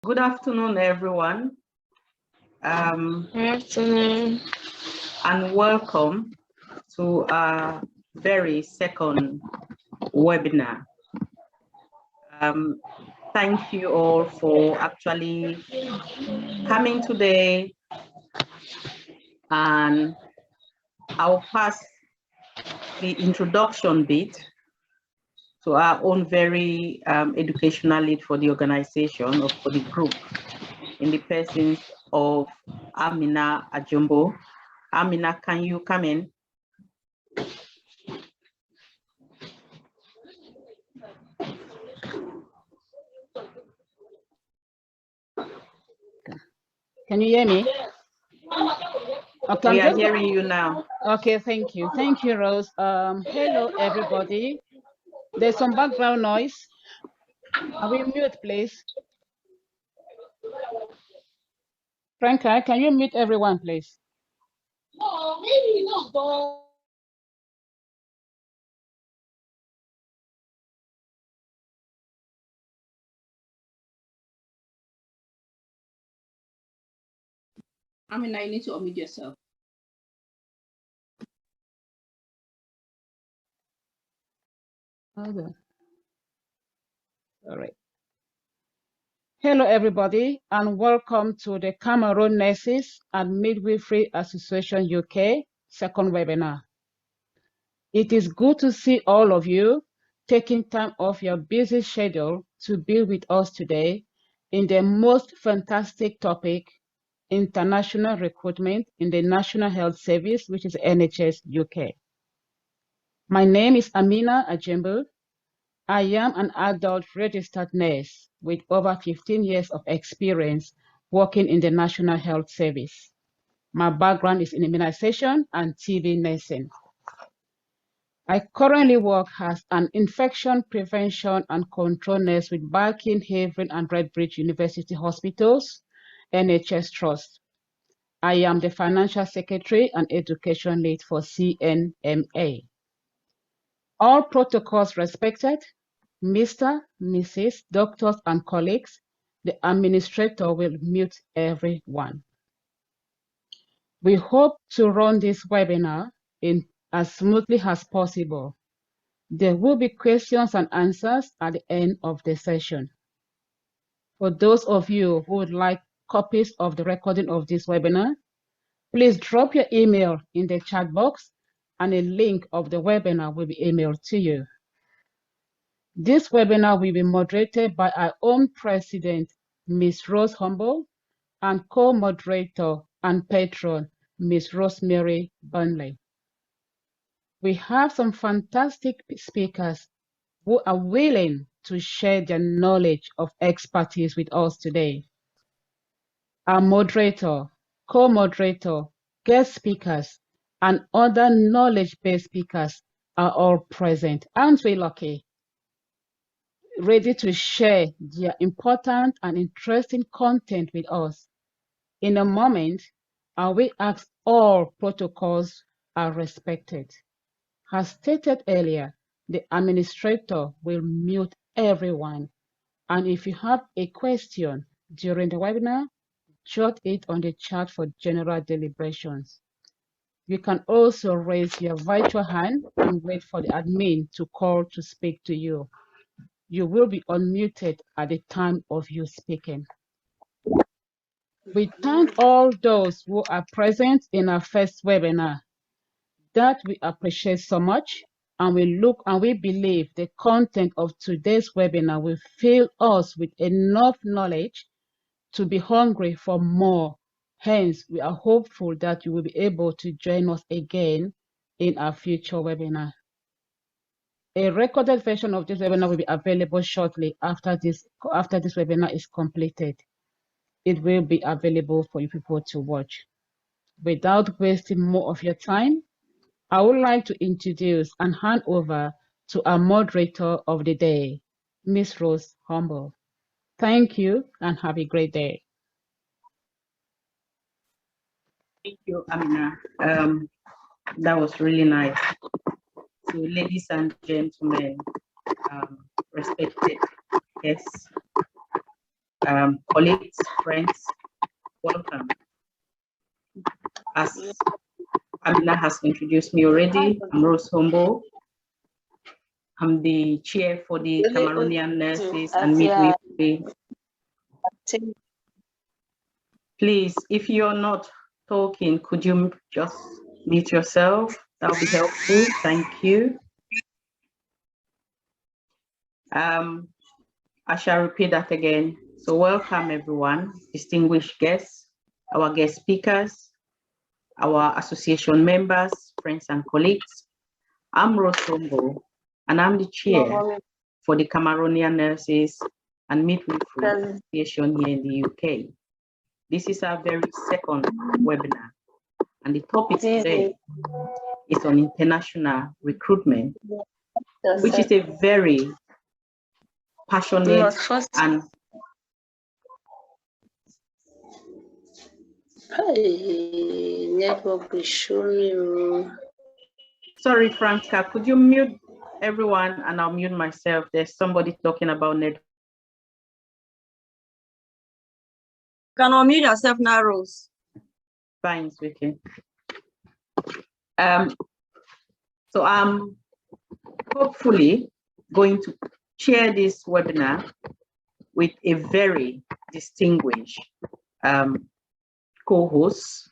Good afternoon, everyone. Good afternoon. And welcome to our very second webinar. Thank you all for actually coming today, and I'll pass the introduction bit to our own very educational lead for the organization or for the group, in the persons of Amina Ajumbo. Amina, can you come in? Can you hear me? Okay, we are hearing you now. Okay, thank you. Thank you, Rose. Hello, everybody. There's some background noise. Are we mute, please? Franca, can you mute everyone, please? No, maybe not, but... I mean, I need to unmute yourself. Okay. All right. Hello, everybody, and welcome to the Cameroon Nurses and Midwifery Association UK second webinar. It is good to see all of you taking time off your busy schedule to be with us today in the most fantastic topic, international recruitment in the National Health Service, which is NHS UK. My name is Amina Ajumbo. I am an adult registered nurse with over 15 years of experience working in the National Health Service. My background is in immunization and TB nursing. I currently work as an infection prevention and control nurse with Barking, Haven, and Redbridge University Hospitals, NHS Trust. I am the Financial Secretary and Education Lead for Cnma. All protocols respected. Mr., Mrs., doctors, and colleagues, the administrator will mute everyone. We hope to run this webinar in as smoothly as possible. There will be questions and answers at the end of the session. For those of you who would like copies of the recording of this webinar, please drop your email in the chat box and a link of the webinar will be emailed to you. This webinar will be moderated by our own president, Ms. Rose Humble, and co-moderator and patron, Ms. Rosemary Burnley. We have some fantastic speakers who are willing to share their knowledge of expertise with us today. Our moderator, co-moderator, guest speakers, and other knowledge-based speakers are all present. Aren't we lucky? Ready to share their important and interesting content with us. In a moment, I will ask all protocols are respected. As stated earlier, the administrator will mute everyone. And if you have a question during the webinar, jot it on the chat for general deliberations. You can also raise your virtual hand and wait for the admin to call to speak to you. You will be unmuted at the time of you speaking. We thank all those who are present in our first webinar. That we appreciate so much, and we believe the content of today's webinar will fill us with enough knowledge to be hungry for more. Hence, we are hopeful that you will be able to join us again in our future webinar. A recorded version of this webinar will be available shortly after this webinar is completed. It will be available for you people to watch. Without wasting more of your time, I would like to introduce and hand over to our moderator of the day, Ms. Rose Humble. Thank you and have a great day. Thank you, Amina. That was really nice. So, ladies and gentlemen, respected guests, colleagues, friends, welcome. As Amina has introduced me already, I'm Rose Hombo. I'm the chair for the Cameroonian Nurses and Midwifery. Please, if you're not talking, could you just mute yourself? That would be helpful. Thank you. I shall repeat that again. So welcome everyone, distinguished guests, our guest speakers, our association members, friends and colleagues. I'm Rose Hombo, and I'm the chair for the Cameroonian Nurses and Midwifery Association here in the UK. This is our very second webinar, and the topic today is on international recruitment, which is a very passionate and network will show me. Sorry, Franca, could you mute everyone and I'll mute myself? There's somebody talking about network. Can unmute yourself now, Rose? Fine, Vicky. So I'm hopefully going to chair this webinar with a very distinguished co-host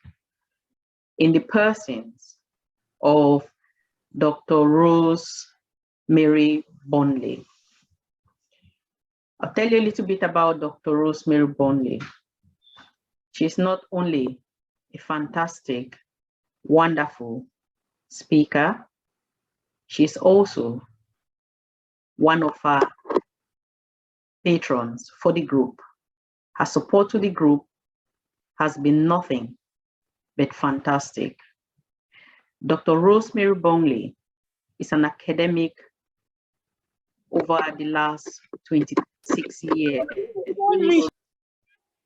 in the persons of Dr. Rose Mary Bonley. I'll tell you a little bit about Dr. Rose Mary Bonley. She's not only a fantastic, wonderful speaker, she's also one of our patrons for the group. Her support to the group has been nothing but fantastic. Dr. Rose Mary Bonley is an academic over the last 26 years.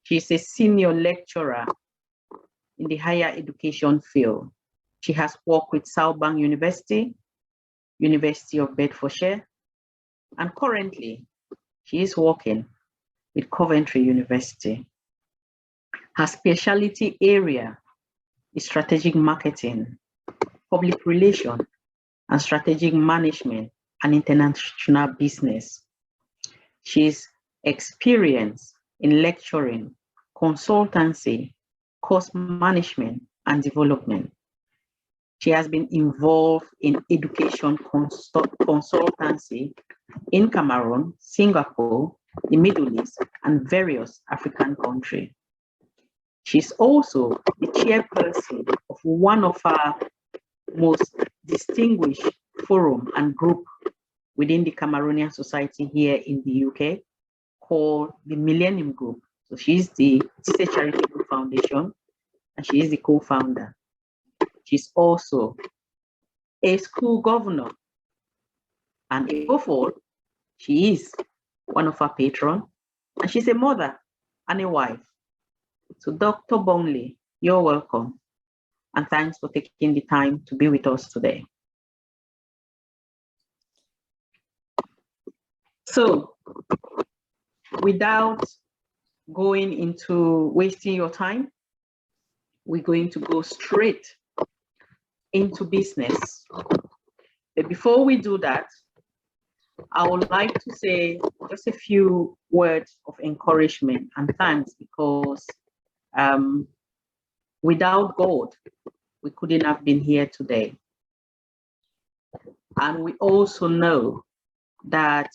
She's a senior lecturer in the higher education field. She has worked with Southbank University, University of Bedfordshire, and currently she is working with Coventry University. Her specialty area is strategic marketing, public relations, and strategic management and international business. She's experienced in lecturing, consultancy, course management, and development. She has been involved in education consultancy in Cameroon, Singapore, the Middle East, and various African countries. She's also the chairperson of one of our most distinguished forum and group within the Cameroonian society here in the UK called the Millennium Group. So it's a charitable foundation and she is the co-founder. She's also a school governor, and above all, she is one of our patrons, and she's a mother and a wife. So Dr. Bonley, you're welcome, and thanks for taking the time to be with us today. So without going into wasting your time, we're going to go straight into business. But before we do that, I would like to say just a few words of encouragement and thanks, because without God, we couldn't have been here today. And we also know that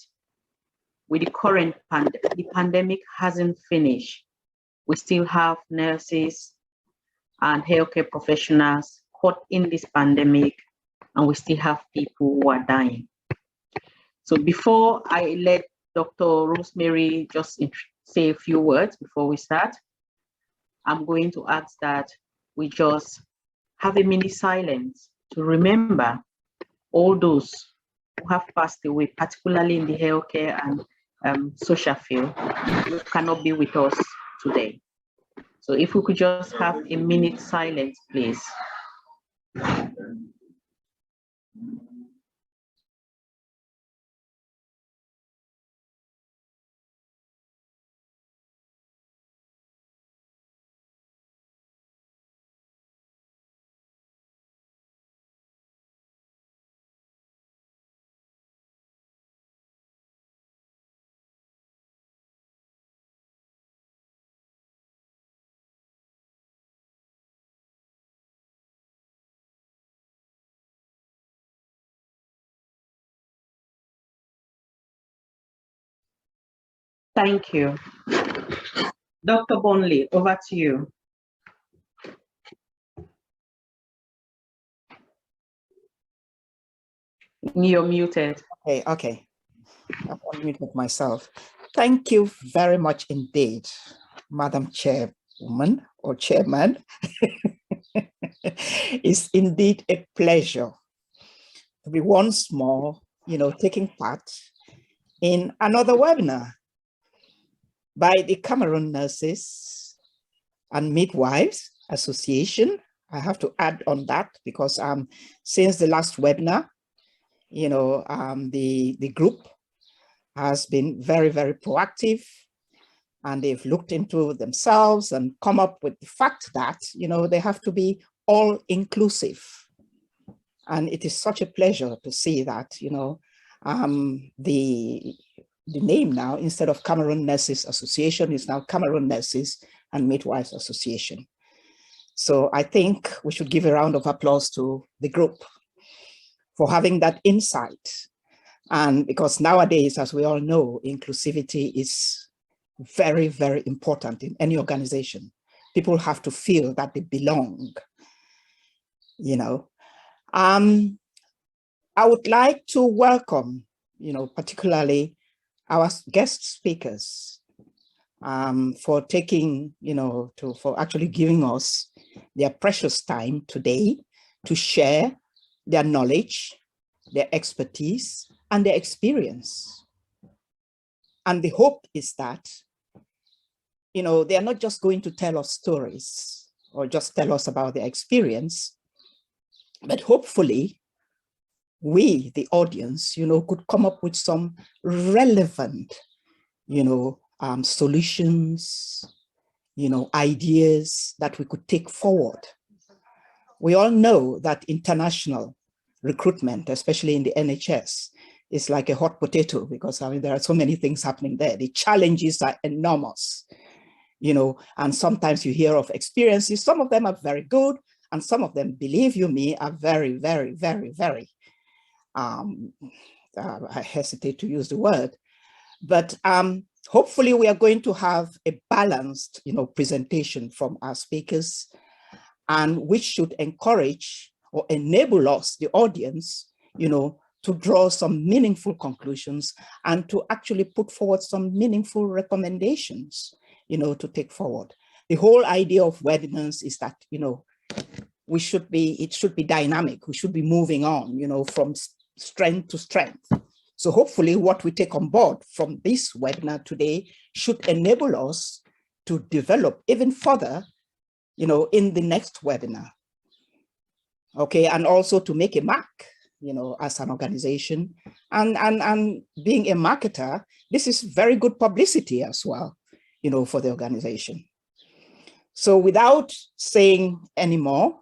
with the current pandemic hasn't finished. We still have nurses and healthcare professionals caught in this pandemic, and we still have people who are dying. So before I let Dr. Rosemary just say a few words before we start, I'm going to ask that we just have a mini silence to remember all those who have passed away, particularly in the healthcare and social field, who cannot be with us today. So if we could just have a minute silence, please. Thank you. Dr. Bonley, over to you. You're muted. Okay. I've unmuted myself. Thank you very much indeed, Madam Chairwoman or Chairman. It's indeed a pleasure to be once more, taking part in another webinar by the Cameroon Nurses and Midwives Association. I have to add on that because since the last webinar, the group has been very, very proactive, and they've looked into themselves and come up with the fact that, they have to be all inclusive. And it is such a pleasure to see that, the name now, instead of Cameroon Nurses Association, is now Cameroon Nurses and Midwives Association. So I think we should give a round of applause to the group for having that insight. And because nowadays, as we all know, inclusivity is very, very important in any organization. People have to feel that they belong, I would like to welcome, particularly our guest speakers for taking, for actually giving us their precious time today to share their knowledge, their expertise, and their experience. And the hope is that, they are not just going to tell us stories or just tell us about their experience, but hopefully we, the audience, could come up with some relevant, solutions, ideas that we could take forward. We all know that international recruitment, especially in the NHS, is like a hot potato because there are so many things happening there. The challenges are enormous, and sometimes you hear of experiences. Some of them are very good, and some of them, believe you me, are very, very, very, very, I hesitate to use the word, but hopefully we are going to have a balanced, presentation from our speakers, and which should encourage or enable us, the audience, to draw some meaningful conclusions and to actually put forward some meaningful recommendations, to take forward. The whole idea of webinars is that, it should be dynamic. We should be moving on, from strength to strength. So hopefully what we take on board from this webinar today should enable us to develop even further, in the next webinar. Okay, and also to make a mark, as an organization. And being a marketer, this is very good publicity as well, for the organization. So without saying any more,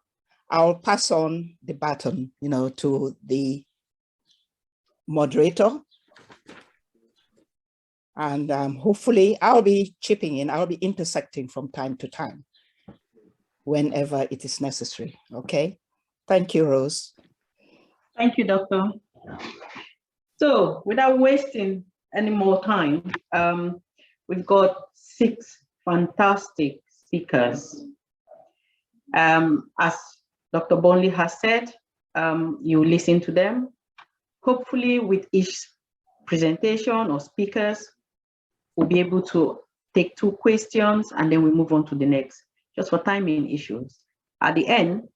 I'll pass on the baton, to the moderator. And hopefully I'll be chipping in, I'll be intersecting from time to time, whenever it is necessary, okay? Thank you, Rose. Thank you, Doctor. So without wasting any more time, we've got 6 fantastic speakers. As Dr. Bonley has said, you listen to them. Hopefully with each presentation or speakers, we'll be able to take 2 questions and then we move on to the next, just for timing issues. At the end,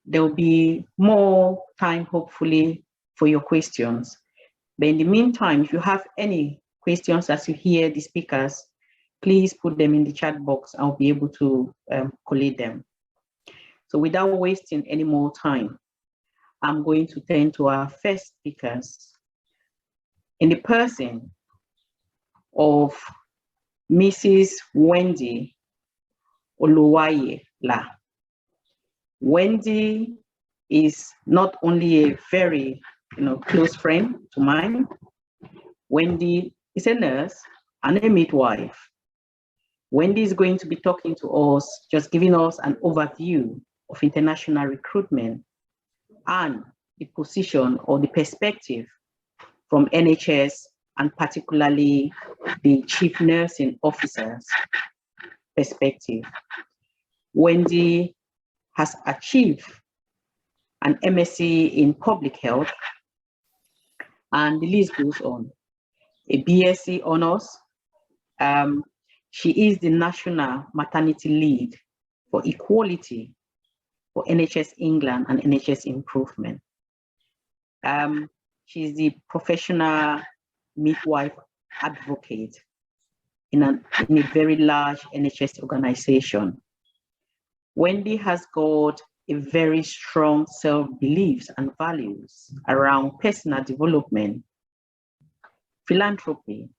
there will be more time, hopefully, for your questions. But in the meantime, if you have any questions as you hear the speakers, please put them in the chat box. I'll be able to collate them. So without wasting any more time, I'm going to turn to our first speakers in the person of Mrs. Wendy Oluwaye-La. Wendy is not only a very close friend to mine. Wendy is a nurse and a midwife. Wendy is going to be talking to us, just giving us an overview of international recruitment and the position or the perspective from NHS and particularly the chief nursing officer's perspective. Wendy has achieved an MSc in public health, and the list goes on. A BSc honors. She is the national maternity lead for equality for NHS England and NHS Improvement. She's the professional midwife advocate in a very large NHS organization. Wendy has got a very strong self-beliefs and values around personal development, philanthropy,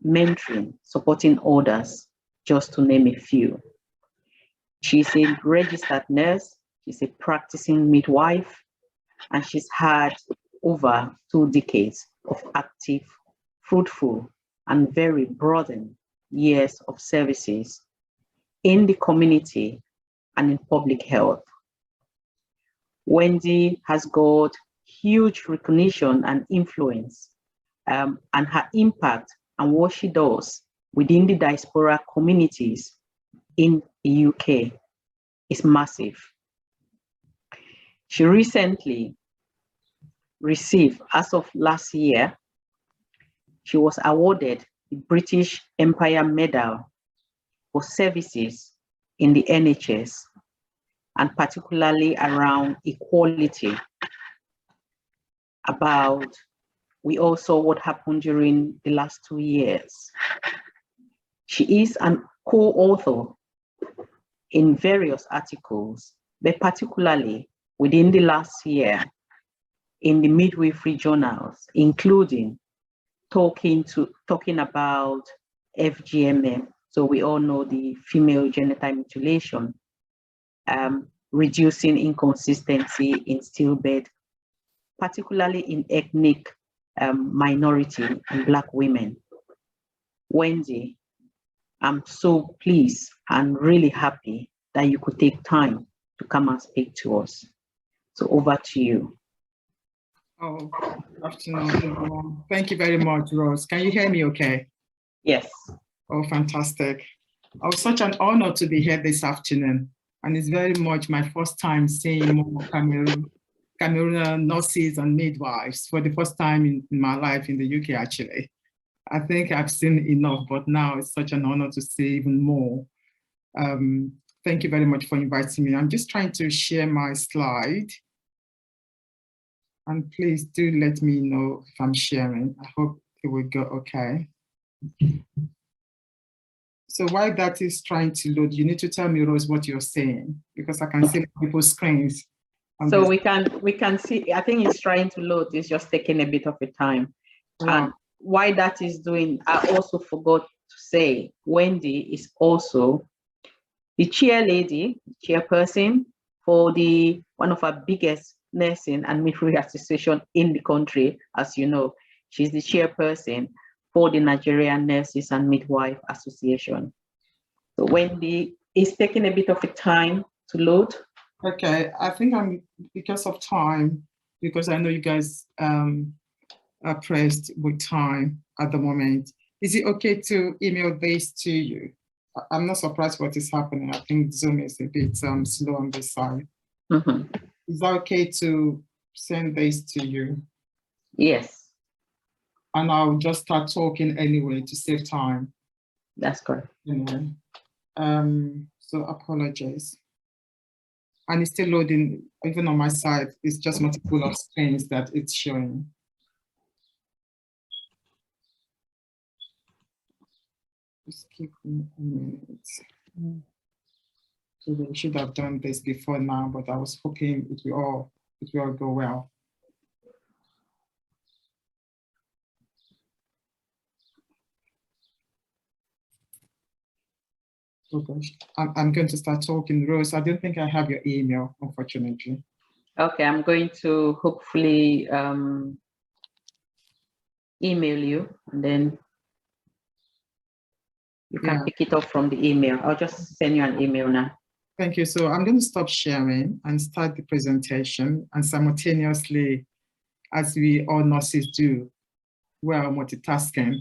mentoring, supporting others, just to name a few. She's a registered nurse, she's a practicing midwife, and she's had over 2 decades of active, fruitful, and very broadened years of services in the community and in public health. Wendy has got huge recognition and influence, and her impact and what she does within the diaspora communities in the UK is massive. She recently received, as of last year, she was awarded the British Empire Medal for services in the NHS, and particularly around equality. We all saw what happened during the last 2 years. She is a co-author in various articles, but particularly within the last year in the midwifery journals, including talking about FGM. So we all know the female genital mutilation, reducing inconsistency in stillbirth, particularly in ethnic minority and Black women. Wendy, I'm so pleased and really happy that you could take time to come and speak to us. So over to you. Oh, good afternoon, everyone. Thank you very much, Rose. Can you hear me okay? Yes. Oh, fantastic. Oh, such an honor to be here this afternoon. And it's very much my first time seeing more Cameroonian nurses and midwives for the first time in my life in the UK, actually. I think I've seen enough, but now it's such an honor to see even more. Thank you very much for inviting me. I'm just trying to share my slide. And please do let me know if I'm sharing. I hope it will go okay. So while that is trying to load, you need to tell me, Rose, what you're saying, because I can see people's screens. So we can see, I think it's trying to load, it's just taking a bit of a time. Wow. And why that is doing, I also forgot to say, Wendy is also the chairperson for one of our biggest nursing and midwifery association in the country. As you know, she's the chairperson for the Nigerian Nurses and Midwife Association. So Wendy is taking a bit of a time to load. Okay, I think because of time, because I know you guys are pressed with time at the moment. Is it okay to email this to you? I'm not surprised what is happening. I think Zoom is a bit slow on this side. Mm-hmm. Is that okay to send this to you? Yes. And I'll just start talking anyway to save time. That's correct. Anyway, so apologies. And it's still loading, even on my side, it's just multiple of screens that it's showing. Just give me a minute. So we should have done this before now, but I was hoping it will all go well. Oh gosh, I'm going to start talking. Rose, I don't think I have your email, unfortunately. Okay, I'm going to hopefully email you, and then you can pick it up from the email. I'll just send you an email now. Thank you. So I'm going to stop sharing and start the presentation, and simultaneously, as we all nurses do, well multitasking.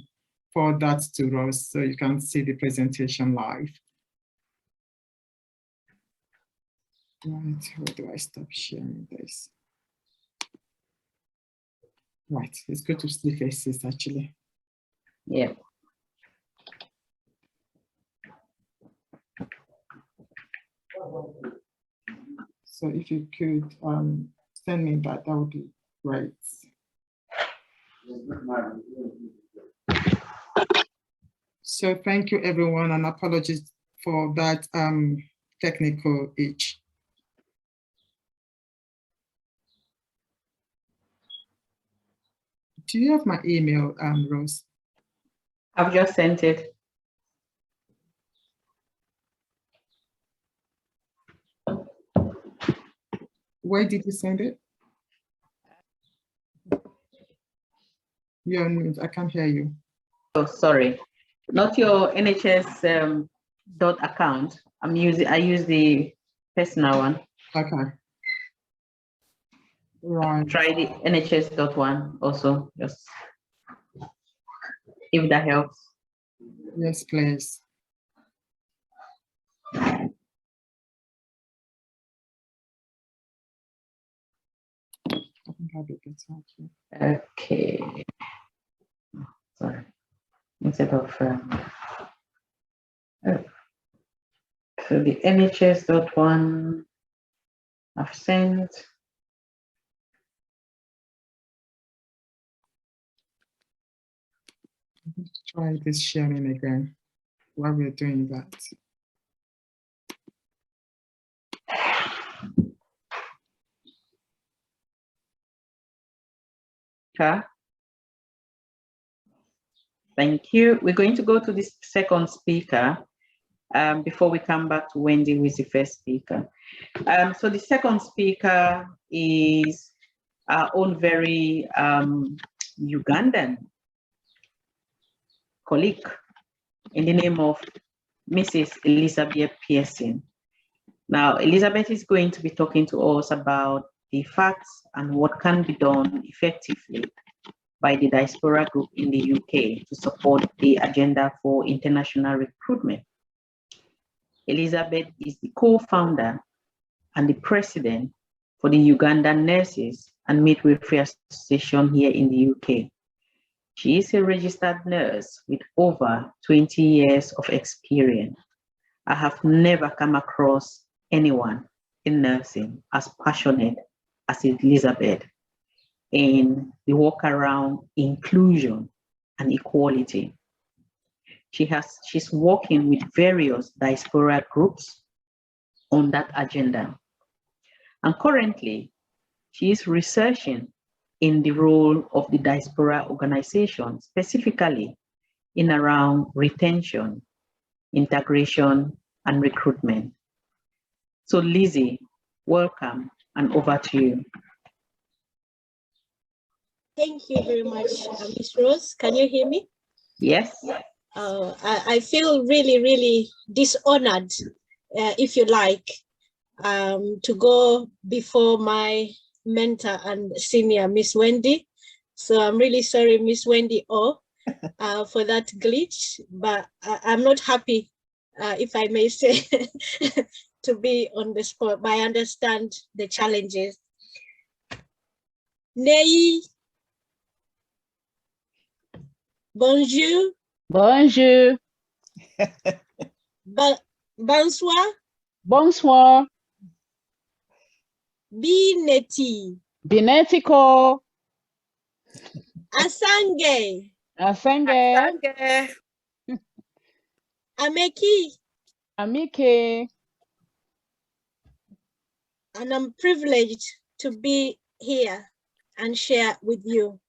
Forward that to Rose so you can see the presentation live. Right, where do I stop sharing this? Right, let's go to the faces actually. Yeah. So if you could send me that would be great. So thank you everyone, and apologies for that technical itch. Do you have my email, Rose? I've just sent it. Where did you send it? You're on mute. I can't hear you. Oh, sorry, not your NHS dot account. I use the personal one. Okay. Right. Try the NHS dot one also, just if that helps. Yes, please. I think I'll be better actually. Okay. Sorry. Instead of so the NHS dot one I've sent. Let's try this sharing again while we're doing that. Okay. Thank you. We're going to go to this second speaker before we come back to Wendy, who is the first speaker. So the second speaker is our own very Ugandan colleague in the name of Mrs. Elizabeth Pearson. Now, Elizabeth is going to be talking to us about the facts and what can be done effectively by the diaspora group in the UK to support the agenda for international recruitment. Elizabeth is the co-founder and the president for the Ugandan Nurses and Midwifery Association here in the UK. She is a registered nurse with over 20 years of experience. I have never come across anyone in nursing as passionate as Elizabeth in the walk around inclusion and equality. She's working with various diaspora groups on that agenda. And currently, she is researching in the role of the diaspora organization, specifically in around retention, integration, and recruitment. So Lizzie, welcome, and over to you. Thank you very much, Ms. Rose. Can you hear me? Yes. I feel really, really dishonored, if you like, to go before my mentor and senior, Miss Wendy. So I'm really sorry, Miss Wendy O, for that glitch, but I'm not happy, if I may say, to be on the spot, but I understand the challenges. Nei. Bonjour. Bonjour. Bonsoir. Bonsoir. Bineti. Binetiko. Asange. Asenge. Ameki. Amike. And I'm privileged to be here and share with you.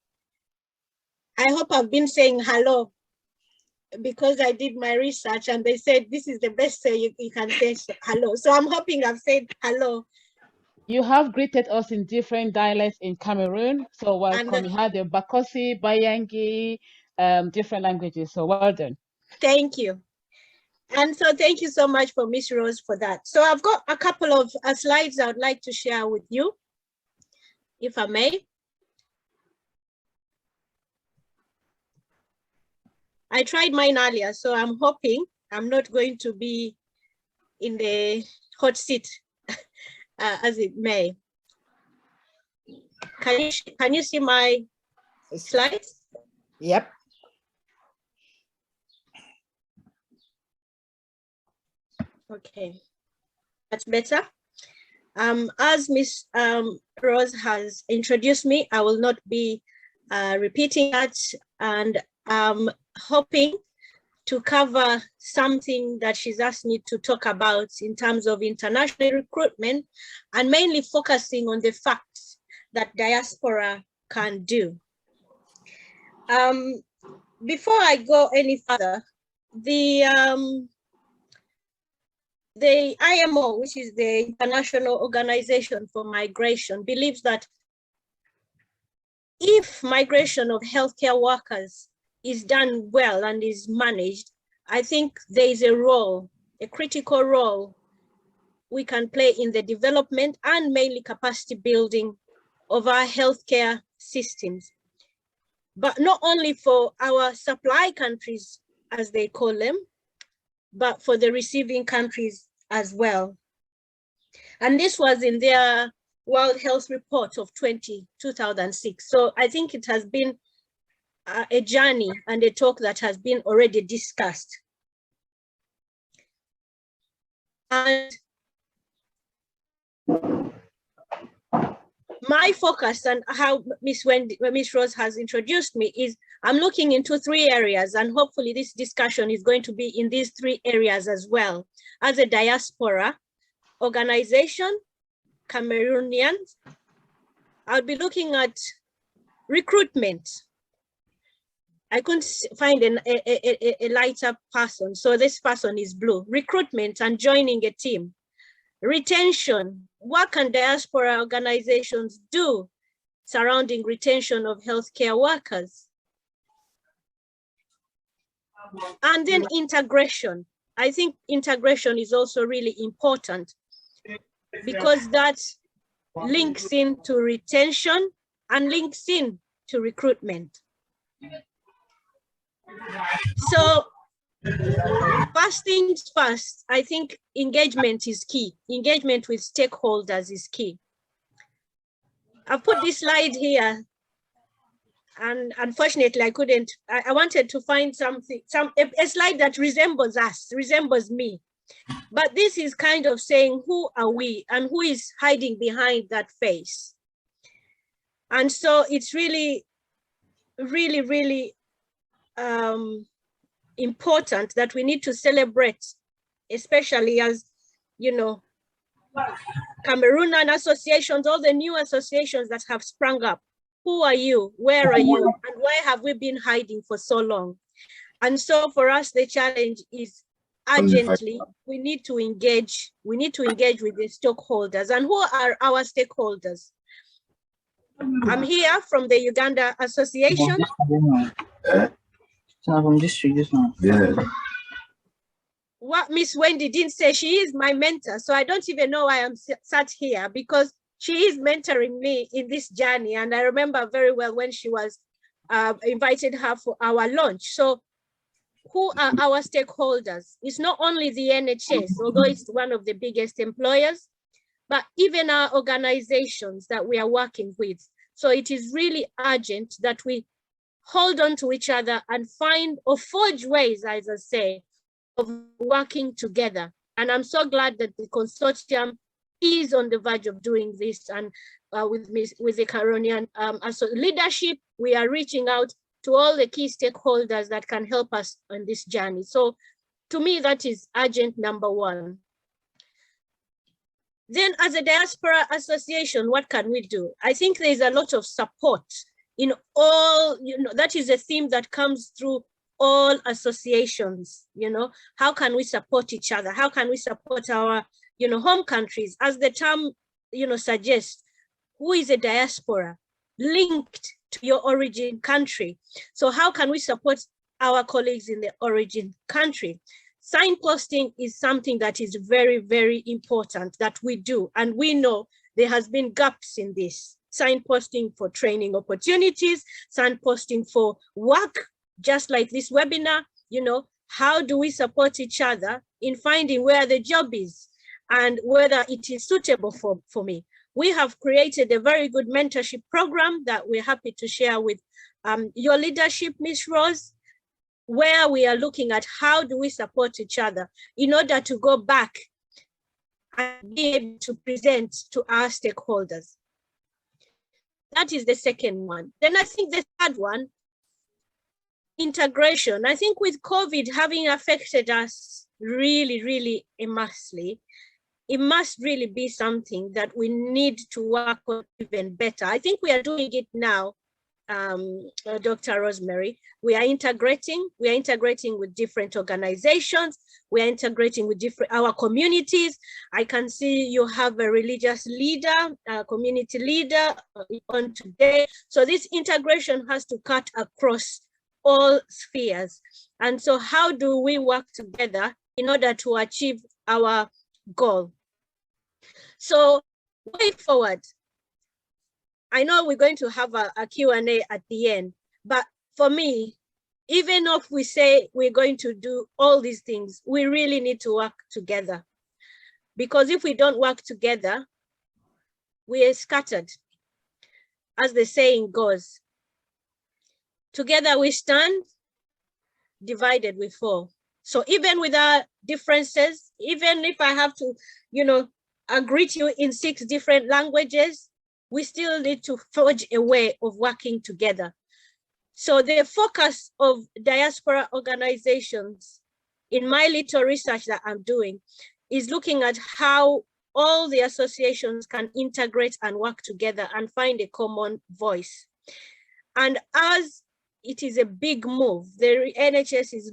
I hope I've been saying hello because I did my research and they said this is the best way you can say hello. So I'm hoping I've said hello. You have greeted us in different dialects in Cameroon. So welcome. And, you had the Bakosi, Bayangi, different languages. So well done. Thank you. And so thank you so much for Miss Rose for that. So I've got a couple of slides I would like to share with you, if I may. I tried mine earlier, so I'm hoping I'm not going to be in the hot seat as it may. Can you see my slides? Yep. Okay, that's better. As Ms. Rose has introduced me, I will not be repeating that, and I'm hoping to cover something that she's asked me to talk about in terms of international recruitment, and mainly focusing on the facts that diaspora can do. Before I go any further, the IMO, which is the International Organization for Migration, believes that if migration of healthcare workers is done well and is managed, I think there is a role, a critical role we can play in the development and mainly capacity building of our healthcare systems. But not only for our supply countries, as they call them, but for the receiving countries as well. And this was in their World Health Report of 2006. So I think it has been a journey and a talk that has been already discussed. And my focus and how Ms. Rose has introduced me is I'm looking into 3 areas, and hopefully this discussion is going to be in these 3 areas as well. As a diaspora organization, Cameroonians, I'll be looking at recruitment. I couldn't find a lighter person, so this person is blue. Recruitment and joining a team. Retention, what can diaspora organizations do surrounding retention of healthcare workers? And then integration. I think integration is also really important because that links into retention and links in to recruitment. So first things first, I think engagement is key. Engagement with stakeholders is key. I've put this slide here, and unfortunately I couldn't, I wanted to find something, a slide that resembles us, resembles me. But this is kind of saying, who are we and who is hiding behind that face? And so it's really, really, really important that we need to celebrate, especially as, you know, Cameroonian associations, all the new associations that have sprung up. Who are you? Where are you? And why have we been hiding for so long? And so for us, the challenge is urgently, we need to engage with the stakeholders. And who are our stakeholders? I'm here from the Uganda Association. What Miss Wendy didn't say, she is my mentor. So I don't even know why I'm sat here, because she is mentoring me in this journey. And I remember very well when she was invited her for our launch. So who are our stakeholders? It's not only the NHS, although it's one of the biggest employers, but even our organizations that we are working with. So it is really urgent that we hold on to each other and find or forge ways, as I say, of working together. And I'm so glad that the consortium is on the verge of doing this. And with the Cameroonian leadership, we are reaching out to all the key stakeholders that can help us on this journey. So to me, that is urgent number 1. Then as a diaspora association, what can we do? I think there's a lot of support in all, you know, that is a theme that comes through all associations. You know, how can we support each other? How can we support our, you know, home countries? As the term, you know, suggests, who is a diaspora? Linked to your origin country. So how can we support our colleagues in the origin country? Signposting is something that is very, very important that we do. And we know there has been gaps in this. Signposting for training opportunities, signposting for work just like this webinar, you know, how do we support each other in finding where the job is and whether it is suitable for me. We have created a very good mentorship program that we're happy to share with your leadership, Ms. Rose, where we are looking at how do we support each other in order to go back and be able to present to our stakeholders. That is the second one. Then I think the third one, integration. I think with COVID having affected us really, really immensely, it must really be something that we need to work on even better. I think we are doing it now, Dr. Rosemary. We are integrating with different organizations. We are integrating with our communities. I can see you have a religious leader, a community leader on today. So this integration has to cut across all spheres. And so how do we work together in order to achieve our goal? So way forward, I know we're going to have a Q&A at the end, but for me, even if we say we're going to do all these things, we really need to work together. Because if we don't work together, we are scattered. As the saying goes, together we stand, divided we fall. So even with our differences, even if I have to, you know, greet you in 6 different languages, we still need to forge a way of working together. So the focus of diaspora organizations in my little research that I'm doing is looking at how all the associations can integrate and work together and find a common voice. And as it is a big move, the NHS is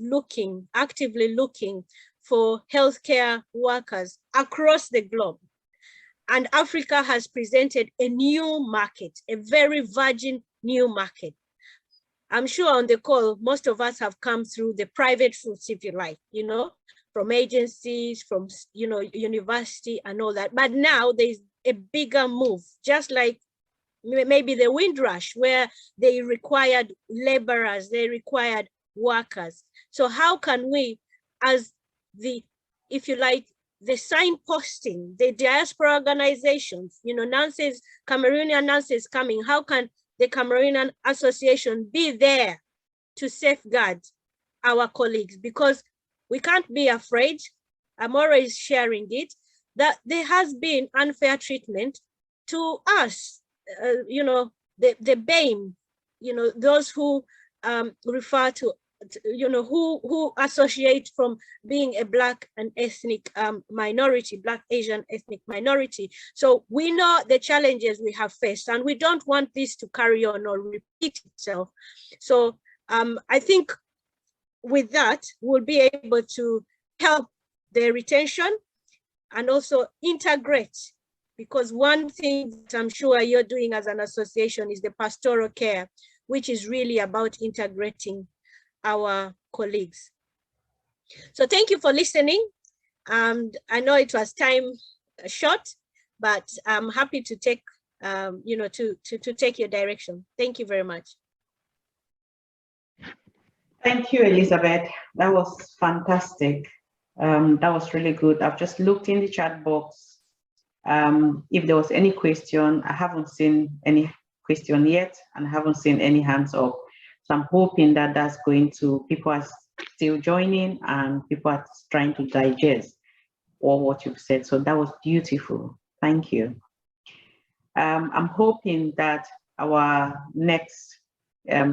actively looking for healthcare workers across the globe. And Africa has presented a new market, a very virgin new market. I'm sure on the call, most of us have come through the private routes, if you like, you know, from agencies, from, you know, university and all that. But now there's a bigger move, just like maybe the Windrush, where they required laborers, they required workers. So how can we, as the, if you like, the signposting, the diaspora organizations, you know, nurses, Cameroonian nurses coming, how can the Cameroonian Association be there to safeguard our colleagues? Because we can't be afraid, I'm always sharing it, that there has been unfair treatment to us, you know, the BAME, you know, those who refer to, you know, who associate from being a Black and ethnic minority, Black Asian ethnic minority. So we know the challenges we have faced, and we don't want this to carry on or repeat itself. So I think with that, we'll be able to help the retention and also integrate, because one thing that I'm sure you're doing as an association is the pastoral care, which is really about integrating our colleagues. So thank you for listening. I know it was time short, but I'm happy to take, you know, to take your direction. Thank you very much. Thank you, Elizabeth. That was fantastic. That was really good. I've just looked in the chat box. If there was any question, I haven't seen any question yet, and I haven't seen any hands up. So I'm hoping that that's going to, people are still joining and people are trying to digest all what you've said. So that was beautiful. Thank you. I'm hoping that our next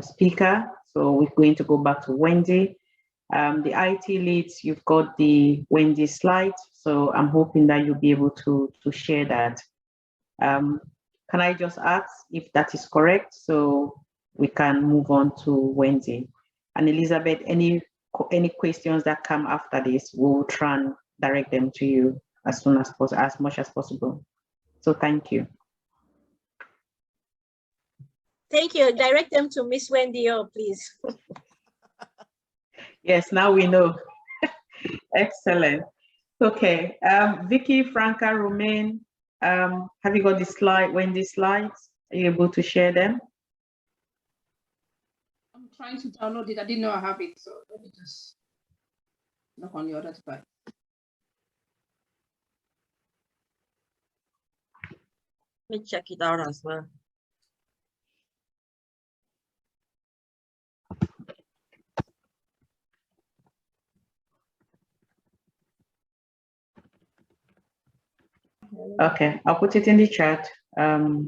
speaker, so we're going to go back to Wendy. The IT leads, you've got the Wendy slide. So I'm hoping that you'll be able to share that. Can I just ask if that is correct? So we can move on to Wendy. And Elizabeth, any questions that come after this, we'll try and direct them to you as soon as possible, as much as possible. So thank you. Thank you. Direct them to Miss Wendy, please. Yes, now we know. Excellent. Okay, Vicky, Franca, Romain, have you got the slide, Wendy slides? Are you able to share them? trying to download it. I didn't know I have it, so let me just knock on the other device. Let me check it out as well. Okay, I'll put it in the chat. I'll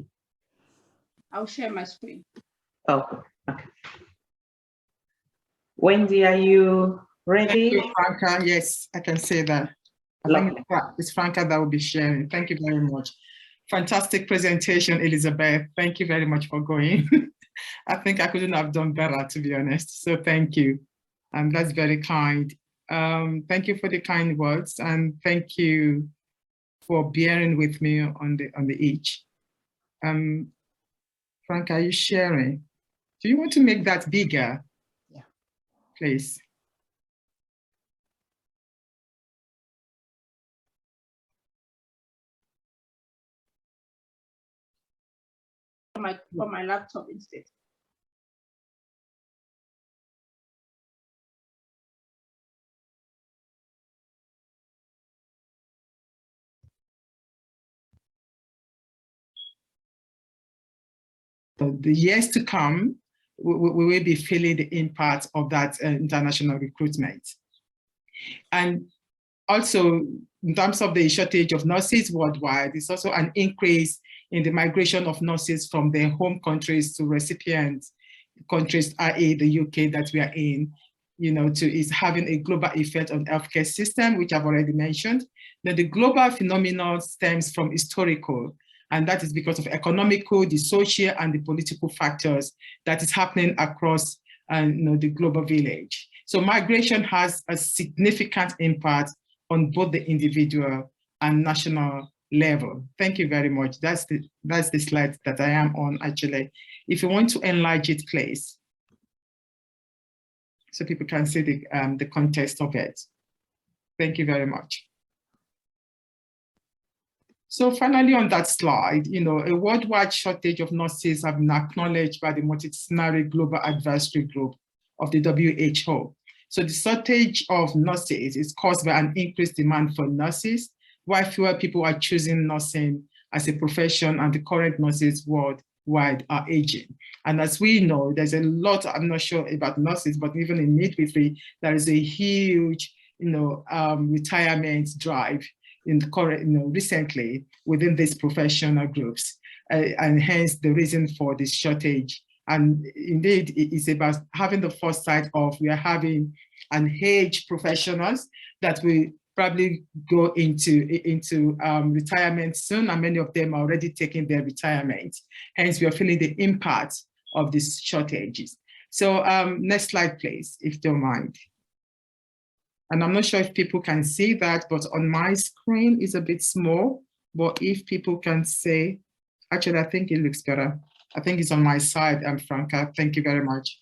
share my screen. Oh, okay. Wendy, are you ready? Thank you, Franca. Yes, I can say that. I think it's Franca that will be sharing. Thank you very much. Fantastic presentation, Elizabeth. Thank you very much for going. I think I couldn't have done better, to be honest. So thank you. And that's very kind. Thank you for the kind words, and thank you for bearing with me on the each. Frank, are you sharing? Do you want to make that bigger? Yeah. Please. For my laptop instead. The years to come, we will be feeling the impact of that international recruitment. And also, in terms of the shortage of nurses worldwide, there's also an increase in the migration of nurses from their home countries to recipient countries, i.e. the UK that we are in, is having a global effect on healthcare system, which I've already mentioned. Then the global phenomenon stems from historical, and that is because of economical, the social, and the political factors that is happening across the global village. So migration has a significant impact on both the individual and national level. Thank you very much. That's the slide that I am on, actually. If you want to enlarge it, please, so people can see the context of it. Thank you very much. So finally, on that slide, a worldwide shortage of nurses have been acknowledged by the Multidisciplinary Global Advisory Group of the WHO. So the shortage of nurses is caused by an increased demand for nurses, while fewer people are choosing nursing as a profession, and the current nurses worldwide are aging. And as we know, there's a lot, I'm not sure about nurses, but even in midwifery, there is a huge, retirement drive in the current, recently within these professional groups, and hence the reason for this shortage. And indeed, it's about having the foresight of we are having an age professionals that will probably go into retirement soon, and many of them are already taking their retirement. Hence, we are feeling the impact of these shortages. So next slide, please, if you don't mind. And I'm not sure if people can see that, but on my screen it's a bit small, but if people can see, actually, I think it looks better. I think it's on my side, Franca, thank you very much.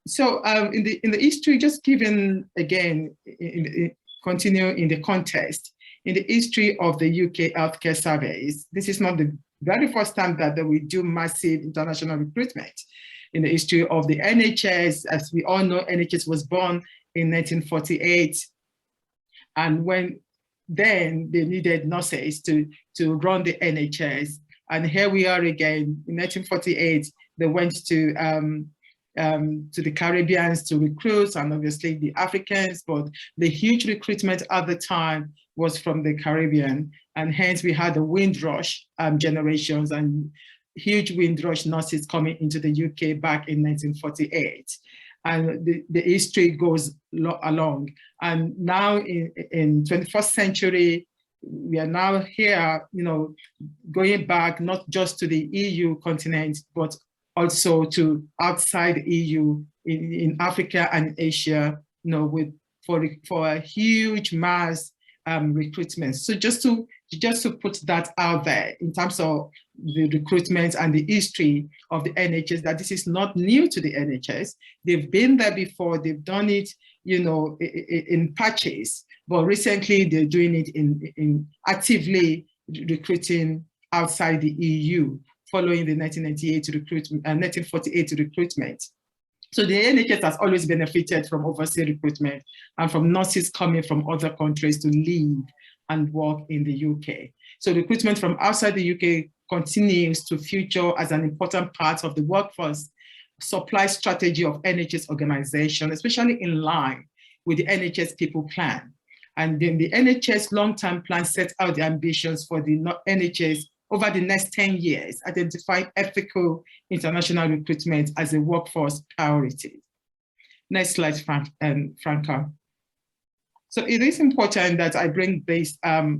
So in the history, just given again, continue in the context, in the history of the UK healthcare surveys, this is not the very first time that we do massive international recruitment. In the history of the NHS, as we all know, NHS was born in 1948. And then they needed nurses to run the NHS. And here we are again, in 1948, they went to the Caribbeans to recruit, and obviously the Africans, but the huge recruitment at the time was from the Caribbean. And hence we had the Windrush generations and huge Windrush nurses coming into the UK back in 1948. And the history goes along. And now in 21st century, we are now here, going back not just to the EU continent, but also to outside the EU in Africa and Asia, for a huge mass recruitment. So just to put that out there in terms of the recruitment and the history of the NHS, that this is not new to the NHS. They've been there before, they've done it, in patches, but recently they're doing it in actively recruiting outside the EU, following the 1948 recruitment. So the NHS has always benefited from overseas recruitment and from nurses coming from other countries to live and work in the UK. So recruitment from outside the UK continues to feature as an important part of the workforce supply strategy of NHS organization, especially in line with the NHS People Plan. And then the NHS long-term plan sets out the ambitions for the NHS over the next 10 years, identifying ethical international recruitment as a workforce priority. Next slide, Franca. So it is important that I bring this, the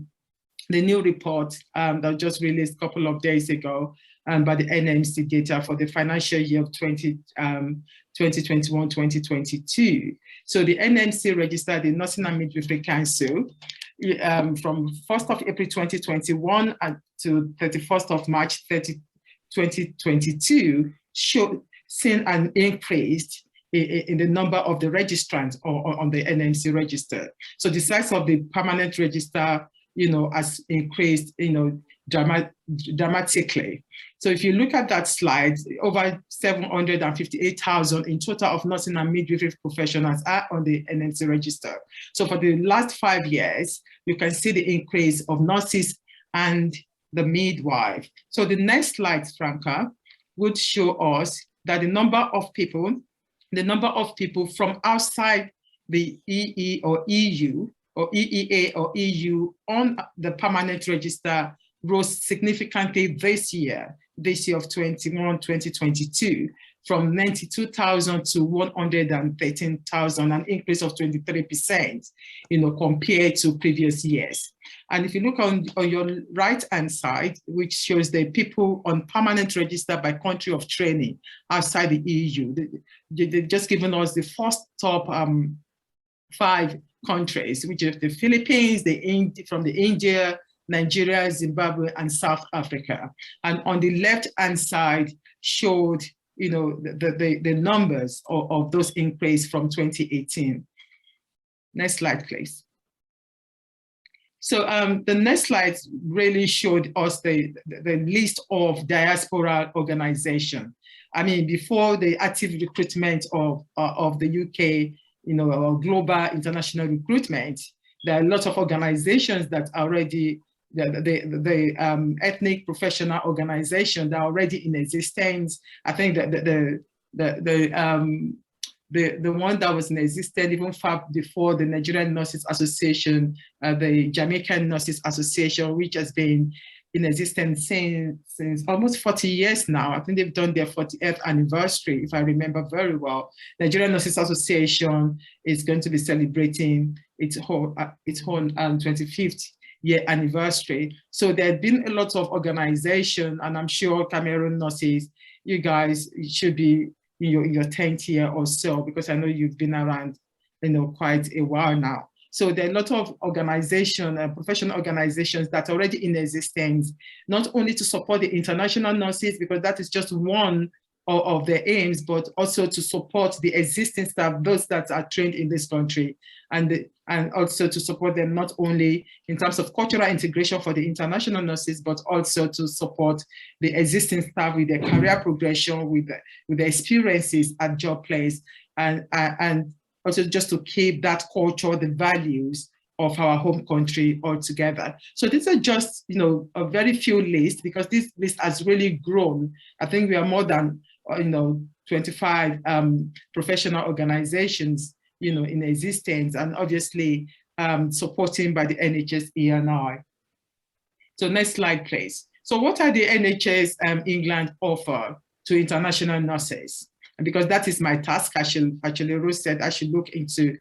new report that was just released a couple of days ago by the NMC data for the financial year of 2021-2022. So the NMC registered the Nursing and Midwifery Council from 1st of April 2021 to 31st of March 2022, seen an increase in the number of the registrants on the NMC register. So the size of the permanent register, has increased, dramatically. So if you look at that slide, over 758,000 in total of nursing and midwifery professionals are on the NMC register. So for the last 5 years, you can see the increase of nurses and the midwife. So the next slide, Franca, would show us that the number of people from outside the EE or EU or EEA or EU on the permanent register rose significantly this year of 2022, from 92,000 to 113,000, an increase of 23%, compared to previous years. And if you look on your right-hand side, which shows the people on permanent register by country of training outside the EU, they've just given us the first top 5 countries, which are the Philippines, from the India, Nigeria, Zimbabwe, and South Africa. And on the left-hand side showed, the numbers of those increase from 2018. Next slide, please. So the next slide really showed us the list of diaspora organizations. I mean, before the active recruitment of the UK, global international recruitment, there are a lot of organizations that already, the ethnic professional organization that are already in existence. I think that the one that was in existence even far before the Nigerian Nurses Association, the Jamaican Nurses Association, which has been in existence since almost 40 years now. I think they've done their 40th anniversary, if I remember very well. Nigerian Nurses Association is going to be celebrating its whole 25th year anniversary. So there have been a lot of organization, and I'm sure Cameroon nurses, you guys should be in your 10th year or so, because I know you've been around, quite a while now. So there are a lot of organizations, professional organizations that are already in existence, not only to support the international nurses, because that is just one of their aims, but also to support the existing staff, those that are trained in this country, and also to support them not only in terms of cultural integration for the international nurses, but also to support the existing staff with their career progression, with the experiences at job place, and also just to keep that culture, the values of our home country all together. So these are just, a very few lists, because this list has really grown. I think we are more than 25 professional organizations, in existence, and obviously supporting by the NHS ENI. So next slide, please. So what are the NHS England offer to international nurses? And because that is my task, actually Rose said I should look into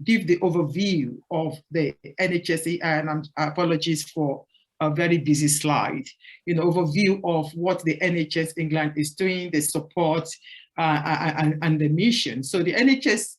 give the overview of the NHS ENI, and apologies for a very busy slide, overview of what the NHS England is doing, the support and the mission. So the NHS,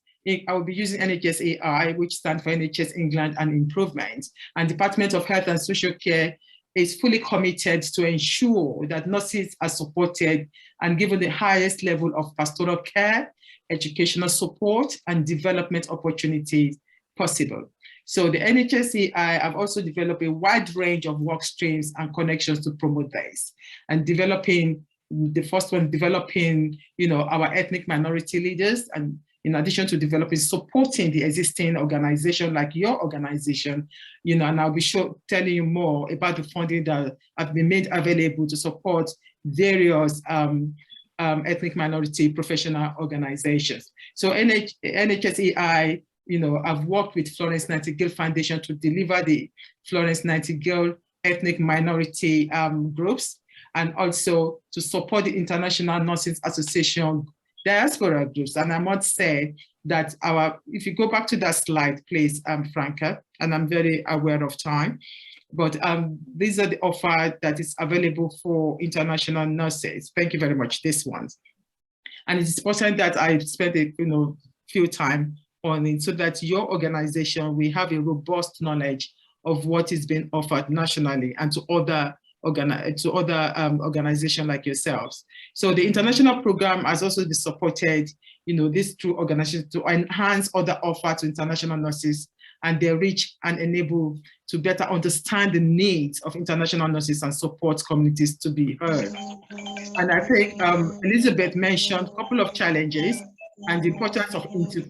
I will be using NHS AI, which stands for NHS England and Improvement, and Department of Health and Social Care is fully committed to ensure that nurses are supported and given the highest level of pastoral care, educational support, and development opportunities possible. So the NHS AI have also developed a wide range of work streams and connections to promote this, and developing The first one, developing, our ethnic minority leaders, and in addition to developing, supporting the existing organization like your organization, and I'll be telling you more about the funding that have been made available to support various ethnic minority professional organizations. So NHSEI, I've worked with Florence Nightingale Foundation to deliver the Florence Nightingale ethnic minority groups, and also to support the International Nurses Association diaspora groups. And I must say that if you go back to that slide, please, Franca, and I'm very aware of time, but these are the offer that is available for international nurses. Thank you very much, this one. And it's important that I spend a few time on it so that your organization will have a robust knowledge of what is being offered nationally and to other organizations like yourselves. So the international program has also been supported, these two organizations to enhance other offer to international nurses, and they reach and enable to better understand the needs of international nurses and support communities to be heard. And I think Elizabeth mentioned a couple of challenges and the importance of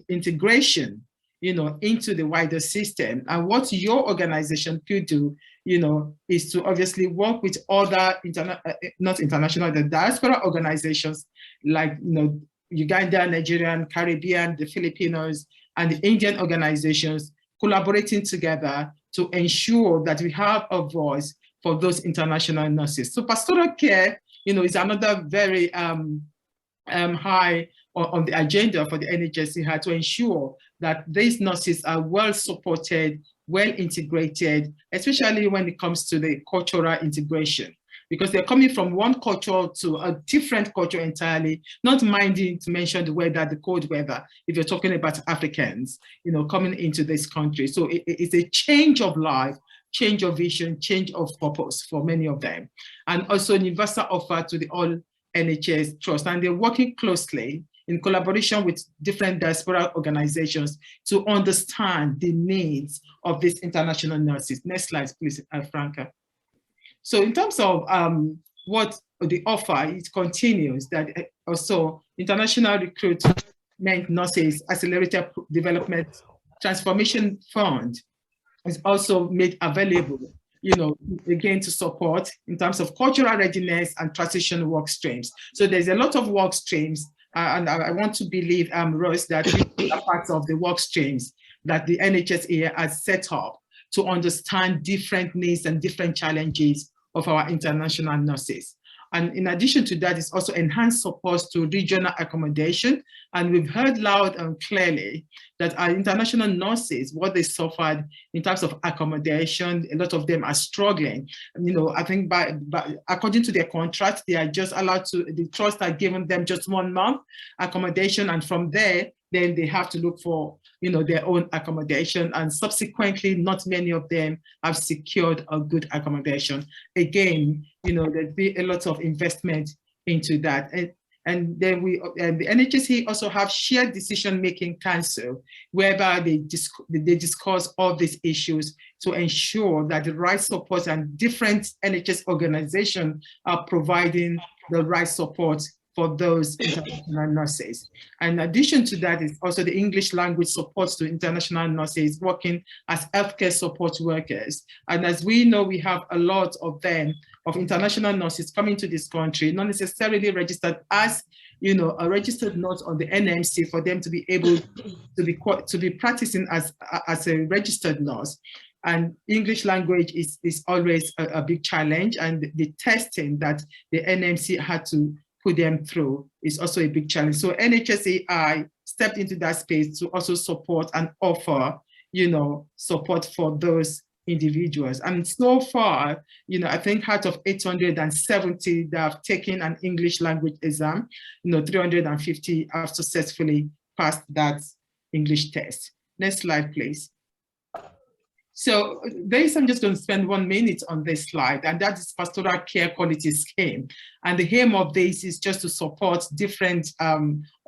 integration, into the wider system. And what your organization could do, is to obviously work with other the diaspora organizations like, Uganda, Nigerian, Caribbean, the Filipinos, and the Indian organizations collaborating together to ensure that we have a voice for those international nurses. So pastoral care, is another very high on the agenda for the NHSEI to ensure that these nurses are well supported, well integrated, especially when it comes to the cultural integration, because they're coming from one culture to a different culture entirely, not minding to mention the weather, the cold weather, if you're talking about Africans, coming into this country. So it's a change of life, change of vision, change of purpose for many of them. And also universal offer to the all NHS trust. And they're working closely in collaboration with different diaspora organizations to understand the needs of these international nurses. Next slide, please, Franca. So in terms of what the offer, it continues that also International Recruitment Nurses Accelerated Development Transformation Fund is also made available, again, to support in terms of cultural readiness and transition work streams. So there's a lot of work streams, and I want to believe, Rose, that we are part of the work streams that the NHSEI has set up to understand different needs and different challenges of our international nurses. And in addition to that, it's also enhanced support to regional accommodation. And we've heard loud and clearly that our international nurses, what they suffered in terms of accommodation, a lot of them are struggling. I think by according to their contract, they are just allowed to, the trust are giving them just 1 month accommodation. And from there, then they have to look for, their own accommodation. And subsequently, not many of them have secured a good accommodation. Again, there'd be a lot of investment into that. And then the NHSE also have shared decision-making council, whereby they discuss all these issues to ensure that the right support and different NHS organizations are providing the right support for those international nurses. And in addition to that is also the English language support to international nurses working as healthcare support workers. And as we know, we have a lot of them, of international nurses coming to this country, not necessarily registered as, a registered nurse on the NMC for them to be able to be practicing as a registered nurse. And English language is always a big challenge, and the testing that the NMC had to put them through is also a big challenge. So NHSEI stepped into that space to also support and offer, support for those individuals. And so far, I think out of 870 that have taken an English language exam, 350 have successfully passed that English test. Next slide, please. So I'm just going to spend 1 minute on this slide, and that is pastoral care quality scheme. And the aim of this is just to support different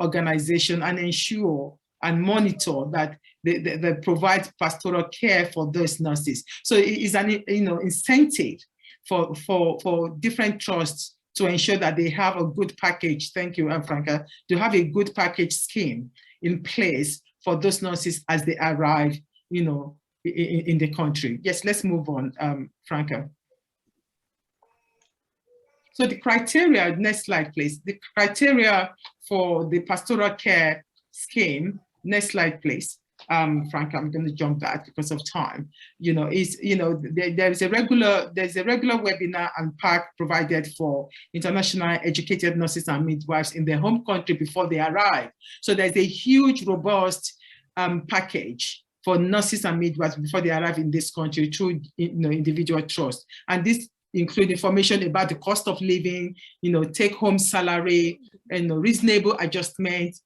organizations and ensure and monitor that they provide pastoral care for those nurses. So it is an incentive for different trusts to ensure that they have a good package. Thank you, Franca. To have a good package scheme in place for those nurses as they arrive, you know, in the country. Yes, let's move on, Franca. So the criteria, next slide, please. The criteria for the pastoral care scheme, next slide, please. Frank, I'm going to jump that because of time. You know, there's a regular webinar and pack provided for international educated nurses and midwives in their home country before they arrive. So there's a huge, robust package for nurses and midwives before they arrive in this country through, you know, individual trust. And this include information about the cost of living, you know, take-home salary, and reasonable adjustment,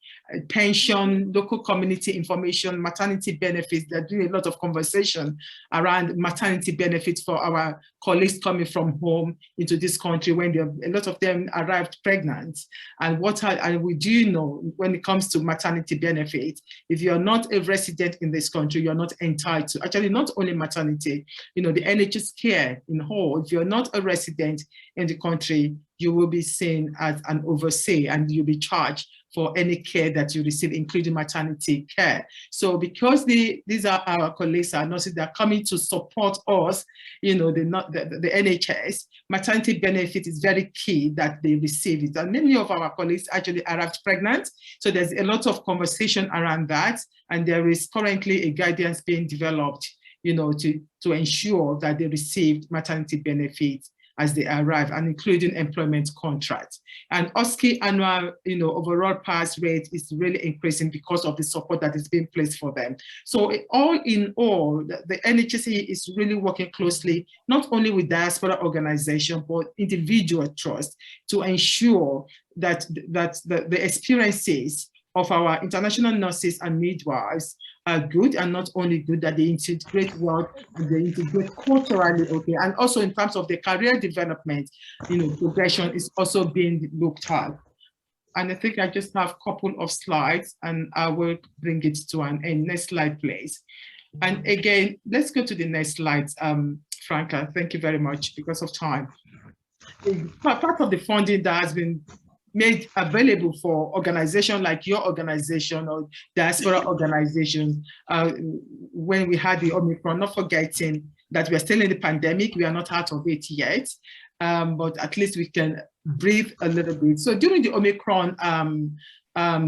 pension, local community information, maternity benefits. They're doing a lot of conversation around maternity benefits for our colleagues coming from home into this country when a lot of them arrived pregnant. And we do know when it comes to maternity benefits, if you're not a resident in this country, you're not entitled to, actually not only maternity, you know, the NHS care in whole, if you're not a resident in the country, you will be seen as an overseer and you'll be charged for any care that you receive, including maternity care. So because these are our colleagues, our nurses that are coming to support us, you know, the NHS, maternity benefit is very key that they receive it. And many of our colleagues actually arrived pregnant. So there's a lot of conversation around that. And there is currently a guidance being developed, you know, to ensure that they receive maternity benefits as they arrive, and including employment contracts. And OSCE annual, you know, overall pass rate is really increasing because of the support that is being placed for them. So all in all, the NHS is really working closely, not only with diaspora organizations, but individual trust to ensure that the experiences of our international nurses and midwives are good, and not only good, that they integrate well and they integrate culturally, okay, and also in terms of the career development, you know, progression is also being looked at. And I think I just have a couple of slides and I will bring it to an end. Next slide, please. And again, let's go to the next slide, Franca. Thank you very much because of time. Part of the funding that has been made available for organizations like your organization or diaspora organizations, when we had the Omicron, not forgetting that we are still in the pandemic, we are not out of it yet, but at least we can breathe a little bit. So during the Omicron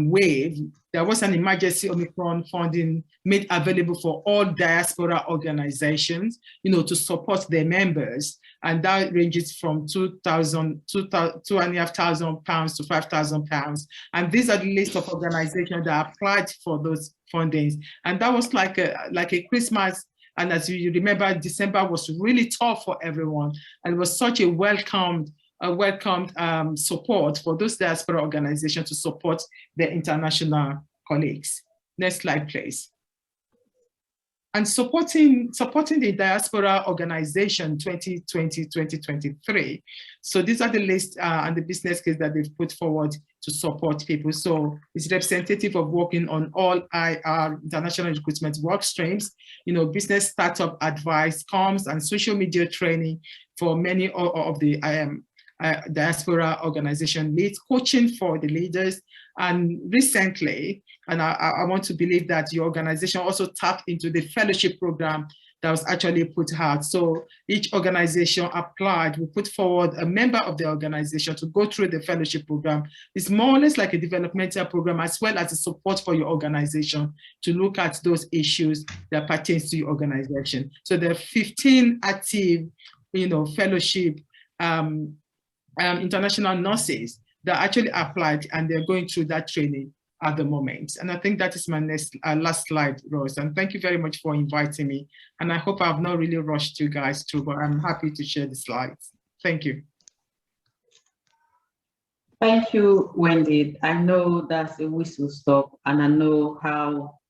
wave, there was an emergency Omicron funding made available for all diaspora organizations, you know, to support their members. And that ranges from £2,500 to £5,000. And these are the list of organizations that applied for those fundings. And that was like a Christmas. And as you remember, December was really tough for everyone. And it was such a welcomed support for those diaspora organizations to support their international colleagues. Next slide, please. And supporting the diaspora organization 2020-2023. So these are the list and the business case that they've put forward to support people. So it's representative of working on all IR, international recruitment work streams, you know, business startup advice, comms, and social media training for many of the diaspora organization leads, coaching for the leaders. And recently, and I want to believe that your organization also tapped into the fellowship program that was actually put out. So each organization applied, we put forward a member of the organization to go through the fellowship program. It's more or less like a developmental program, as well as a support for your organization to look at those issues that pertains to your organization. So there are 15 active, you know, fellowship international nurses that actually applied, and they're going through that training at the moment. And I think that is my last slide, Rose. And thank you very much for inviting me. And I hope I've not really rushed you guys through, but I'm happy to share the slides. Thank you. Thank you, Wendy. I know that's a whistle stop, and I know how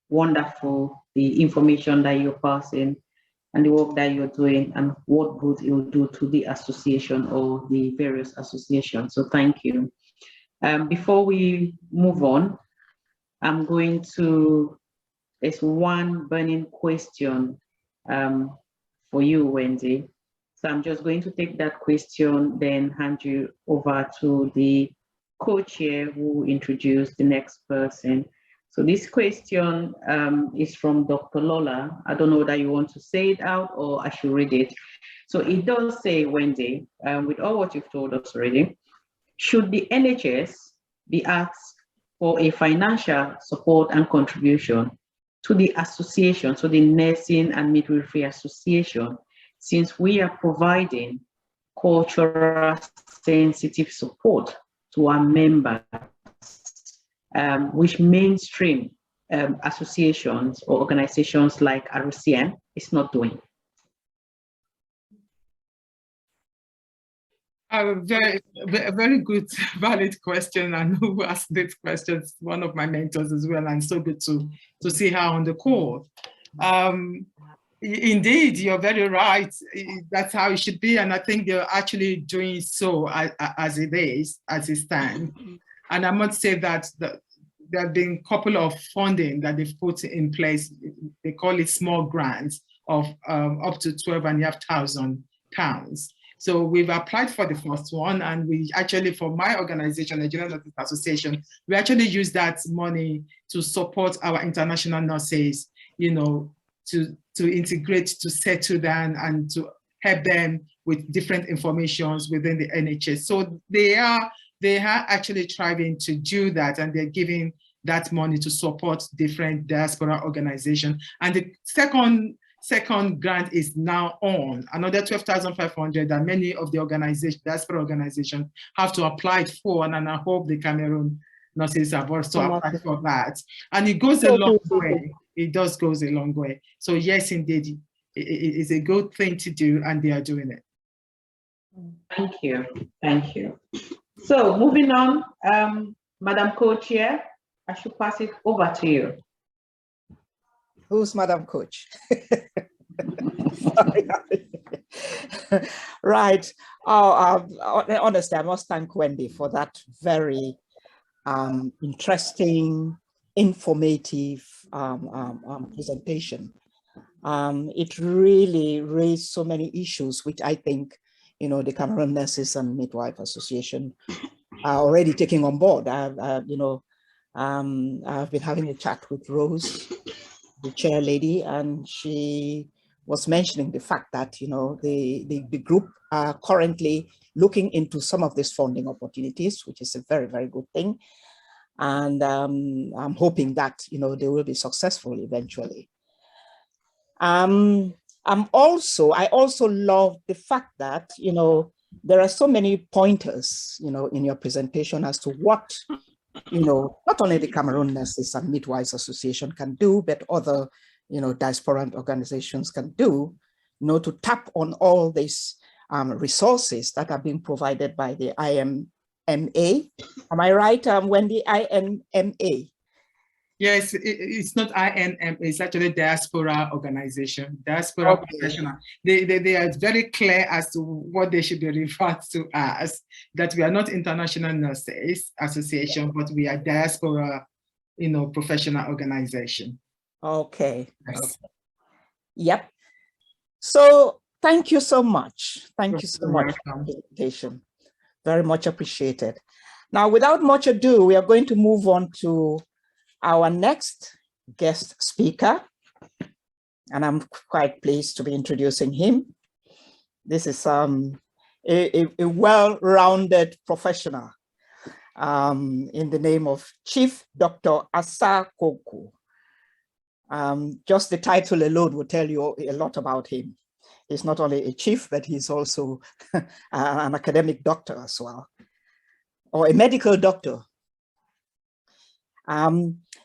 wonderful the information that you're passing and the work that you're doing, and what good it will do to the association or the various associations. So thank you. Before we move on, I'm going to, there's one burning question for you, Wendy. So I'm just going to take that question, then hand you over to the co-chair who will introduce the next person. So this question is from Dr. Lola. I don't know whether you want to say it out or I should read it. So it does say, Wendy, with all what you've told us already, should the NHS be asked for a financial support and contribution to the association, so the Nursing and Midwifery Association, since we are providing cultural sensitive support to our members, which mainstream associations or organizations like RCM is not doing? A very good, valid question. I know who asked this question. It's one of my mentors as well, and so good to see her on the call. Indeed, you're very right. That's how it should be, and I think they're actually doing so as it stands. And I must say that there have been a couple of funding that they've put in place. They call it small grants of up to £12,500. So we've applied for the first one, and we actually, for my organization, the Nigerian Nurses Association, we actually use that money to support our international nurses, you know, to integrate, to settle down, and to help them with different informations within the NHS. So they are actually trying to do that, and they're giving that money to support different diaspora organizations. And the second grant is now on, another 12,500 that many of the diaspora organizations have to apply for, and I hope the Cameroon nurses have also applied for that. And it goes a long way. It does goes a long way. So yes, indeed, it is a good thing to do, and they are doing it. Thank you. Thank you. So moving on, Madam Co-Chair, I should pass it over to you. Who's Madam Coach? Right. Honestly, I must thank Wendy for that very interesting, informative presentation. It really raised so many issues, which I think, you know, the Cameroon Nurses and Midwife Association are already taking on board. I've been having a chat with Rose, the chair lady, and she was mentioning the fact that, you know, the group are currently looking into some of these funding opportunities, which is a very, very good thing. And I'm hoping that, you know, they will be successful eventually. I also love the fact that, you know, there are so many pointers, you know, in your presentation as to what, you know, not only the Cameroon Nurses and Midwives Association can do, but other, you know, diaspora organizations can do, you know, to tap on all these resources that are being provided by the IMMA. Am I right, Wendy? IMMA. Yes, it's not INM, it's actually diaspora organization, diaspora professional. They are very clear as to what they should be referred to as, that we are not International Nurses Association, but we are diaspora, you know, professional organization. Okay. Yes. Okay. Yep. So thank you so much. Thank you so much for the presentation. Very much appreciated. Now, without much ado, we are going to move on to our next guest speaker, and I'm quite pleased to be introducing him. This is a well-rounded professional in the name of Chief Dr. Asa Koku. Just the title alone will tell you a lot about him. He's not only a chief, but he's also an academic doctor as well, or a medical doctor.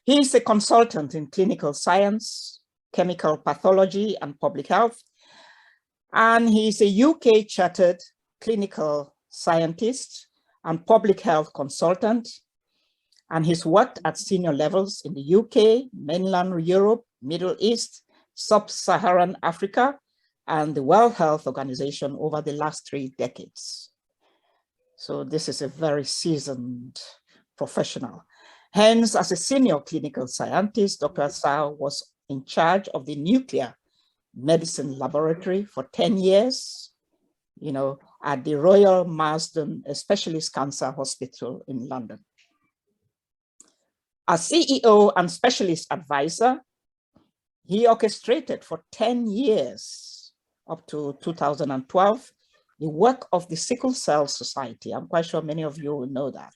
He is a consultant in clinical science, chemical pathology, and public health. And he is a UK chartered clinical scientist and public health consultant. And he's worked at senior levels in the UK, mainland Europe, Middle East, Sub-Saharan Africa, and the World Health Organization over the last 3 decades. So this is a very seasoned professional. Hence, as a senior clinical scientist, Dr. Asa was in charge of the nuclear medicine laboratory for 10 years you know, at the Royal Marsden Specialist Cancer Hospital in London. As CEO and specialist advisor, he orchestrated for 10 years, up to 2012, the work of the Sickle Cell Society. I'm quite sure many of you will know that.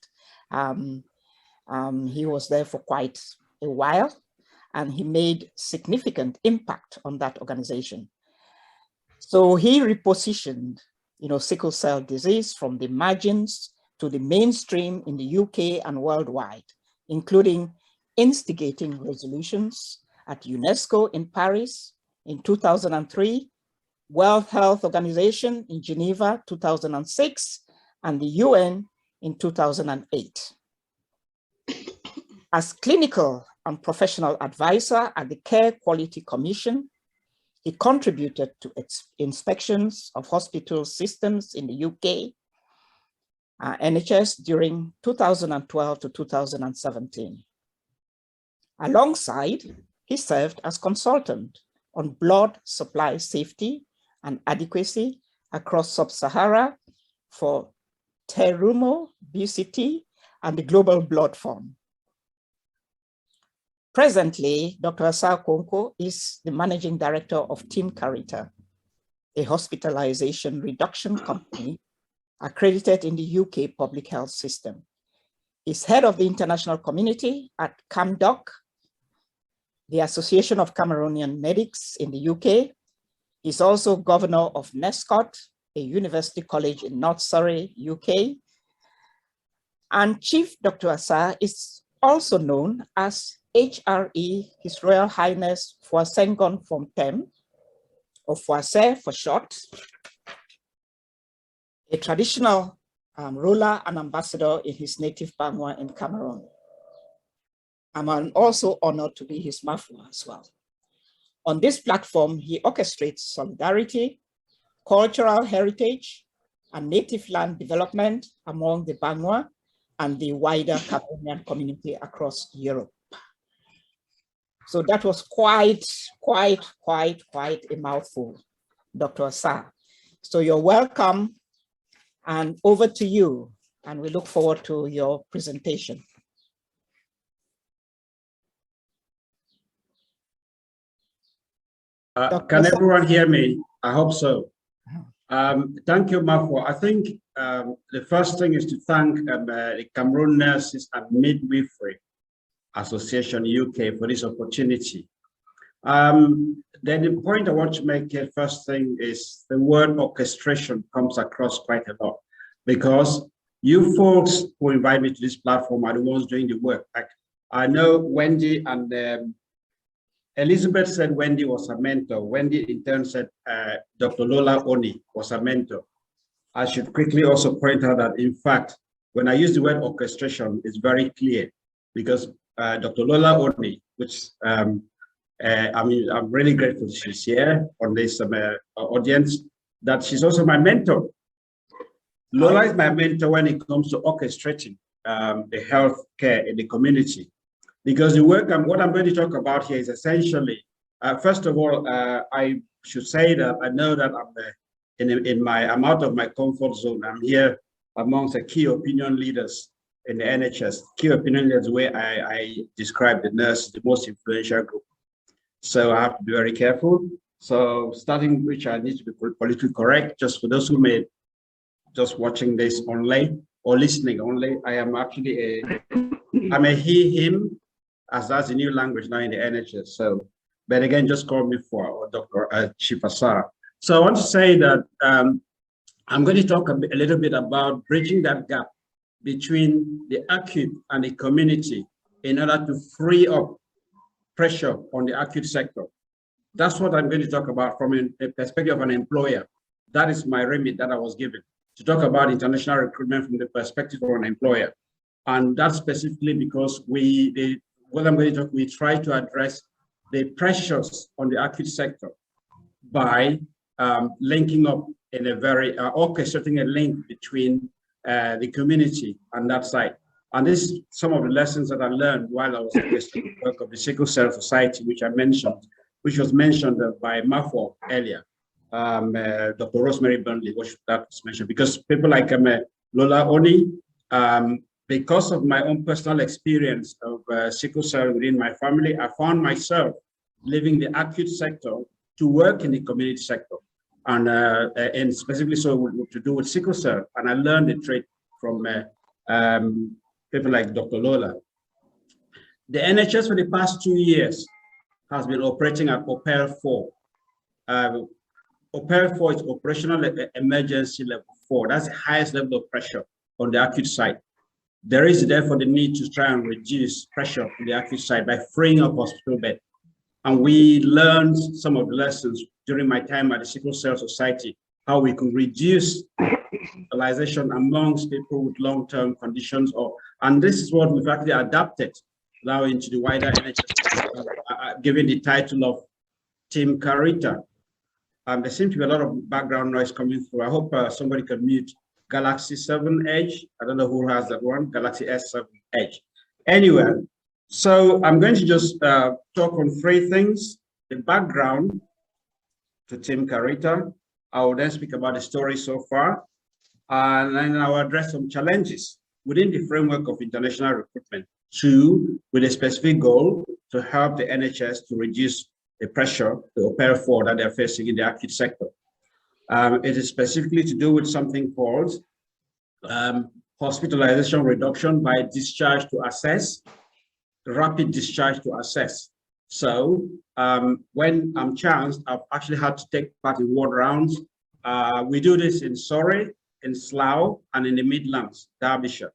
He was there for quite a while, and he made significant impact on that organization. So he repositioned, you know, sickle cell disease from the margins to the mainstream in the UK and worldwide, including instigating resolutions at UNESCO in Paris in 2003, World Health Organization in Geneva 2006, and the UN in 2008. As clinical and professional advisor at the Care Quality Commission, he contributed to its inspections of hospital systems in the UK, NHS during 2012 to 2017. Alongside, he served as consultant on blood supply safety and adequacy across Sub-Sahara for Terumo, BCT, and the Global Blood Fund. Presently, Dr. Asa Konko is the managing director of Team Carita, a hospitalization reduction company accredited in the UK public health system. He's head of the international community at CAMDOC, the Association of Cameroonian Medics in the UK. He's also governor of Nescot, a university college in North Surrey, UK. And Chief Dr. Asa is also known as HRE, His Royal Highness Foasengon Fomtem, or Foase for short, a traditional ruler and ambassador in his native Bangwa in Cameroon. I'm also honored to be his Mafua as well. On this platform, he orchestrates solidarity, cultural heritage, and native land development among the Bangwa and the wider Cameroonian community across Europe. So that was quite a mouthful, Dr. Asa. So you're welcome, and over to you. And we look forward to your presentation. Can everyone hear me? I hope so. Thank you, Mafo. I think the first thing is to thank the Cameroon Nurses and Midwifery Association UK for this opportunity. Then the point I want to make here, first thing is the word orchestration comes across quite a lot, because you folks who invite me to this platform are the ones doing the work. Like, I know Wendy and Elizabeth said Wendy was a mentor. Wendy in turn said Dr. Lola Oni was a mentor. I should quickly also point out that, in fact, when I use the word orchestration, it's very clear, because Dr. Lola Oni, which I mean, I'm really grateful she's here on this audience, that she's also my mentor. Lola is my mentor when it comes to orchestrating the health care in the community. Because the work, what I'm going to talk about here is essentially, first of all, I should say that I know that I'm out of my comfort zone. I'm here amongst the key opinion leaders in the NHS. Key opinion leaders, the way I describe the nurse, the most influential group. So I have to be very careful. So starting which I need to be politically correct, just for those who may just watching this only or listening only, I am actually I'm a he, him, as that's the new language now in the NHS. So, but again, just call me for Dr. Chief Asa. So I want to say that I'm going to talk a little bit about bridging that gap between the acute and the community in order to free up pressure on the acute sector. That's what I'm going to talk about from a perspective of an employer. That is my remit that I was given, to talk about international recruitment from the perspective of an employer. And that's specifically because we try to address the pressures on the acute sector by linking up in a very, orchestrating a link between the community and that side. And this is some of the lessons that I learned while I was in the work of the Sickle Cell Society, which I mentioned, which was mentioned by Mafo earlier. Dr. Rosemary Burnley, what should that mention? Because people like Lola Oni, because of my own personal experience of sickle cell within my family, I found myself leaving the acute sector to work in the community sector, and specifically so to do with sickle cell. And I learned the trade from people like Dr. Lola. The NHS for the past 2 years has been operating at OPEL 4. OPEL 4 is operational emergency level 4. That's the highest level of pressure on the acute side. There is therefore the need to try and reduce pressure on the acute side by freeing up hospital bed. And we learned some of the lessons during my time at the Sickle Cell Society, how we could reduce hospitalization amongst people with long-term conditions. And this is what we've actually adapted now into the wider NHS, given the title of Team Carita. There seems to be a lot of background noise coming through. I hope somebody can mute Galaxy 7 Edge. I don't know who has that one, Galaxy S7 Edge. Anyway, so I'm going to just talk on 3 things: the background to Team Carita. I will then speak about the story so far, and then I will address some challenges within the framework of international recruitment, with a specific goal to help the NHS to reduce the pressure, the OPEL 4 that they're facing in the acute sector. It is specifically to do with something called hospitalization reduction by discharge to assess, rapid discharge to assess. So when I'm chanced, I've actually had to take part in ward rounds. We do this in Surrey, in Slough, and in the Midlands, Derbyshire.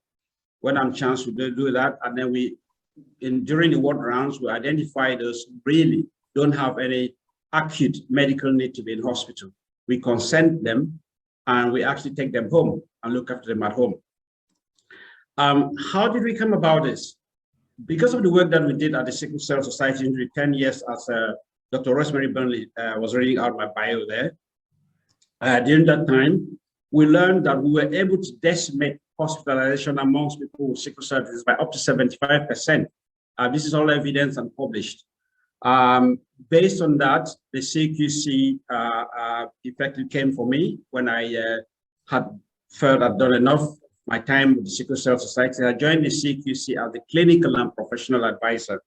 When I'm chanced, we do that, and then during the ward rounds, we identify those who really don't have any acute medical need to be in hospital. We consent them, and we actually take them home and look after them at home. How did we come about this? Because of the work that we did at the Sickle Cell Society in the 10 years, as Dr. Rosemary Burnley was reading out my bio there. During that time, we learned that we were able to decimate hospitalization amongst people with sickle cell disease by up to 75%. This is all evidence and published. Based on that, the CQC effectively came for me when I had felt I'd done enough of my time with the Sickle Cell Society. I joined the CQC as the clinical and professional advisor.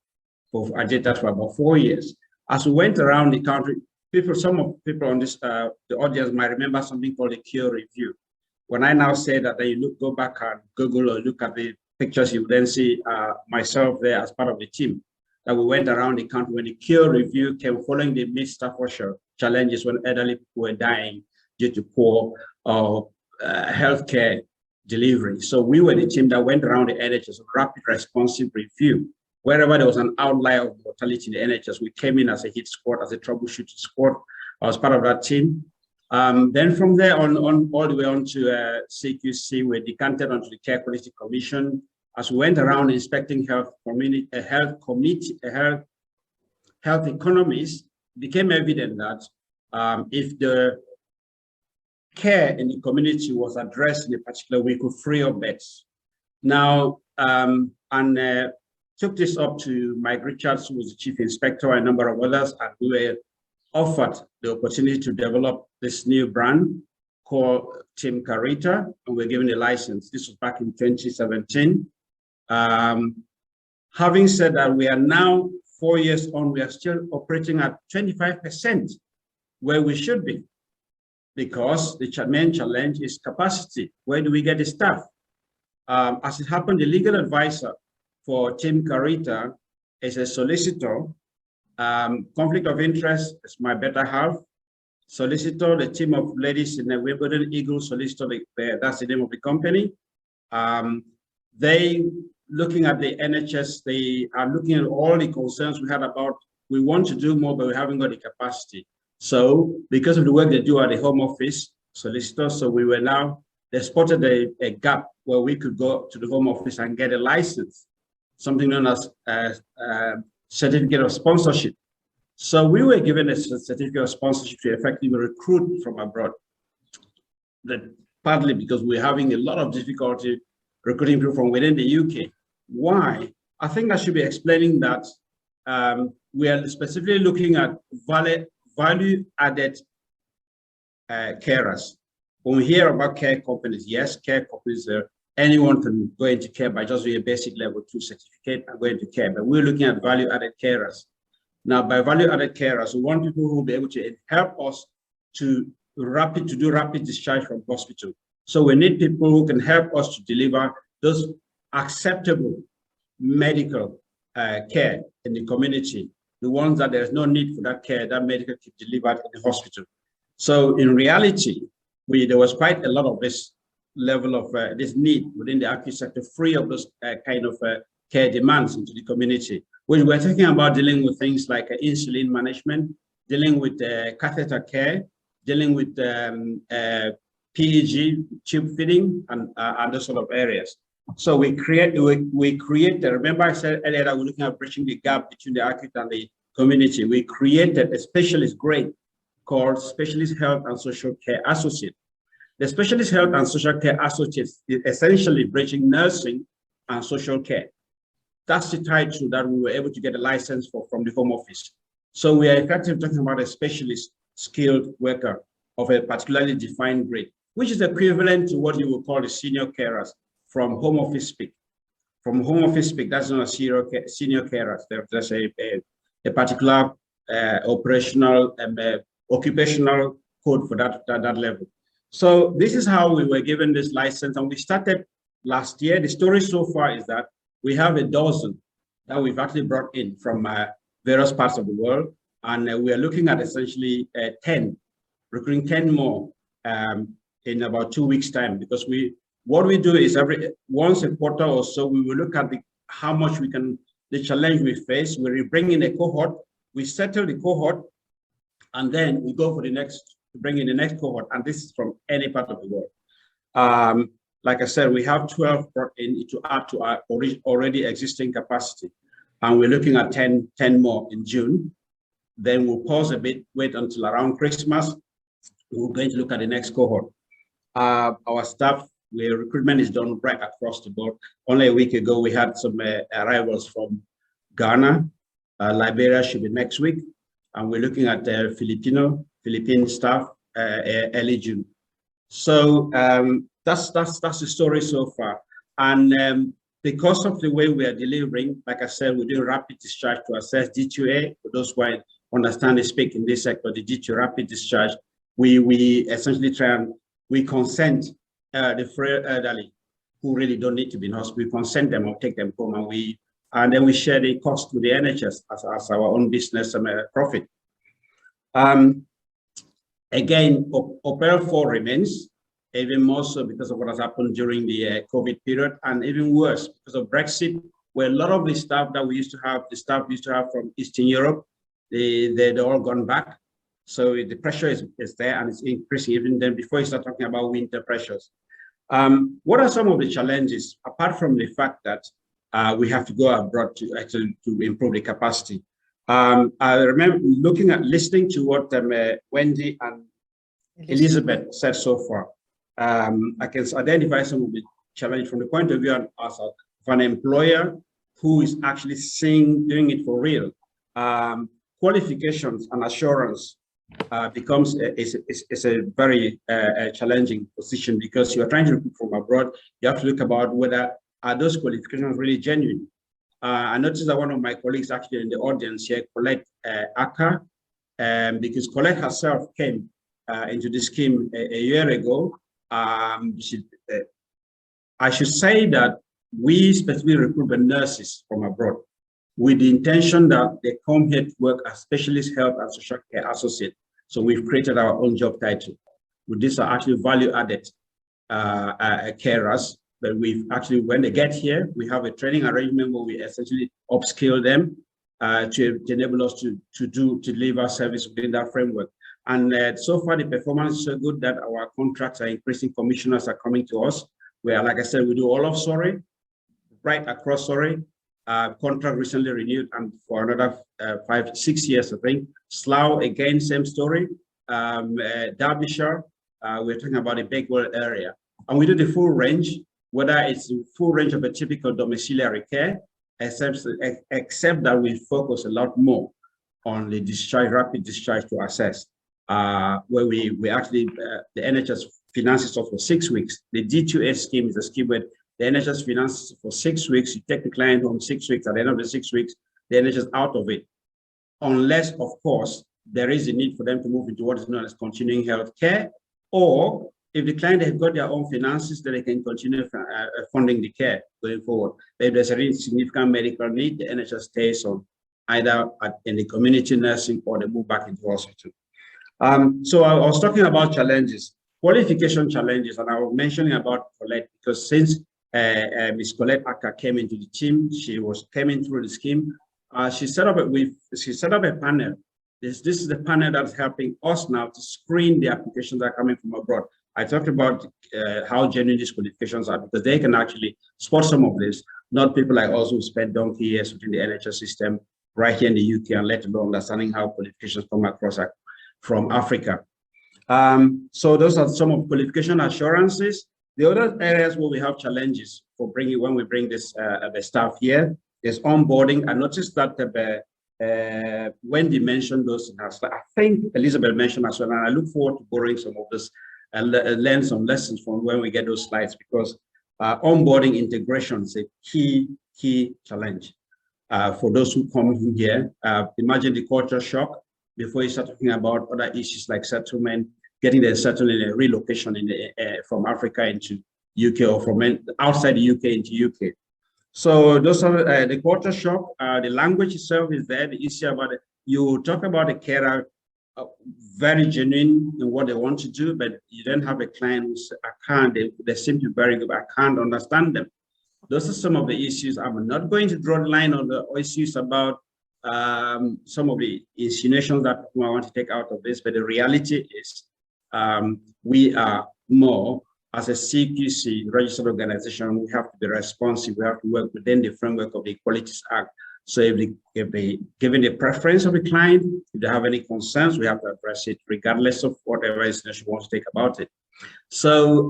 I did that for about 4 years. As we went around the country, some of the people on this, the audience might remember something called a cure review. When I now say that you go back and Google or look at the pictures, you will then see myself there as part of the team. That we went around the country when the cure review came following the Mid-Staffordshire challenges when elderly people were dying due to poor healthcare delivery. So we were the team that went around the NHS, rapid responsive review. Wherever there was an outlier of mortality in the NHS, we came in as a hit squad, as a troubleshooting squad. I was part of that team. Then from there on all the way on to CQC, we decanted onto the Care Quality Commission. As we went around inspecting health economies, it became evident that if the care in the community was addressed in a particular way, we could free up beds. Now, took this up to Mike Richards, who was the chief inspector, and a number of others, and we were offered the opportunity to develop this new brand called Team Carita, and we're given a license. This was back in 2017. Having said that, we are now 4 years on, we are still operating at 25% where we should be, because the main challenge is capacity. Where do we get the staff? As it happened, the legal advisor for Team Carita is a solicitor. Conflict of interest is my better half. Solicitor, the team of ladies in the Wimbledon Eagle Solicitor, that's the name of the company. They, looking at the NHS, they are looking at all the concerns we had about, we want to do more, but we haven't got the capacity. So because of the work they do at the Home Office solicitor, so we were now, they spotted a gap where we could go to the Home Office and get a license, something known as certificate of sponsorship. So we were given a certificate of sponsorship to effectively recruit from abroad. Partly because we're having a lot of difficulty recruiting people from within the UK. Why? I think I should be explaining that we are specifically looking at value-added carers. When we hear about care companies, yes, care companies, anyone can go into care by just doing a basic level 2 certificate and go into care, but we're looking at value-added carers. Now, by value-added carers, we want people who will be able to help us to do rapid discharge from hospital. So we need people who can help us to deliver those acceptable medical care in the community, the ones that there's no need for that care, that medical care delivered in the hospital. So in reality, there was quite a lot of this level of this need within the acute sector, free of those kind of care demands into the community. When we're talking about dealing with things like insulin management, dealing with catheter care, dealing with PEG, tube feeding, and other sort of areas. So we created, remember I said earlier that we're looking at bridging the gap between the acute and the community. We created a specialist grade called Specialist Health and Social Care Associate. The Specialist Health and Social Care Associates is essentially bridging nursing and social care. That's the title that we were able to get a license for from the Home Office. So we are effectively talking about a specialist skilled worker of a particularly defined grade, which is equivalent to what you would call the senior carers from Home Office speak. From Home Office speak, that's not a senior carers. There's a particular operational and occupational code for that level. So this is how we were given this license, and we started last year. The story so far is that we have a dozen that we've actually brought in from various parts of the world, and we are looking at essentially 10, recruiting 10 more in about 2 weeks' time, because what we do is once a quarter or so, we will look at how much the challenge we face. We bring in a cohort, we settle the cohort, and then we go for bring in the next cohort, and this is from any part of the world. Like I said, we have 12 brought in to add to our already existing capacity, and we're looking at 10 more in June. Then we'll pause a bit, wait until around Christmas. We're going to look at the next cohort. Our staff, recruitment is done right across the board. Only a week ago, we had some arrivals from Ghana. Liberia should be next week. And we're looking at Philippine staff early June. So that's the story so far. And because of the way we are delivering, like I said, we're doing rapid discharge to assess D2A. For those who understand and speak in this sector, the D2 rapid discharge, we essentially we consent the frail elderly who really don't need to be in hospital. We consent them or take them home, and then we share the cost with the NHS as our own business profit. Again, Opera 4 remains, even more so because of what has happened during the COVID period, and even worse because of Brexit, where a lot of the staff that we used to have, from Eastern Europe, they're all gone back. So the pressure is there, and it's increasing even then before you start talking about winter pressures. What are some of the challenges, apart from the fact that we have to go abroad to improve the capacity? I remember listening to what Wendy and Elizabeth said so far. I can identify some of the challenges from the point of view of an employer who is actually doing it for real. Qualifications and assurance becomes a very challenging position, because you're trying to recruit from abroad. You have to look about whether are those qualifications really genuine. I noticed that one of my colleagues actually in the audience here, Colette Aka, because Colette herself came into the scheme a year ago. I should say that we specifically recruit nurses from abroad with the intention that they come here to work as specialist health and social care associate. So we've created our own job title. With this are actually value-added carers. But we've actually, when they get here, we have a training arrangement where we essentially upskill them to enable us to deliver service within that framework. And so far, the performance is so good that our contracts are increasing. Commissioners are coming to us, where, like I said, we do all of Surrey, right across Surrey. Contract recently renewed, and for another 5-6 years, I think. Slough, again, same story. Derbyshire, we're talking about the Bakewell area. And we do the full range, whether it's the full range of a typical domiciliary care, except that we focus a lot more on the rapid discharge to assess. where we actually, the NHS finances us for 6 weeks. The D2S scheme is a scheme where the NHS finances for 6 weeks. You take the client home 6 weeks. At the end of the 6 weeks, the NHS out of it, unless, of course, there is a need for them to move into what is known as continuing health care, or if the client has got their own finances, then they can continue funding the care going forward. But if there's a really significant medical need, the NHS stays on either in the community nursing or they move back into hospital. So I was talking about challenges, qualification challenges, and I was mentioning about Colette, because since Ms. Colette Aka came into the team, she came in through the scheme. She set up a panel. This is the panel that's helping us now to screen the applications that are coming from abroad. I talked about how genuine these qualifications are, because they can actually spot some of this, not people like us who spent donkey years within the NHS system right here in the UK, and let alone understanding how qualifications come across from Africa. So those are some of qualification assurances. The other areas where we have challenges for when we bring this the staff here is onboarding. I noticed that Wendy mentioned those, I think Elizabeth mentioned as well, and I look forward to borrowing some of this and learn some lessons from when we get those slides, because onboarding integration is a key challenge for those who come in here. Imagine the culture shock before you start talking about other issues like settlement, getting them settled in a relocation from Africa into UK, or from outside the UK into UK. So those are the culture shock. The language itself is there. The issue about it, you talk about a carer, very genuine in what they want to do, but you don't have a client who's, they seem to be very good, but I can't understand them. Those are some of the issues. I'm not going to draw the line on the issues about some of the insinuations that I want to take out of this, but the reality is we are more, as a CQC registered organization, we have to be responsive. We have to work within the framework of the Equalities Act. So given the preference of the client, if they have any concerns, we have to address it regardless of whatever institution wants to take about it. So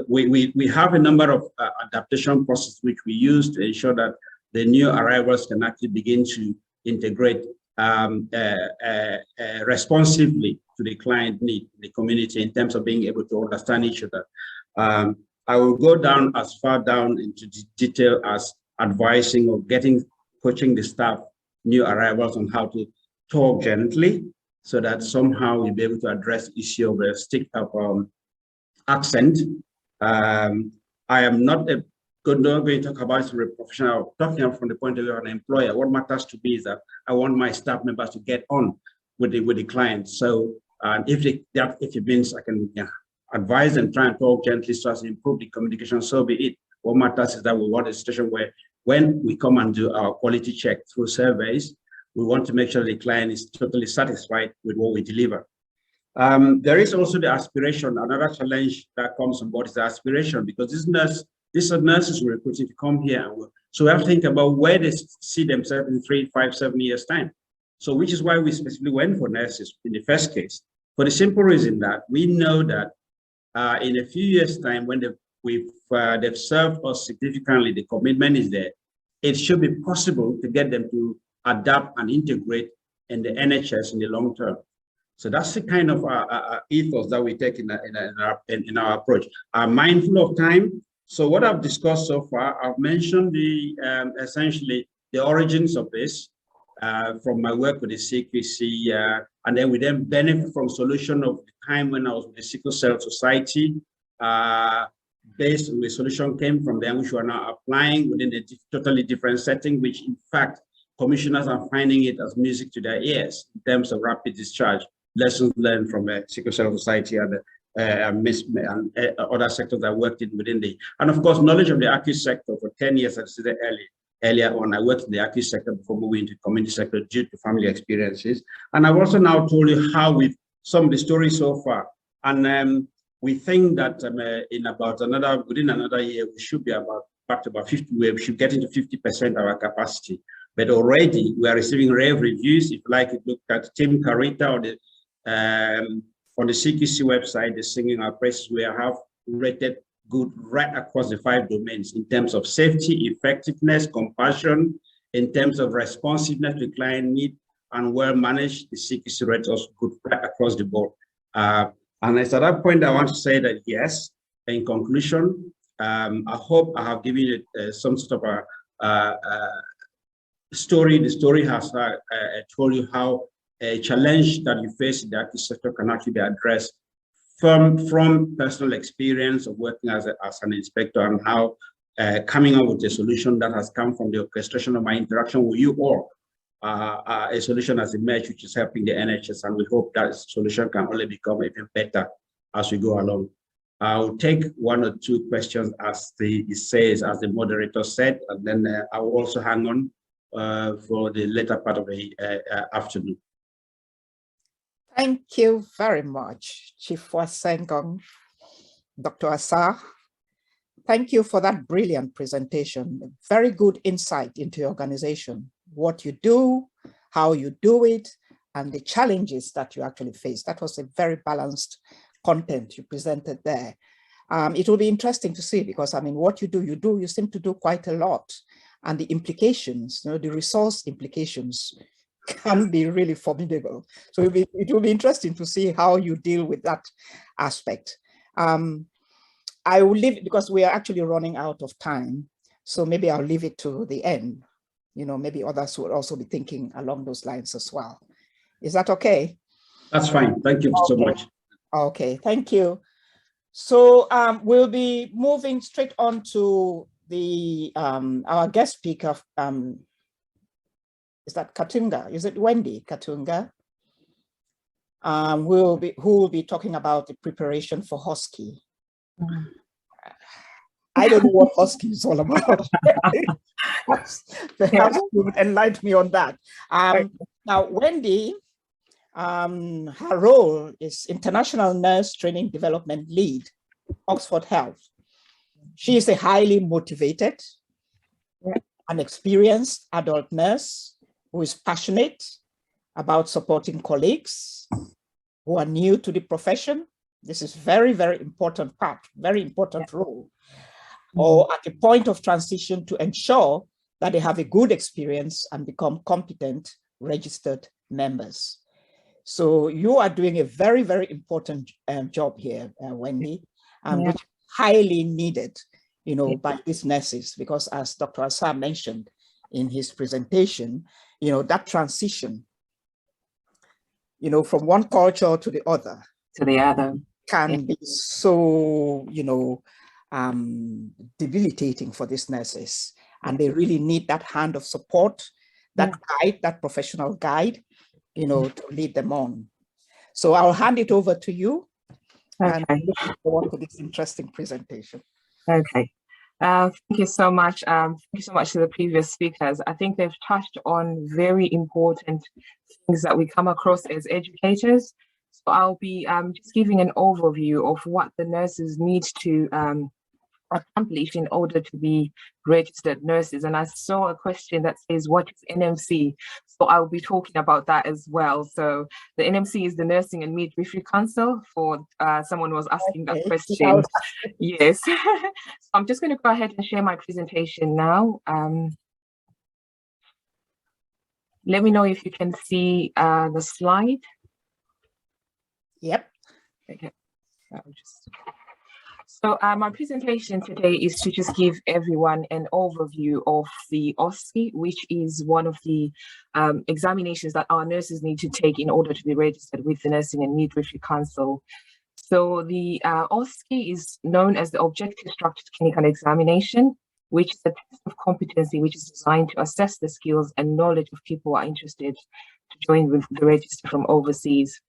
we have a number of adaptation processes which we use to ensure that the new arrivals can actually begin to integrate responsively to the client need, the community, in terms of being able to understand each other. I will go down as far down into detail as advising or coaching the staff, new arrivals, on how to talk gently, so that somehow we'll be able to address the issue of a stick up accent. I am not going to talk about it from a professional, talking from the point of view of an employer. What matters to me is that I want my staff members to get on with the client. So if it means I can advise and try and talk gently so as to improve the communication, so be it. What matters is that we want a situation where when we come and do our quality check through surveys, we want to make sure the client is totally satisfied with what we deliver. There is also the aspiration. Another challenge that comes on board is the aspiration, because these are nurses we're recruiting to come here. So we have to think about where they see themselves in 3, 5, 7 years' time. So which is why we specifically went for nurses in the first case, for the simple reason that we know that in a few years' time, when they've served us significantly, the commitment is there, it should be possible to get them to adapt and integrate in the NHS in the long term. So that's the kind of ethos that we take in our approach. I'm mindful of time. So what I've discussed so far, I've mentioned essentially the origins of this from my work with the CQC, and then we benefit from solution of the time when I was with the Sickle Cell Society. Based on the solution came from them, which we are now applying within a totally different setting, which in fact, commissioners are finding it as music to their ears in terms of rapid discharge, lessons learned from a Sickle Cell Society and other sectors that worked within and of course, knowledge of the acute sector for 10 years, as I said earlier on. I worked in the acute sector before moving into the community sector due to family experiences. And I've also now told you how some of the stories so far. And we think that within another year, we should be back to about 50, we should get into 50% of our capacity. But already we are receiving rave reviews. If you like, look at Tim Carita or on the CQC website, they're singing our praises. We have rated good right across the 5 domains in terms of safety, effectiveness, compassion, in terms of responsiveness to client need, and well managed, the CQC rate is good right across the board. And at that point, I want to say that yes, in conclusion, I hope I have given it some sort of a story. The story has told you how a challenge that you face in the IT sector can actually be addressed from personal experience of working as an inspector, and how coming up with a solution that has come from the orchestration of my interaction with you all. A solution has emerged which is helping the NHS, and we hope that solution can only become even better as we go along. I'll take one or two questions as the moderator said, and then I will also hang on for the later part of the afternoon. Thank you very much, Chief Wasengong, Dr. Asah. Thank you for that brilliant presentation. Very good insight into your organization, what you do, how you do it, and the challenges that you actually face. That was a very balanced content you presented there. It will be interesting to see, because I mean, what you seem to do quite a lot, and the implications, the resource implications can be really formidable. So it will be interesting to see how you deal with that aspect. I will leave it because we are actually running out of time. So maybe I'll leave it to the end. Maybe others will also be thinking along those lines as well. Is that okay? That's fine. Thank you so much. Okay, thank you. So we'll be moving straight on to the our guest speaker. Is that Katunga? Is it Wendy Katunga? Who will be talking about the preparation for Husky. I don't know what Husky is all about. Perhaps you would enlighten me on that. Now, Wendy, her role is International Nurse Training Development Lead, Oxford Health. She is a highly motivated and experienced adult nurse who is passionate about supporting colleagues who are new to the profession. This is very, very important part, very important role, or at a point of transition to ensure that they have a good experience and become competent registered members. So you are doing a very, very important job here, Wendy, which is highly needed, by these nurses, because as Dr. Asah mentioned in his presentation, that transition, from one culture to the other. Can be so, debilitating for these nurses. And they really need that hand of support, that guide, that professional guide, to lead them on. So I'll hand it over to you. And looking forward to this interesting presentation. Okay. Thank you so much. Thank you so much to the previous speakers. I think they've touched on very important things that we come across as educators. So I'll be just giving an overview of what the nurses need to accomplish in order to be registered nurses. And I saw a question that says, what is NMC? So I'll be talking about that as well. So the NMC is the Nursing and Midwifery Council, for someone who was asking that question. Yes. So I'm just going to go ahead and share my presentation now. Let me know if you can see the slide. Yep. Okay. So my presentation today is to just give everyone an overview of the OSCE, which is one of the examinations that our nurses need to take in order to be registered with the Nursing and Midwifery Council. So the OSCE is known as the Objective Structured Clinical Examination, which is a test of competency which is designed to assess the skills and knowledge of people who are interested to join with the register from overseas.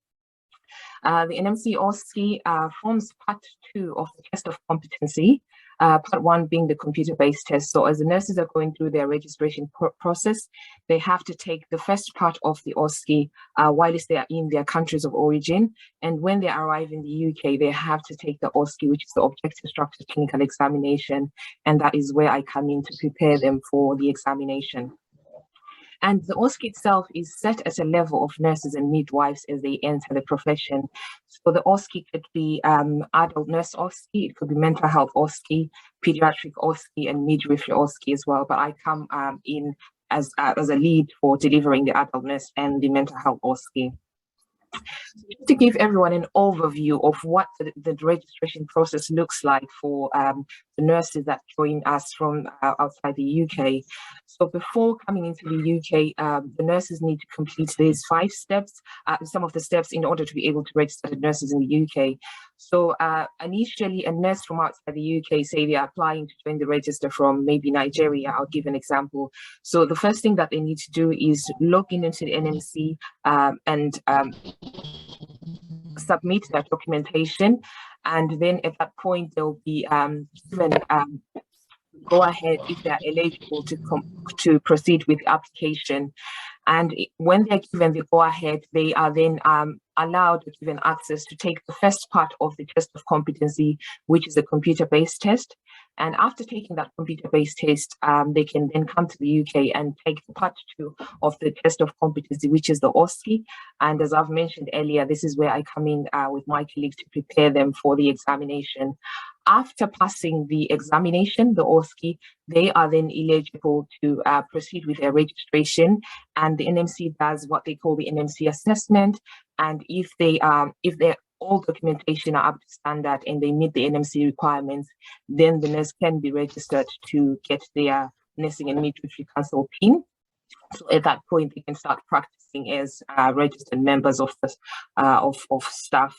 The NMC OSCE forms part 2 of the test of competency, part 1 being the computer-based test. So as the nurses are going through their registration process, they have to take the first part of the OSCE whilst they are in their countries of origin. And when they arrive in the UK, they have to take the OSCE, which is the Objective Structured Clinical Examination. And that is where I come in to prepare them for the examination. And the OSCE itself is set at a level of nurses and midwives as they enter the profession. So the OSCE could be adult nurse OSCE, it could be mental health OSCE, pediatric OSCE, and midwifery OSCE as well. But I come in as a lead for delivering the adult nurse and the mental health OSCE. To give everyone an overview of what the registration process looks like for the nurses that join us from outside the UK. So before coming into the UK, the nurses need to complete these 5 steps, some of the steps in order to be able to register nurses in the UK. So initially, a nurse from outside the UK, say they are applying to join the register from maybe Nigeria, I'll give an example. So the first thing that they need to do is log in into the NMC and submit that documentation, and then at that point they'll be given go ahead if they are eligible to proceed with the application. And when they're given the go ahead, they are then allowed or given access to take the first part of the test of competency, which is a computer-based test. And after taking that computer-based test, they can then come to the UK and take part 2 of the test of competency, which is the OSCE. And as I've mentioned earlier, this is where I come in with my colleagues to prepare them for the examination. After passing the examination, the OSCE, they are then eligible to proceed with their registration, and the NMC does what they call the NMC assessment. And if their all documentation are up to standard and they meet the NMC requirements, then the nurse can be registered to get their nursing and midwifery council PIN. So at that point, they can start practicing as registered members of staff.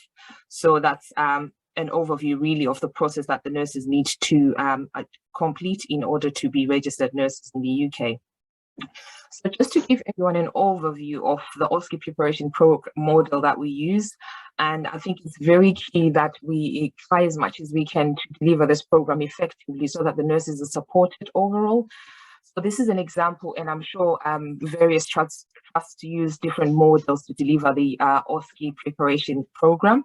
So that's an overview really of the process that the nurses need to complete in order to be registered nurses in the UK. So just to give everyone an overview of the OSCE preparation model that we use, and I think it's very key that we try as much as we can to deliver this program effectively so that the nurses are supported overall. So this is an example, and I'm sure various trusts use different models to deliver the OSCE preparation program.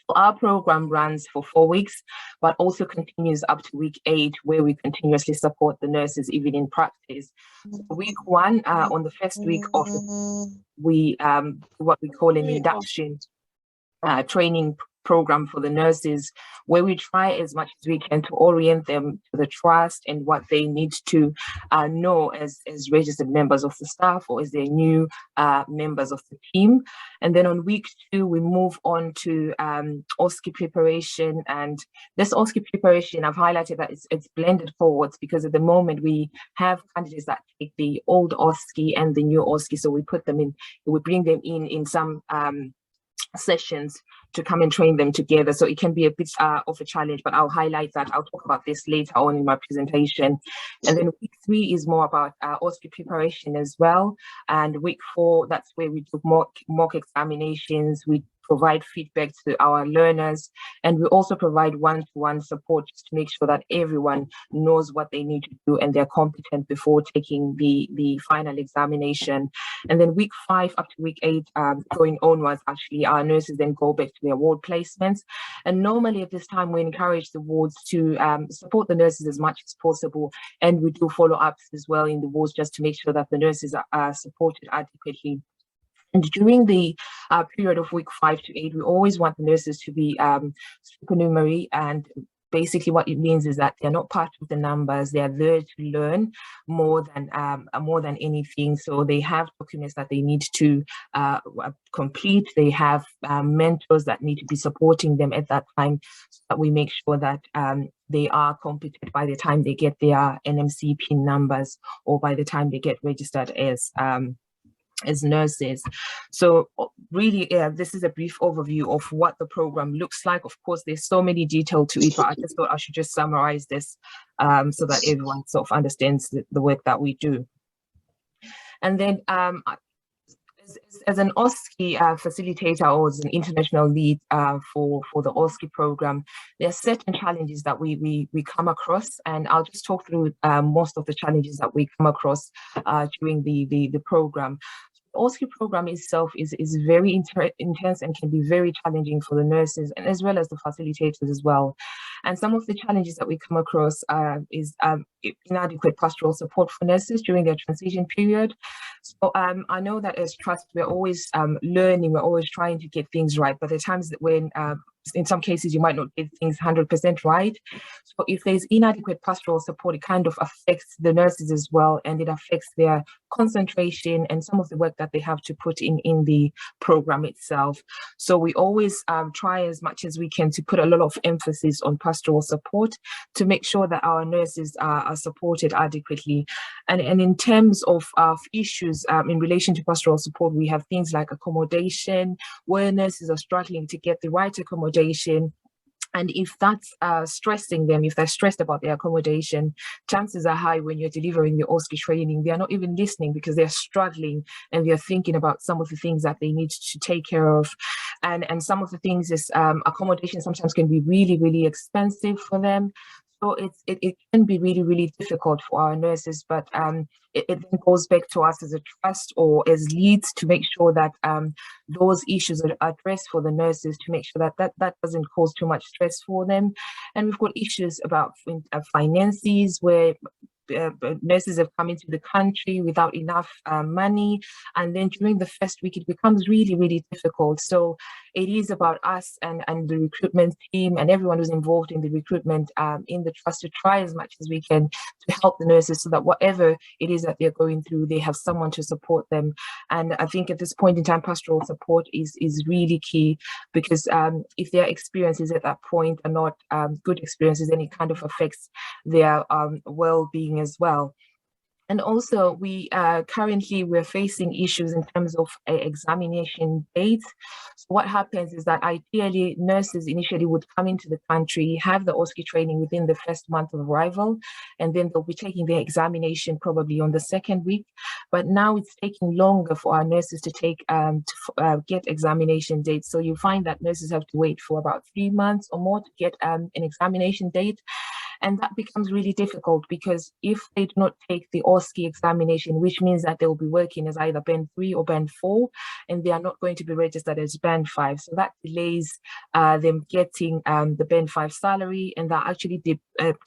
Our program runs for 4 weeks, but also continues up to week 8, where we continuously support the nurses even in practice. So week 1, on the first week of we what we call an induction training program for the nurses, where we try as much as we can to orient them to the trust and what they need to know as registered members of the staff or as their new members of the team. And then on week 2, we move on to OSCE preparation. And this OSCE preparation, I've highlighted that it's blended cohorts, because at the moment we have candidates that take the old OSCE and the new OSCE. So we put them in, we bring them in some sessions to come and train them together. So it can be a bit of a challenge, but I'll highlight that. I'll talk about this later on in my presentation. And then week 3 is more about OSCE preparation as well. And week 4, that's where we do mock examinations. We provide feedback to our learners, and we also provide one-to-one support just to make sure that everyone knows what they need to do and they're competent before taking the final examination. And then week 5 up to week 8, going onwards, actually, our nurses then go back to their ward placements. And normally at this time, we encourage the wards to support the nurses as much as possible, and we do follow-ups as well in the wards just to make sure that the nurses are supported adequately. And during the period of week 5 to 8, we always want the nurses to be supernumerary, and basically what it means is that they're not part of the numbers. They are there to learn more than anything. So they have documents that they need to complete. They have mentors that need to be supporting them at that time, so that we make sure that they are competent by the time they get their NMC PIN numbers, or by the time they get registered as nurses. So really, this is a brief overview of what the program looks like. Of course, there's so many details to it, but I just thought I should just summarize this so that everyone sort of understands the work that we do. And then as an OSCE facilitator, or as an international lead for the OSCE program, there are certain challenges that we come across, and I'll just talk through most of the challenges that we come across during the program. The OSCE program itself is very intense and can be very challenging for the nurses, and as well as the facilitators as well. And some of the challenges that we come across is inadequate pastoral support for nurses during their transition period. So I know that as trust, we're always learning, we're always trying to get things right, but there are times that when in some cases you might not get things 100% right. So if there's inadequate pastoral support, it kind of affects the nurses as well, and it affects their concentration and some of the work that they have to put in the program itself. So we always try as much as we can to put a lot of emphasis on pastoral support to make sure that our nurses are supported adequately. And in terms of issues in relation to pastoral support, we have things like accommodation, where nurses are struggling to get the right accommodation. And if that's stressing them, if they're stressed about their accommodation, chances are high when you're delivering the OSCE training, they're not even listening because they're struggling and they're thinking about some of the things that they need to take care of. And some of the things is accommodation sometimes can be really, really expensive for them. So it can be really, really difficult for our nurses, but it then goes back to us as a trust or as leads to make sure that those issues are addressed for the nurses, to make sure that doesn't cause too much stress for them. And we've got issues about finances where nurses have come into the country without enough money, and then during the first week it becomes really, really difficult. So it is about us and the recruitment team and everyone who's involved in the recruitment in the trust to try as much as we can to help the nurses so that whatever it is that they're going through, they have someone to support them. And I think at this point in time, pastoral support is really key, because if their experiences at that point are not good experiences, then it kind of affects their well-being as well. And also we currently we're facing issues in terms of examination dates. So what happens is that ideally nurses initially would come into the country, have the OSCE training within the first month of arrival, and then they'll be taking their examination probably on the second week. But now it's taking longer for our nurses to take get examination dates. So you find that nurses have to wait for about 3 months or more to get an examination date. And that becomes really difficult, because if they do not take the OSCE examination, which means that they will be working as either Band 3 or Band 4, and they are not going to be registered as Band 5. So that delays them getting the Band 5 salary, and that actually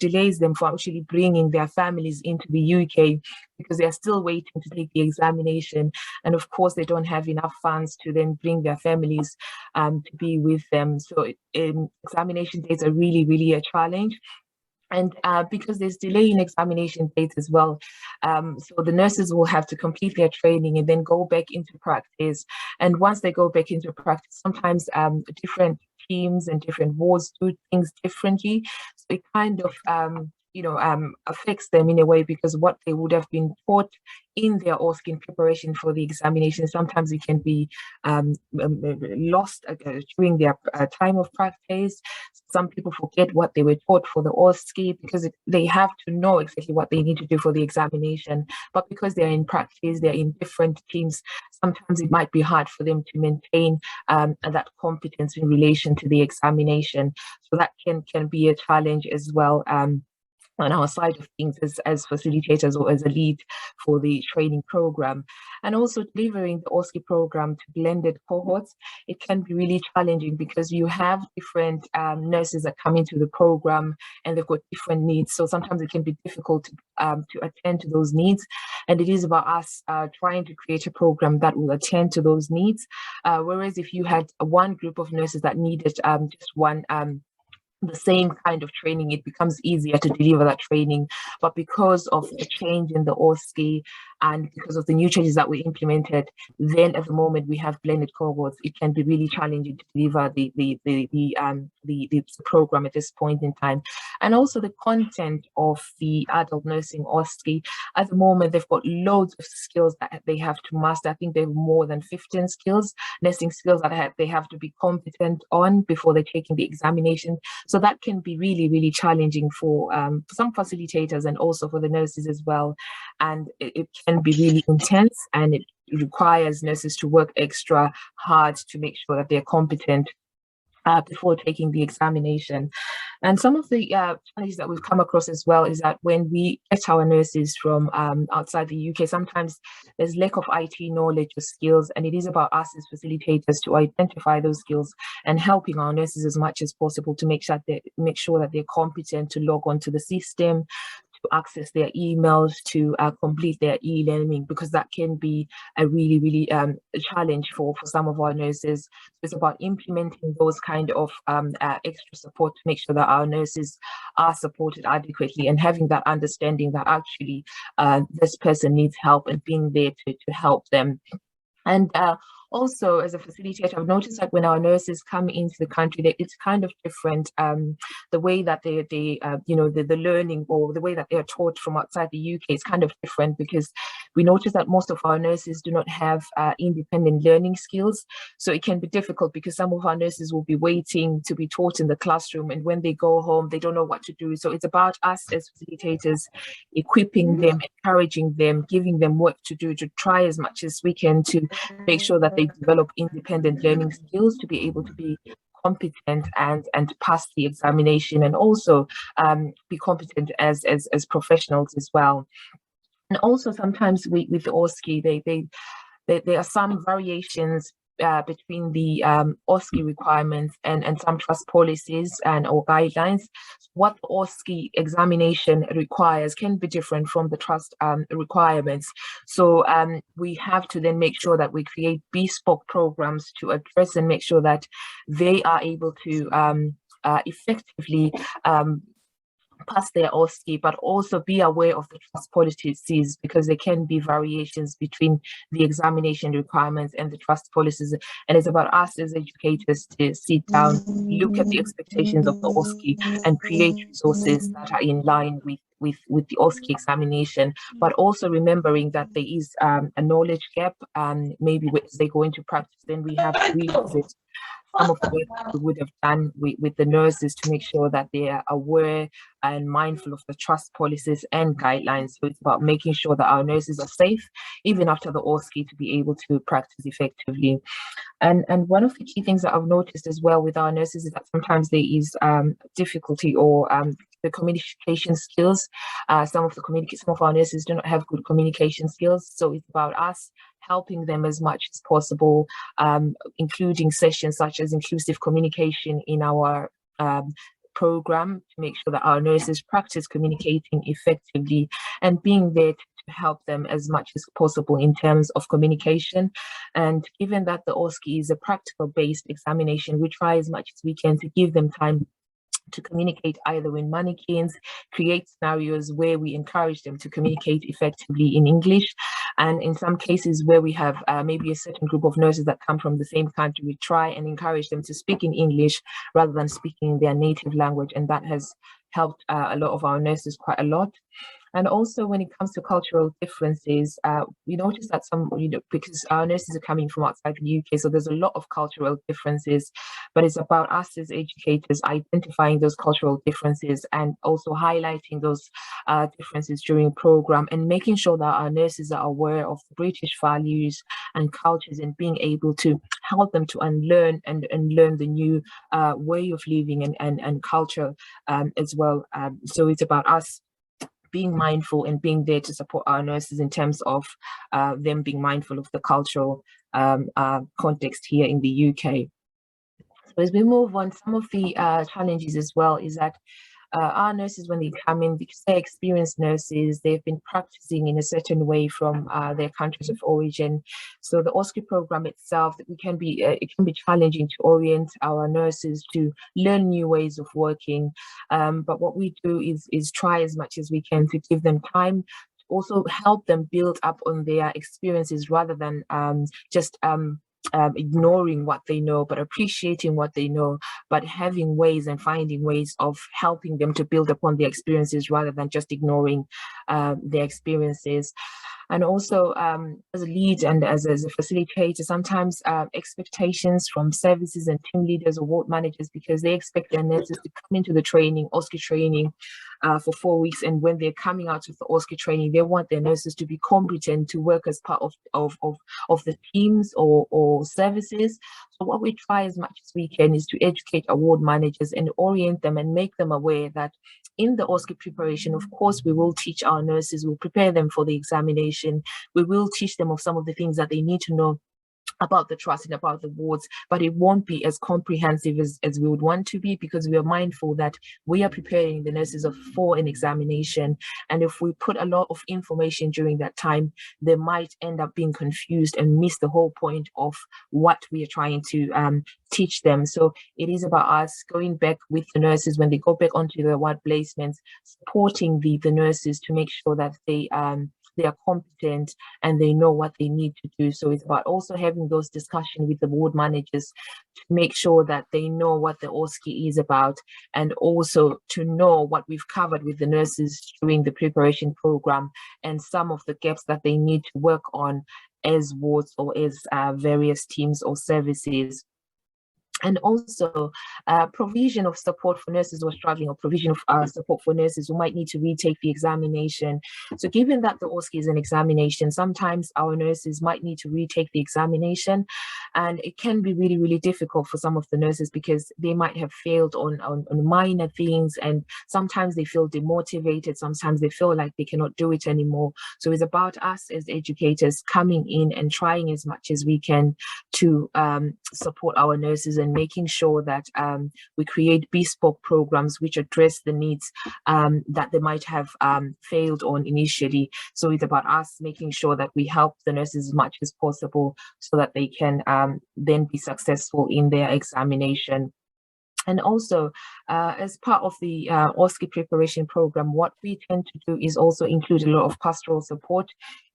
delays them from actually bringing their families into the UK, because they are still waiting to take the examination. And of course, they don't have enough funds to then bring their families to be with them. So examination dates are really, really a challenge. And because there's delay in examination dates as well, so the nurses will have to complete their training and then go back into practice. And once they go back into practice, sometimes different teams and different wards do things differently. So it kind of affects them in a way, because what they would have been taught in their OSCE in preparation for the examination, sometimes it can be lost during their time of practice. Some people forget what they were taught for the OSCE, because they have to know exactly what they need to do for the examination. But because they're in practice, they're in different teams, sometimes it might be hard for them to maintain that competence in relation to the examination. So that can be a challenge as well. On our side of things as facilitators or as a lead for the training program. And also delivering the OSCE program to blended cohorts, it can be really challenging, because you have different nurses that come into the program and they've got different needs. So sometimes it can be difficult to attend to those needs. And it is about us trying to create a program that will attend to those needs. Whereas if you had one group of nurses that needed just one the same kind of training, it becomes easier to deliver that training. But because of the change in the OSCE and because of the new changes that we implemented, then at the moment we have blended cohorts, it can be really challenging to deliver the program at this point in time. And also the content of the adult nursing OSCE, at the moment they've got loads of skills that they have to master. I think they have more than 15 skills, nursing skills that they have to be competent on before they're taking the examination. So that can be really, really challenging for some facilitators and also for the nurses as well. And it can be really intense, and it requires nurses to work extra hard to make sure that they're competent before taking the examination. And some of the challenges that we've come across as well is that when we get our nurses from outside the UK, sometimes there's lack of IT knowledge or skills, and it is about us as facilitators to identify those skills and helping our nurses as much as possible to make sure that they're competent to log onto the system, to access their emails, to complete their e-learning, because that can be a really a challenge for some of our nurses. So it's about implementing those kind of extra support to make sure that our nurses are supported adequately, and having that understanding that actually this person needs help, and being there to help them. And also, as a facilitator, I've noticed that when our nurses come into the country, it's kind of different. The way that they the learning, or the way that they are taught from outside the UK is kind of different, because we notice that most of our nurses do not have independent learning skills. So it can be difficult, because some of our nurses will be waiting to be taught in the classroom, and when they go home, they don't know what to do. So it's about us as facilitators equipping them, encouraging them, giving them work to do, to try as much as we can to make sure that they develop independent learning skills to be able to be competent and pass the examination, and also be competent as professionals as well. And also sometimes with the OSCE, there are some variations between the OSCE requirements and some trust policies or guidelines. What the OSCE examination requires can be different from the trust requirements. So we have to then make sure that we create bespoke programs to address and make sure that they are able to effectively pass their OSCE, but also be aware of the trust policies, because there can be variations between the examination requirements and the trust policies. And it's about us as educators to sit down, look at the expectations of the OSCE, and create resources that are in line with the OSCE examination, but also remembering that there is a knowledge gap. Maybe as they go into practice, then we have to revisit some of the work we would have done with the nurses to make sure that they are aware and mindful of the trust policies and guidelines. So it's about making sure that our nurses are safe, even after the OSCE, to be able to practice effectively. And one of the key things that I've noticed as well with our nurses is that sometimes there is difficulty or the communication skills. Some of our nurses do not have good communication skills. So it's about us helping them as much as possible, including sessions such as inclusive communication in our program, to make sure that our nurses practice communicating effectively, and being there to help them as much as possible in terms of communication. And given that the OSCE is a practical based examination, we try as much as we can to give them time to communicate either in mannequins, create scenarios where we encourage them to communicate effectively in English. And in some cases where we have maybe a certain group of nurses that come from the same country, we try and encourage them to speak in English rather than speaking in their native language. And that has helped a lot of our nurses quite a lot. And also when it comes to cultural differences, we notice that some, because our nurses are coming from outside the UK, so there's a lot of cultural differences, but it's about us as educators identifying those cultural differences and also highlighting those differences during program, and making sure that our nurses are aware of the British values and cultures, and being able to help them to unlearn and learn the new way of living and culture as well. So it's about us being mindful and being there to support our nurses in terms of them being mindful of the cultural context here in the UK. So as we move on, some of the challenges as well is that our nurses, when they come in, because they're experienced nurses, they've been practicing in a certain way from their countries of origin. So the OSCE program itself, it can be challenging to orient our nurses to learn new ways of working. But what we do is try as much as we can to give them time, also help them build up on their experiences, rather than just ignoring what they know, but appreciating what they know, but having ways and finding ways of helping them to build upon their experiences rather than just ignoring their experiences. And also as a lead and as a facilitator, sometimes expectations from services and team leaders or ward managers, because they expect their nurses to come into the training, OSCE training, for 4 weeks, and when they're coming out of the OSCE training, they want their nurses to be competent to work as part of the teams or services. So what we try as much as we can is to educate our ward managers and orient them and make them aware that in the OSCE preparation, of course, we will teach our nurses, we'll prepare them for the examination, we will teach them of some of the things that they need to know about the trust and about the wards, but it won't be as comprehensive as we would want to be, because we are mindful that we are preparing the nurses for an examination. And if we put a lot of information during that time, they might end up being confused and miss the whole point of what we are trying to teach them. So it is about us going back with the nurses when they go back onto the ward placements, supporting the nurses to make sure that they are competent and they know what they need to do. So it's about also having those discussions with the ward managers to make sure that they know what the OSCE is about, and also to know what we've covered with the nurses during the preparation program and some of the gaps that they need to work on as wards or as various teams or services. And also provision of support for nurses who are struggling, or provision of support for nurses who might need to retake the examination. So given that the OSCE is an examination, sometimes our nurses might need to retake the examination, and it can be really, really difficult for some of the nurses because they might have failed on minor things, and sometimes they feel demotivated, sometimes they feel like they cannot do it anymore. So it's about us as educators coming in and trying as much as we can to support our nurses and making sure that we create bespoke programs which address the needs that they might have failed on initially. So it's about us making sure that we help the nurses as much as possible so that they can then be successful in their examination. And also, as part of the OSCE preparation program, what we tend to do is also include a lot of pastoral support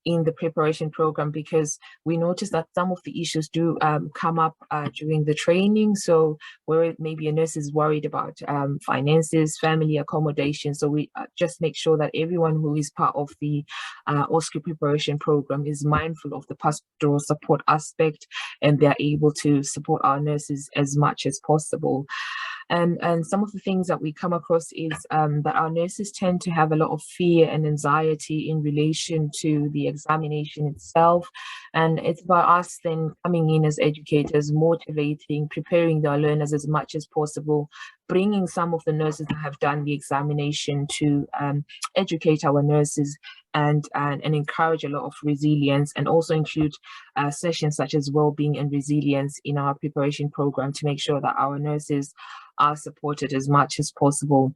in the preparation program, because we notice that some of the issues do come up during the training. So where maybe a nurse is worried about finances, family accommodation. So we just make sure that everyone who is part of the OSCE preparation program is mindful of the pastoral support aspect, and they're able to support our nurses as much as possible. And some of the things that we come across is that our nurses tend to have a lot of fear and anxiety in relation to the examination itself. And it's about us then coming in as educators, motivating, preparing our learners as much as possible, bringing some of the nurses that have done the examination to educate our nurses and encourage a lot of resilience, and also include sessions such as well-being and resilience in our preparation program to make sure that our nurses are supported as much as possible.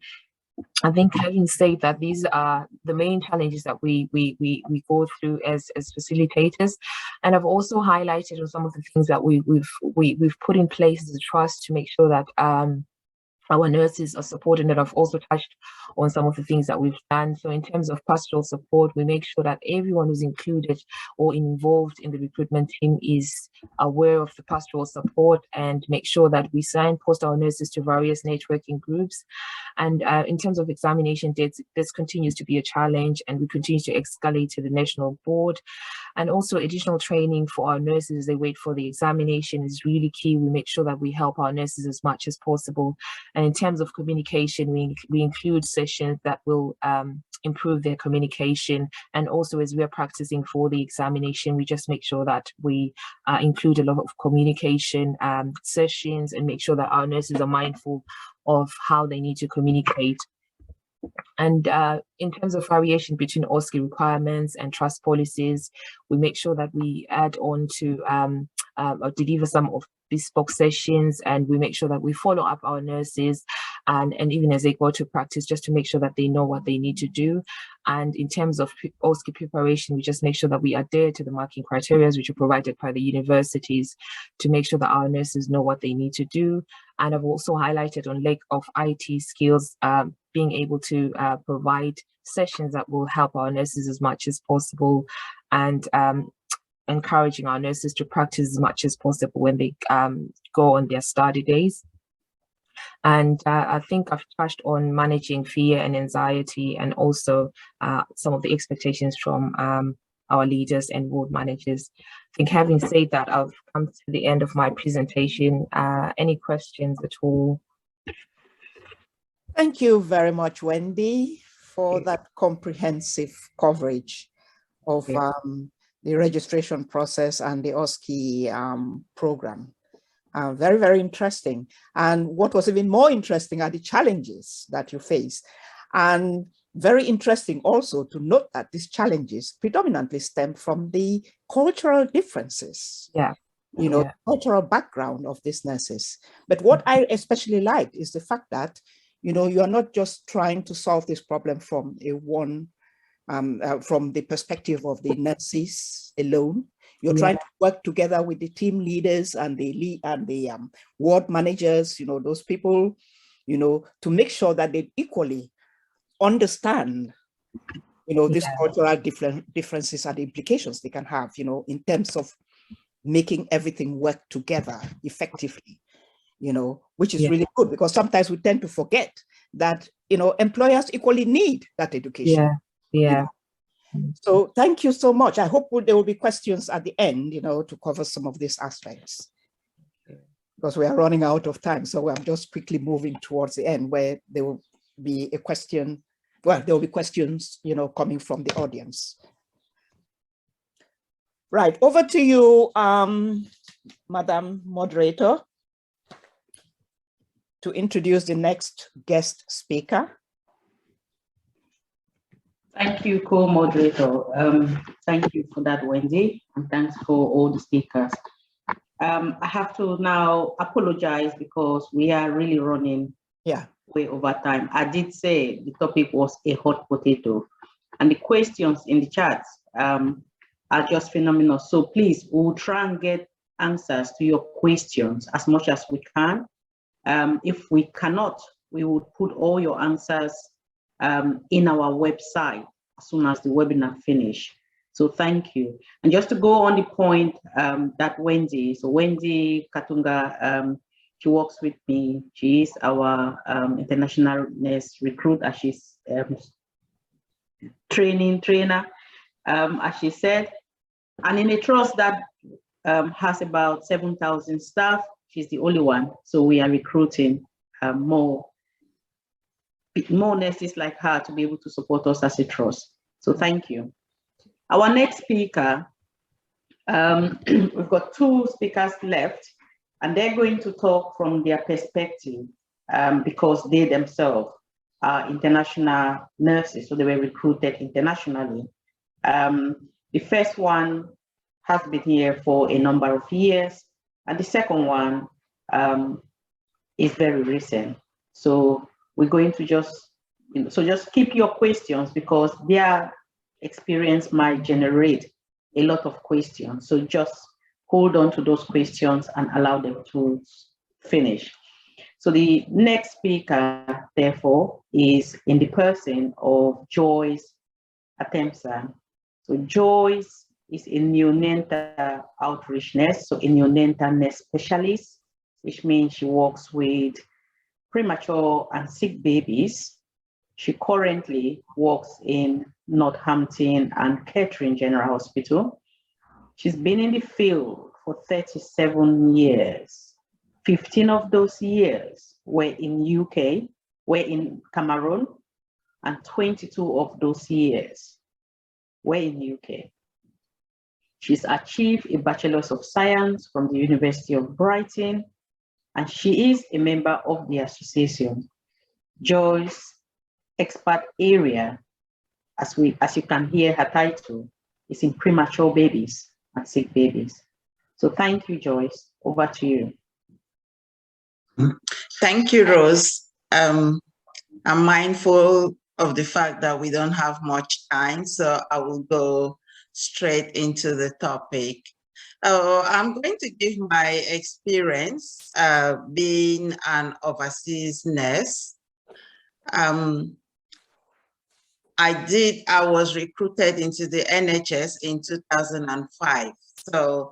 I think, having said that, these are the main challenges that we go through as facilitators, and I've also highlighted on some of the things that we've put in place as a trust to make sure that our nurses are supported, and I've also touched on some of the things that we've done. So in terms of pastoral support, we make sure that everyone who's included or involved in the recruitment team is aware of the pastoral support, and make sure that we signpost our nurses to various networking groups. And in terms of examination dates, this continues to be a challenge, and we continue to escalate to the national board. And also additional training for our nurses as they wait for the examination is really key. We make sure that we help our nurses as much as possible. And in terms of communication, we include sessions that will improve their communication. And also, as we're practicing for the examination, we just make sure that we include a lot of communication sessions, and make sure that our nurses are mindful of how they need to communicate. And in terms of variation between OSCE requirements and trust policies, we make sure that we add on to or deliver some of bespoke sessions, and we make sure that we follow up our nurses and even as they go to practice, just to make sure that they know what they need to do. And in terms of OSCE preparation, we just make sure that we adhere to the marking criteria which are provided by the universities to make sure that our nurses know what they need to do. And I've also highlighted on lack of IT skills, being able to provide sessions that will help our nurses as much as possible, and encouraging our nurses to practice as much as possible when they go on their study days. And I think I've touched on managing fear and anxiety, and also some of the expectations from our leaders and ward managers. I think, having said that, I've come to the end of my presentation. Any questions at all? Thank you very much, Wendy, for that comprehensive coverage of the registration process and the OSCE program. Very, very interesting. And what was even more interesting are the challenges that you face. And very interesting also to note that these challenges predominantly stem from the cultural differences you know, cultural background of these nurses. But what I especially liked is the fact that, you know, you are not just trying to solve this problem from from the perspective of the nurses alone. You're trying to work together with the team leaders and the ward managers, you know, those people, you know, to make sure that they equally understand, you know, these cultural differences and the implications they can have, you know, in terms of making everything work together effectively, you know, which is really good, because sometimes we tend to forget that, you know, employers equally need that education. You know? So thank you so much. I hope there will be questions at the end, you know, to cover some of these aspects, because we are running out of time. So I'm just quickly moving towards the end where there will be a question. Well, there will be questions, you know, coming from the audience. Right, over to you, Madam Moderator, to introduce the next guest speaker. Thank you, co-moderator. Thank you for that, Wendy, and thanks for all the speakers. I have to now apologize because we are really running way over time. I did say the topic was a hot potato, and the questions in the chats are just phenomenal. So please, we'll try and get answers to your questions as much as we can. If we cannot, we will put all your answers in our website as soon as the webinar finish. So thank you. And just to go on the point that Wendy Katunga, she works with me. She is our international nurse recruit, as she's trainer, as she said. And in a trust that has about 7,000 staff, she's the only one. So we are recruiting more nurses like her to be able to support us as a trust. So thank you. Our next speaker, we've got 2 speakers left, and they're going to talk from their perspective because they themselves are international nurses, so they were recruited internationally. The first one has been here for a number of years, and the second one is very recent. So we're going to just, just keep your questions, because their experience might generate a lot of questions. So just hold on to those questions and allow them to finish. So the next speaker, therefore, is in the person of Joyce Atempsa. So Joyce is a neonatal outreach nurse, so a neonatal nurse specialist, which means she works with premature and sick babies. She currently works in Northampton and Kettering General Hospital. She's been in the field for 37 years. 15 of those years were in UK, were in Cameroon, and 22 of those years were in UK. She's achieved a Bachelor's of Science from the University of Brighton, and she is a member of the association. Joyce's expert area, as you can hear her title, is in premature babies and sick babies. So thank you, Joyce. Over to you. Thank you, Rose. I'm mindful of the fact that we don't have much time, so I will go straight into the topic. I'm going to give my experience being an overseas nurse. I was recruited into the NHS in 2005. So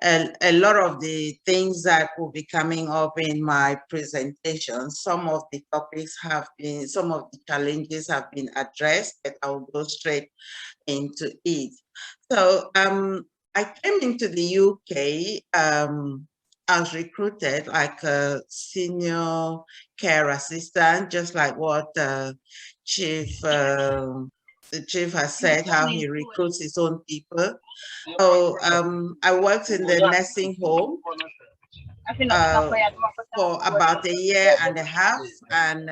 a lot of the things that will be coming up in my presentation, some of the topics have been, some of the challenges have been addressed, but I will go straight into it. So I came into the UK, I was recruited like a senior care assistant, just like what the chief has said, how he recruits his own people. So I worked in the nursing home for about a year and a half, and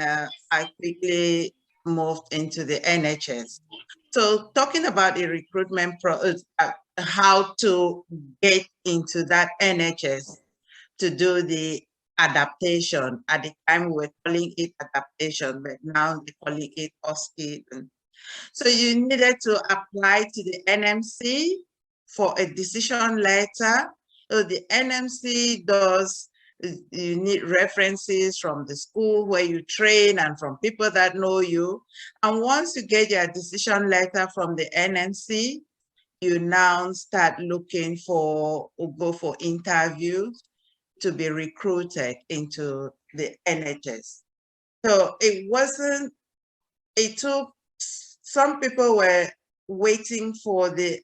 I quickly moved into the NHS. So talking about the recruitment how to get into that NHS to do the adaptation. At the time, we were calling it adaptation, but now they're calling it OSCE. So you needed to apply to the NMC for a decision letter. So the NMC does, you need references from the school where you train and from people that know you. And once you get your decision letter from the NMC, you now start looking for, or go for interviews to be recruited into the NHS. So it wasn't, it took, some people were waiting for the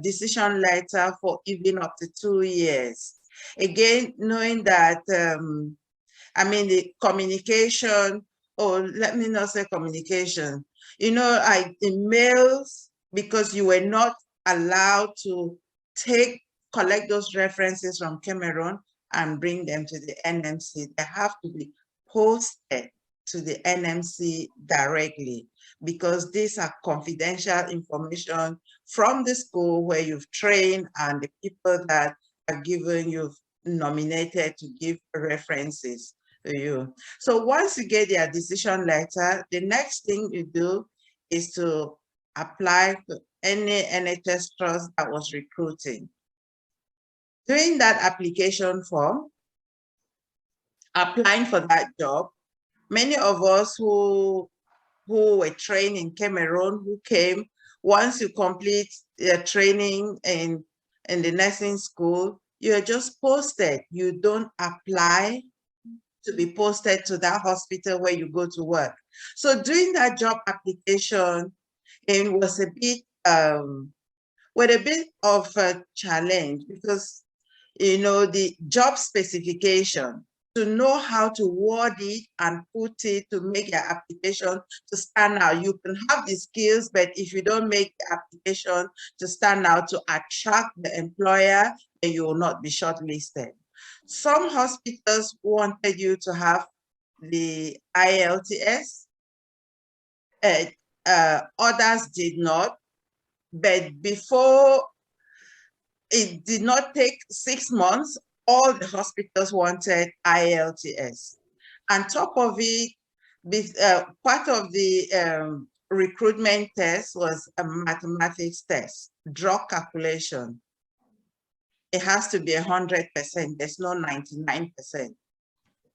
decision letter for even up to 2 years. Again, knowing that, I mean, the communication, or let me not say communication, you know, emails, because you were not allowed to collect those references from Cameroon and bring them to the NMC. They have to be posted to the NMC directly, because these are confidential information from the school where you've trained and the people that are given, you've nominated to give references to you. So once you get their decision letter, the next thing you do is to apply to any NHS trust that was recruiting. Doing that application form, applying for that job, many of us who were trained in Cameroon, who came, once you complete your training in the nursing school, you're just posted. You don't apply to be posted to that hospital where you go to work. So doing that job application, it was a bit, with a bit of a challenge, because, you know, the job specification, to know how to word it and put it to make your application to stand out. You can have the skills, but if you don't make the application to stand out, to attract the employer, then you will not be shortlisted. Some hospitals wanted you to have the IELTS, others did not, but before, it did not take 6 months, all the hospitals wanted IELTS. On top of it, part of the recruitment test was a mathematics test, drug calculation. It has to be 100%, there's no 99%,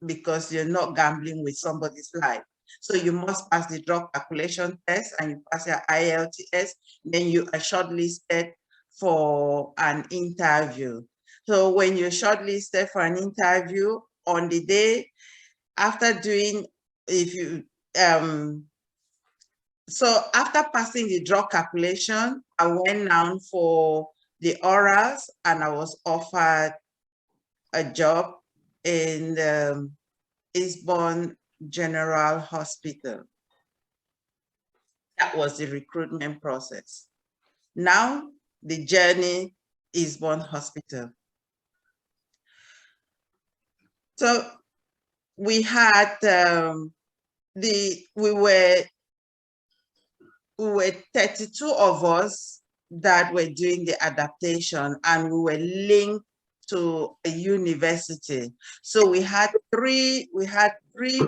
because you're not gambling with somebody's life. So you must pass the drug calculation test and you pass your IELTS, then you are shortlisted for an interview. So when you're shortlisted for an interview, on the day after doing, so after passing the drug calculation, I went down for the orals and I was offered a job in the Eastbourne General Hospital. That was the recruitment process. Now the journey is Eastbourne Hospital. So we had we were 32 of us that were doing the adaptation, and we were linked to a university. So we had three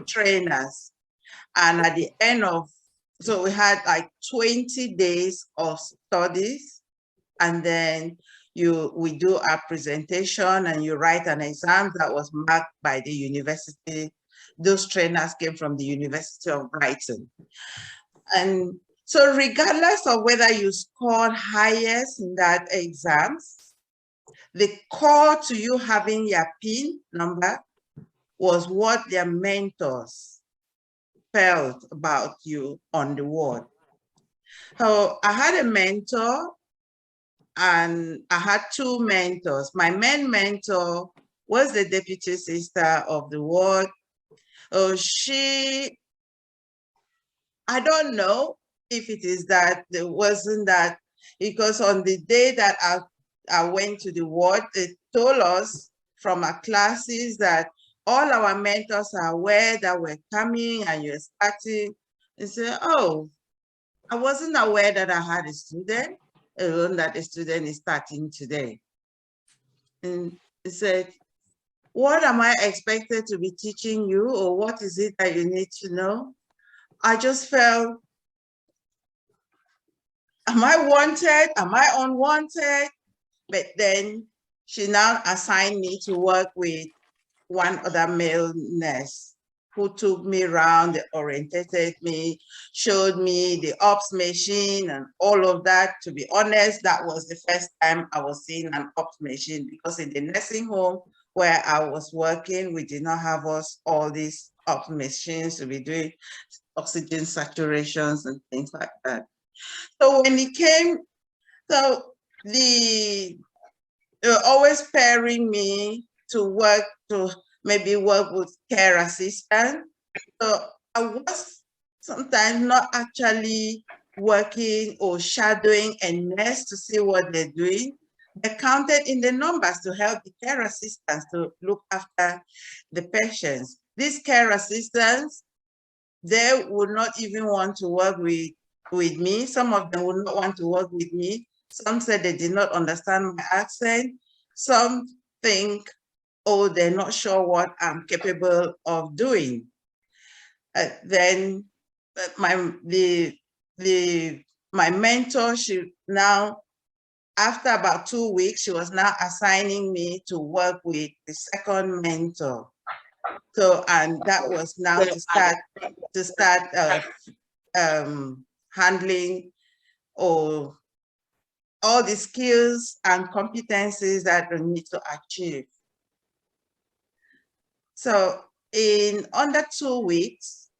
trainers, and at the end of, so we had like 20 days of studies, and then we do our presentation and you write an exam that was marked by the university. Those trainers came from the University of Brighton. And so regardless of whether you scored highest in that exams, the core to you having your PIN number was what their mentors felt about you on the ward. So I had a mentor, and I had two mentors. My main mentor was the deputy sister of the ward. I don't know if it is that there wasn't that, because on the day that I went to the ward, they told us from our classes that all our mentors are aware that we're coming and you're starting. And say, oh, I wasn't aware that I had a student. alone that a student is starting today. And he said, what am I expected to be teaching you, or what is it that you need to know? I just felt, am I wanted? Am I unwanted? But then she now assigned me to work with one other male nurse who took me around, orientated me, showed me the ops machine and all of that. To be honest, that was the first time I was seeing an ops machine, because in the nursing home where I was working, we did not have all these ops machines to be doing oxygen saturations and things like that. So when it came, so they were always pairing me to maybe work with care assistant. So I was sometimes not actually working or shadowing a nurse to see what they're doing. They counted in the numbers to help the care assistants to look after the patients. These care assistants, they would not even want to work with me. Some of them would not want to work with me. Some said they did not understand my accent. Some think, oh, they're not sure what I'm capable of doing. Then my mentor, she now, after about 2 weeks, she was now assigning me to work with the second mentor. So, and that was now to start handling all the skills and competencies that we need to achieve. So in under 2 weeks,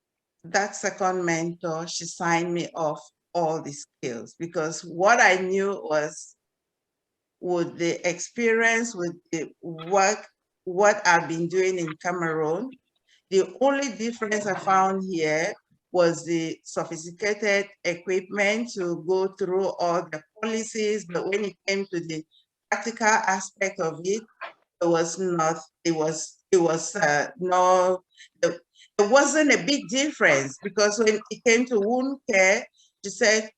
that second mentor, she signed me off all the skills, because what I knew was, with the experience, with the work, what I've been doing in Cameroon, the only difference I found here was the sophisticated equipment to go through all the policies, but when it came to the practical aspect of it, it was not, it wasn't a big difference, because when it came to wound care, she said,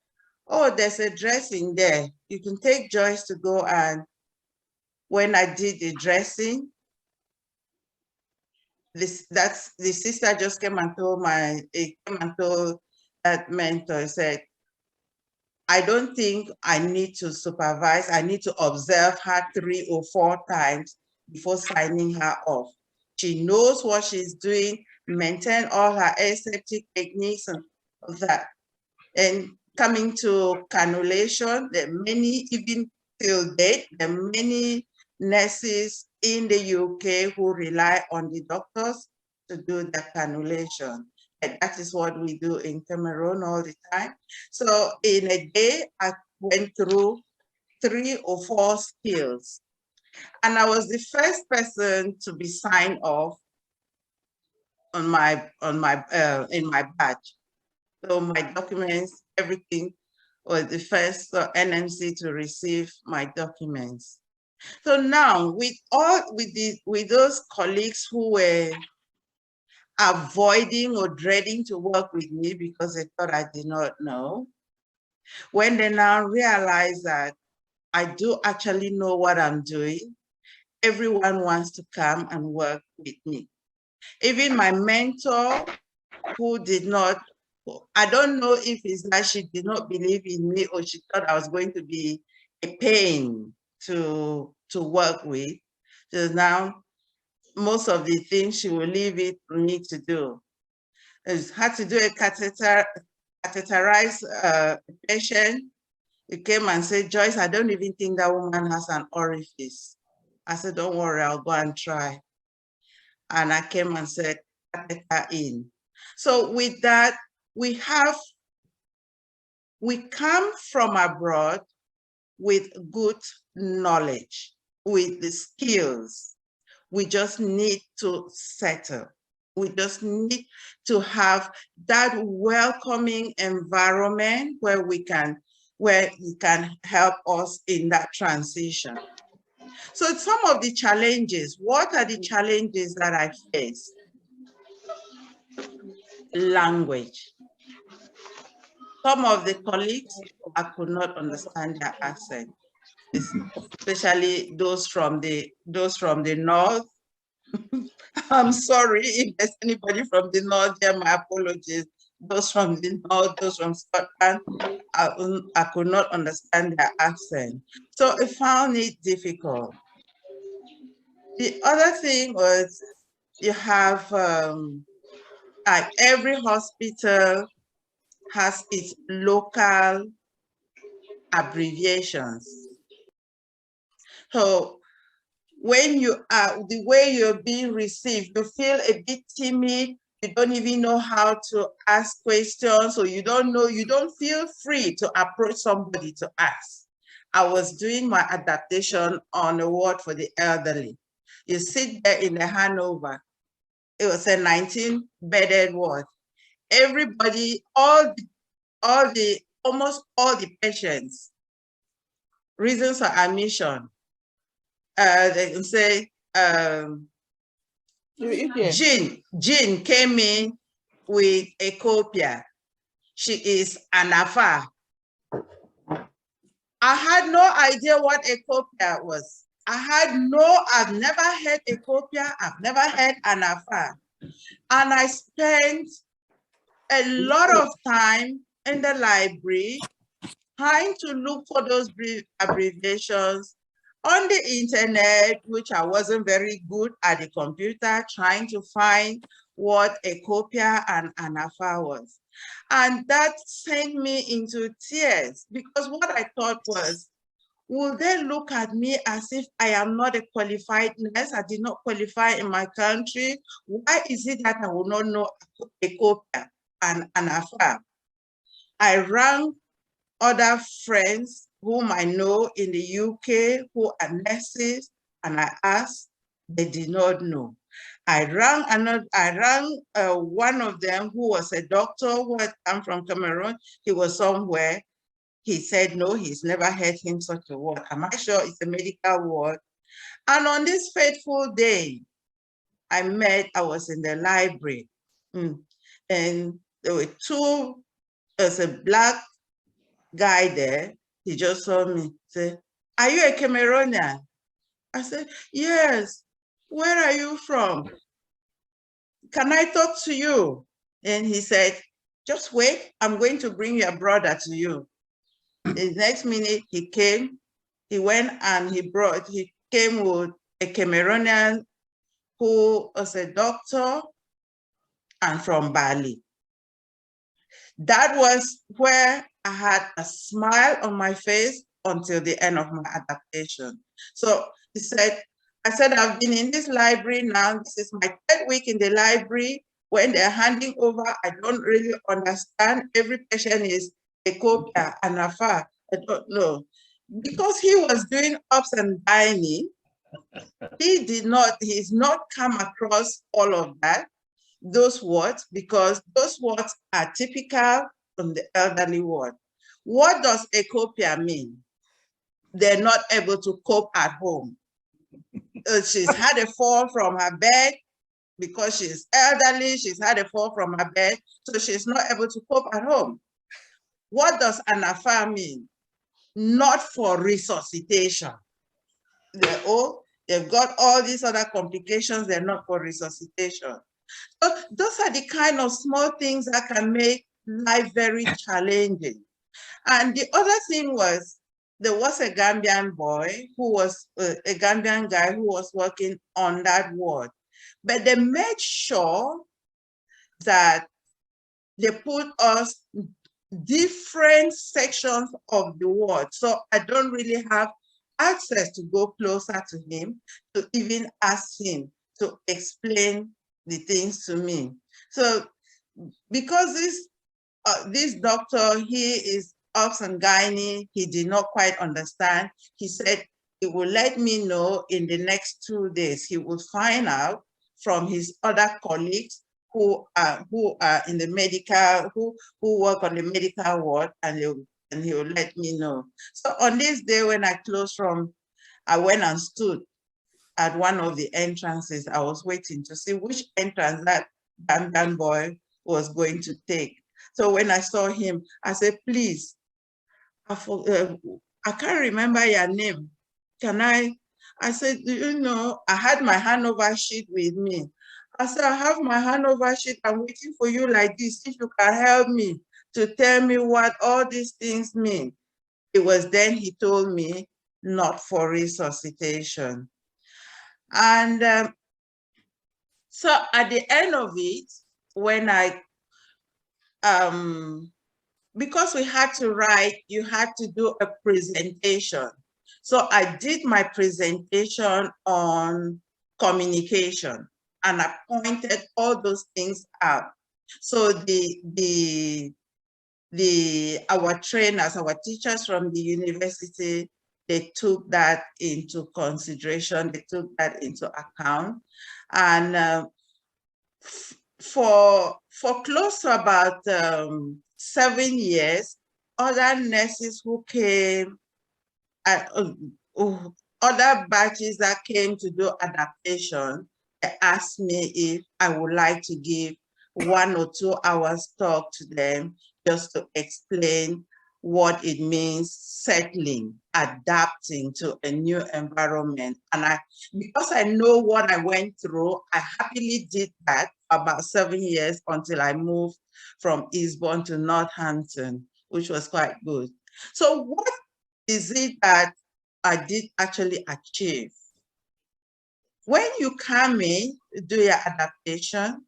oh, there's a dressing there. You can take Joyce to go. And when I did the dressing, the sister just came and told that mentor, said, I don't think I need to supervise. I need to observe her 3 or 4 times before signing her off. She knows what she's doing, maintain all her aseptic techniques and all that. And coming to cannulation, there are many, even till date, there are many nurses in the UK who rely on the doctors to do the cannulation. And that is what we do in Cameroon all the time. So in a day, I went through 3 or 4 skills. And I was the first person to be signed off in my badge. So my documents, everything, was the first NMC to receive my documents. So now, with those colleagues who were avoiding or dreading to work with me because they thought I did not know, when they now realize that I do actually know what I'm doing, everyone wants to come and work with me. Even my mentor, who did not, I don't know if it's that she did not believe in me or she thought I was going to be a pain to work with. So now, most of the things she will leave it for me to do. I had to do a catheterize patient. He came and said, Joyce, I don't even think that woman has an orifice. I said, don't worry, I'll go and try. And I came and said, catheter in. So with that, we come from abroad with good knowledge, with the skills. We just need to settle. We just need to have that welcoming environment where it can help us in that transition. So some of the challenges, what are the challenges that I face? Language. Some of the colleagues, I could not understand their accent, especially those from the north. I'm sorry if there's anybody from the north here, my apologies. Those from the north, those from Scotland, I could not understand their accent. So I found it difficult. The other thing was you have, like every hospital has its local abbreviations. So when you are, the way you're being received, you feel a bit timid, you don't even know how to ask questions, or you don't feel free to approach somebody to ask. I was doing my adaptation on a ward for the elderly. You sit there in the handover. It was a 19-bedded ward. Everybody, almost all the patients, reasons for admission, they can say, Jean came in with a copia. She is Anafa. I had no idea what a copia was. I've never heard a copia, I've never heard Anafa. And I spent a lot of time in the library trying to look for those abbreviations on the internet, which I wasn't very good at the computer, trying to find what a copia and Anafa was. And that sent me into tears, because what I thought was, will they look at me as if I am not a qualified nurse? I did not qualify in my country. Why is it that I will not know a copia and Anafa? I rang other friends whom I know in the UK who are nurses, and I asked, they did not know. I rang one of them who was a doctor who had come from Cameroon. He was somewhere. He said, no, he's never heard him such a word. Am I sure it's a medical word? And on this fateful day, I was in the library, and there were there's a black guy there. He just saw me, say, are you a Cameroonian? I said, yes. Where are you from? Can I talk to you? And he said, just wait, I'm going to bring your brother to you. The next minute he came, he went and he came with a Cameroonian who was a doctor and from Bali. That was where I had a smile on my face until the end of my adaptation. So I said, I've been in this library now. This is my 3rd week in the library. When they're handing over, I don't really understand. Every patient is a copia, Anafa. I don't know. Because he was doing ups and dining, he's not come across all of that, those words, because those words are typical from the elderly ward. What does a copia mean? They're not able to cope at home. She's had a fall from her bed because she's elderly, she's had a fall from her bed, so she's not able to cope at home. What does Anafa mean? Not for resuscitation. They've got all these other complications, they're not for resuscitation. So those are the kind of small things that can make life very challenging. And the other thing was, there was a Gambian boy who was a Gambian guy who was working on that ward. But they made sure that they put us different sections of the ward. So I don't really have access to go closer to him, to even ask him to explain the things to me. So because this doctor, he is obs and gynae, he did not quite understand. He said he will let me know in the next 2 days. He will find out from his other colleagues who are in the medical, who work on the medical ward, and he will let me know. So on this day when I I went and stood at one of the entrances. I was waiting to see which entrance that Gambian boy was going to take. So when I saw him, I said, please, I can't remember your name. Can I said, do you know, I had my handover sheet with me. I said, I have my handover sheet. I'm waiting for you like this. If you can help me to tell me what all these things mean. It was then he told me, not for resuscitation. And so at the end of it, when I, because we had to write, you had to do a presentation. So I did my presentation on communication and I pointed all those things out. So our trainers, our teachers from the university, they took that into consideration, they took that into account. And for close to about 7 years, other nurses who came, other batches that came to do adaptation, they asked me if I would like to give 1 or 2 hours talk to them just to explain what it means settling, adapting to a new environment. And because I know what I went through, I happily did that for about 7 years until I moved from Eastbourne to Northampton, which was quite good. So what is it that I did actually achieve? When you come in, do your adaptation,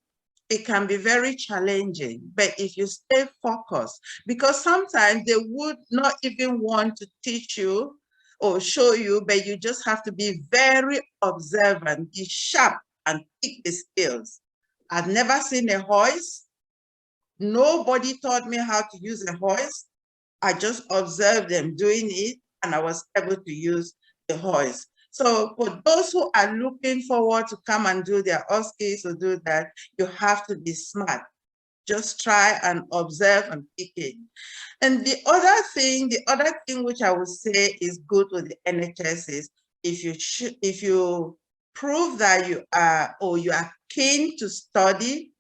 it can be very challenging, but if you stay focused, because sometimes they would not even want to teach you or show you, but you just have to be very observant, be sharp and pick the skills. I've never seen a hoist. Nobody taught me how to use a hoist. I just observed them doing it and I was able to use the hoist. So for those who are looking forward to come and do their OSCEs or do that, you have to be smart. Just try and observe and pick it. And the other thing which I would say is good with the NHS is if you prove that you are keen to study,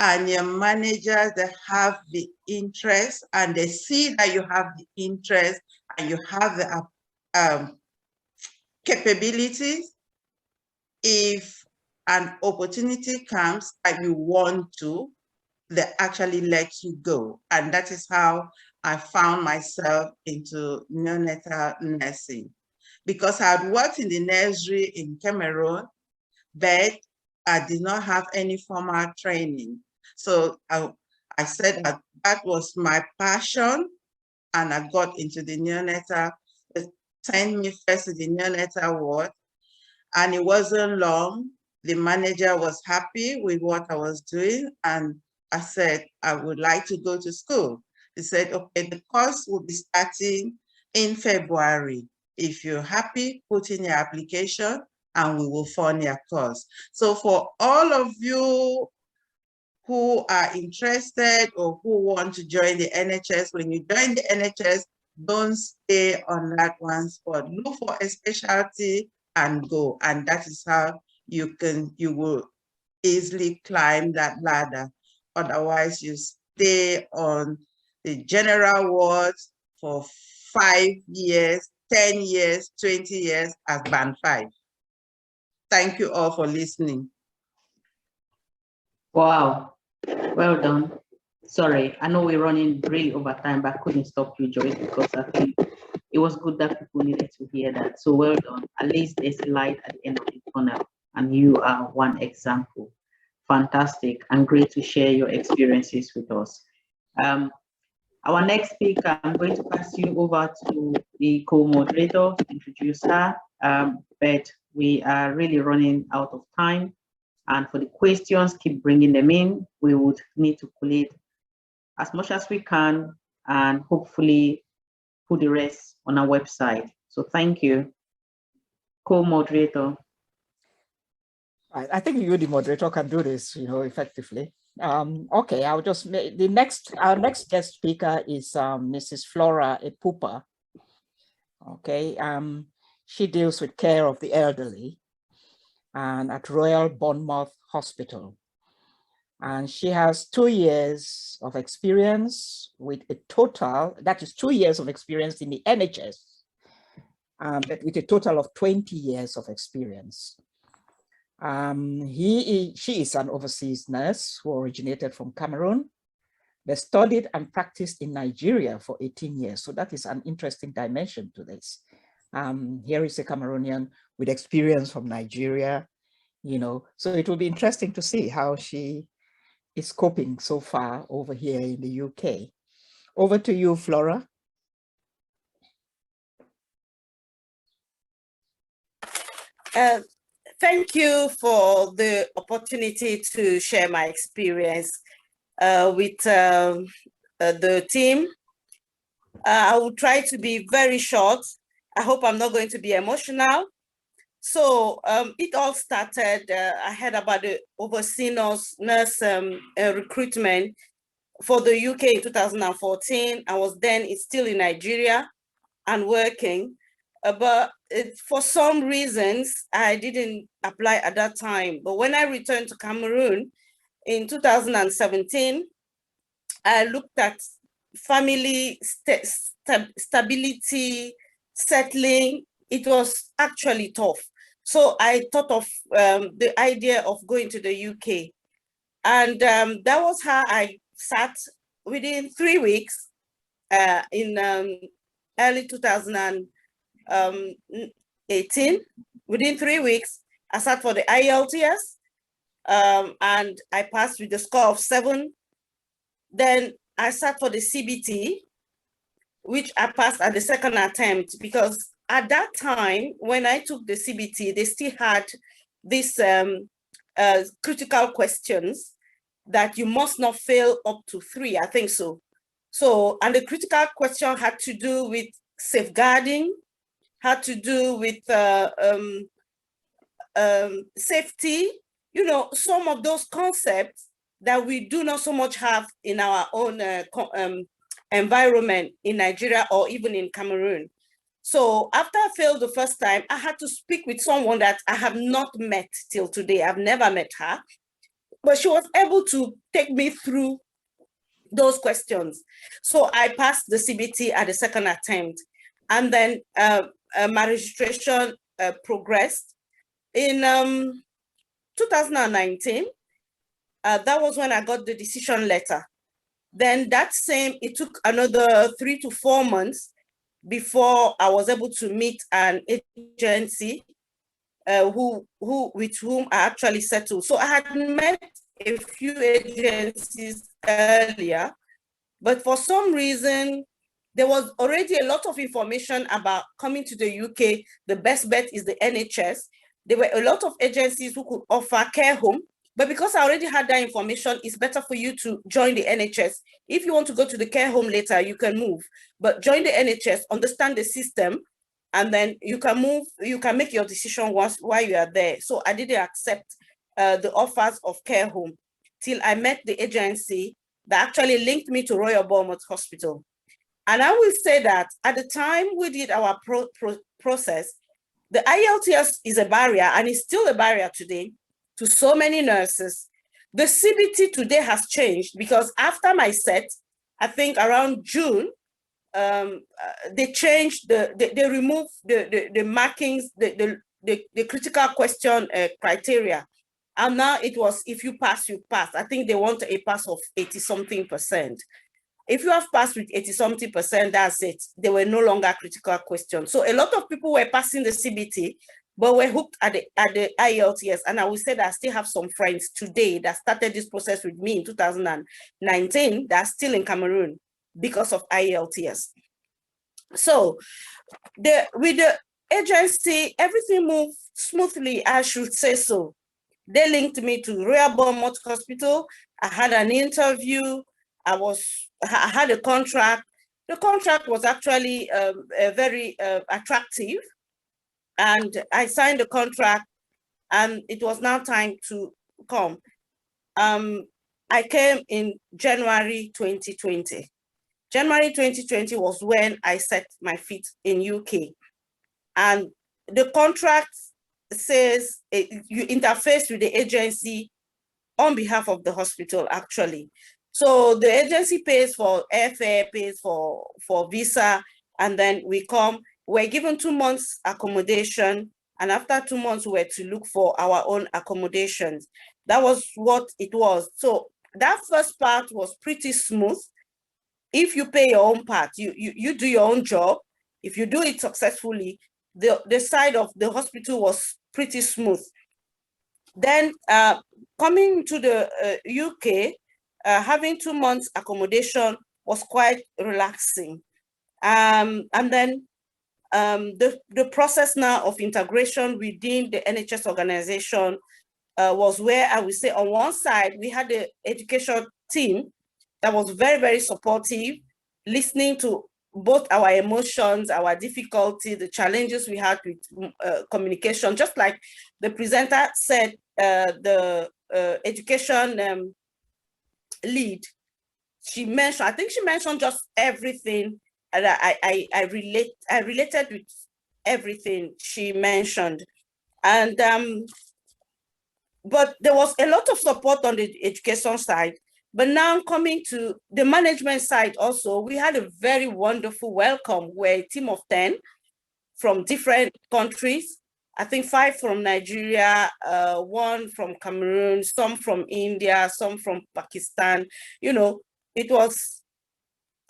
and your managers that have the interest and they see that you have the interest and you have the capabilities, if an opportunity comes that you want to, they actually let you go. And that is how I found myself into neonatal nursing. Because I had worked in the nursery in Cameroon, but I did not have any formal training. So I said that was my passion, and I got into the neonatal. They sent me first to the neonatal ward, and it wasn't long. The manager was happy with what I was doing, and I said, I would like to go to school. He said, okay, the course will be starting in February. If you're happy, put in your application and we will fund your course. So for all of you who are interested or who want to join the NHS, when you join the NHS, don't stay on that one spot. Look for a specialty and go. And that is how you will easily climb that ladder. Otherwise, you stay on the general wards for 5 years, 10 years, 20 years as band 5. Thank you all for listening. Wow, well done. Sorry, I know we're running really over time, but I couldn't stop you, Joyce, because I think it was good that people needed to hear that. So well done. At least there's a light at the end of the tunnel, and you are one example. Fantastic and great to share your experiences with us. Our next speaker, I'm going to pass you over to the co-moderator to introduce her, but we are really running out of time. And for the questions, keep bringing them in. We would need to collate as much as we can and hopefully put the rest on our website. So thank you. Co-moderator. I think you, the moderator, can do this, effectively. Okay, I'll just make our next guest speaker is Mrs. Flora Epupa. Okay, she deals with care of the elderly and at Royal Bournemouth Hospital. And she has 2 years of experience with a total, that is 2 years of experience in the NHS, but with a total of 20 years of experience. She is an overseas nurse who originated from Cameroon. They studied and practiced in Nigeria for 18 years. So that is an interesting dimension to this. Here is a Cameroonian with experience from Nigeria, so it will be interesting to see how she is coping so far over here in the UK. Over to you, Flora. Thank you for the opportunity to share my experience with the team. I will try to be very short. I hope I'm not going to be emotional. So it all started, I heard about the overseas nurse recruitment for the UK in 2014. I was then still in Nigeria and working, but for some reasons, I didn't apply at that time. But when I returned to Cameroon in 2017, I looked at family stability, settling. It was actually tough. So I thought of the idea of going to the UK. And that was how I sat within 3 weeks in early 2018. Within 3 weeks, I sat for the IELTS and I passed with a score of 7. Then I sat for the CBT, which I passed at the second attempt, because at that time, when I took the CBT, they still had these critical questions that you must not fail up to 3, I think so. So, and the critical question had to do with safeguarding, had to do with safety, some of those concepts that we do not so much have in our own environment in Nigeria or even in Cameroon. So after I failed the first time, I had to speak with someone that I have not met till today. I've never met her, but she was able to take me through those questions. So I passed the CBT at the second attempt, and then my registration progressed. In 2019, that was when I got the decision letter. Then it took another 3 to 4 months before I was able to meet an agency with whom I actually settled. So I had met a few agencies earlier, but for some reason, there was already a lot of information about coming to the UK. The best bet is the NHS. There were a lot of agencies who could offer care home, but because I already had that information, it's better for you to join the NHS. If you want to go to the care home later, you can move, but join the NHS, understand the system, and then you can move, you can make your decision while you are there. So I didn't accept the offers of care home till I met the agency that actually linked me to Royal Bournemouth Hospital. And I will say that at the time we did our process, the IELTS is a barrier, and it's still a barrier today to so many nurses. The CBT today has changed, because after my set, I think around June, they changed they removed the markings, the critical question criteria. And now it was, if you pass, you pass. I think they want a pass of 80-something%. If you have passed with 80-something%, that's it. They were no longer critical questions. So a lot of people were passing the CBT, but were hooked at the IELTS. And I will say that I still have some friends today that started this process with me in 2019 that are still in Cameroon because of IELTS. So with the agency, everything moved smoothly, I should say so. They linked me to Royal Bournemouth Hospital. I had an interview. I had a contract. The contract was actually very attractive, and I signed the contract, and it was now time to come. I came in January 2020. January 2020 was when I set my feet in UK, and the contract says you interface with the agency on behalf of the hospital, actually. So the agency pays for airfare, pays for visa, and then we come. We're given 2 months accommodation, and after 2 months, we were to look for our own accommodations. That was what it was. So that first part was pretty smooth. If you pay your own part, you do your own job. If you do it successfully, the side of the hospital was pretty smooth. Then coming to the UK, having 2 months accommodation was quite relaxing. And then the process now of integration within the NHS organization was where I would say on one side, we had the education team that was very, very supportive, listening to both our emotions, our difficulty, the challenges we had with communication. Just like the presenter said, the education lead, she mentioned, I think she mentioned just everything, and I related with everything she mentioned. And but there was a lot of support on the education side. But now coming to the management side also, we had a very wonderful welcome. We're a team of 10 from different countries. I think 5 from Nigeria, 1 from Cameroon, some from India, some from Pakistan. You know, it was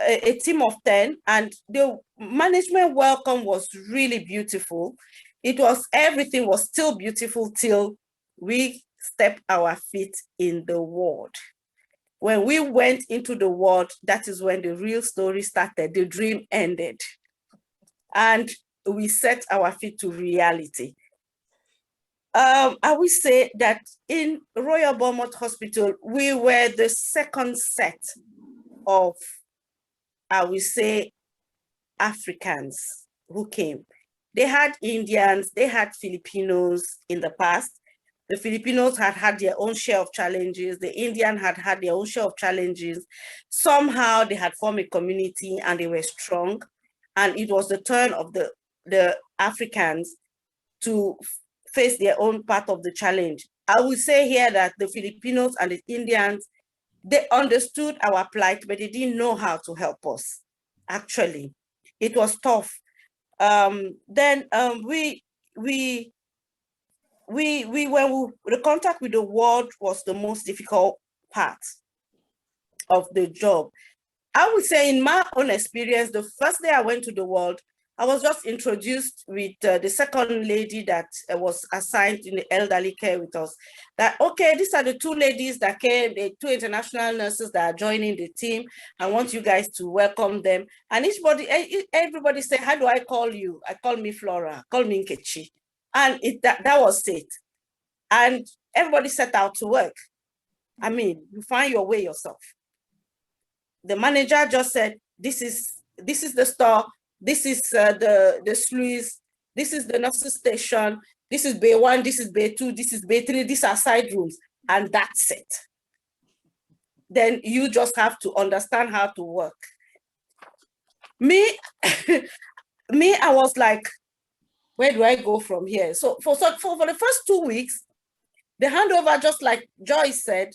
a team of 10, and the management welcome was really beautiful. Everything was still beautiful till we stepped our feet in the ward. When we went into the ward, that is when the real story started, the dream ended. And we set our feet to reality. I would say that in Royal Bournemouth Hospital, we were the second set of, I would say, Africans who came. They had Indians, they had Filipinos in the past. The Filipinos had had their own share of challenges. The Indian had had their own share of challenges. Somehow they had formed a community and they were strong. And it was the turn of the Africans to face their own part of the challenge. I would say here that the Filipinos and the Indians, they understood our plight, but they didn't know how to help us. Actually, it was tough. The contact with the ward was the most difficult part of the job. I would say in my own experience, the first day I went to the ward, I was just introduced with the second lady that was assigned in the elderly care with us. That, okay, these are the 2 ladies that came, the 2 international nurses that are joining the team. I want you guys to welcome them. And everybody said, how do I call you? I call me Flora, call me Nkechi. And that was it. And everybody set out to work. I mean, you find your way yourself. The manager just said, this is the store, this is the sluice, this is the nurses station, this is Bay 1, this is Bay 2, this is Bay 3, these are side rooms, and that's it. Then you just have to understand how to work. Me, I was like, where do I go from here? So for the first 2 weeks, the handover, just like Joyce said,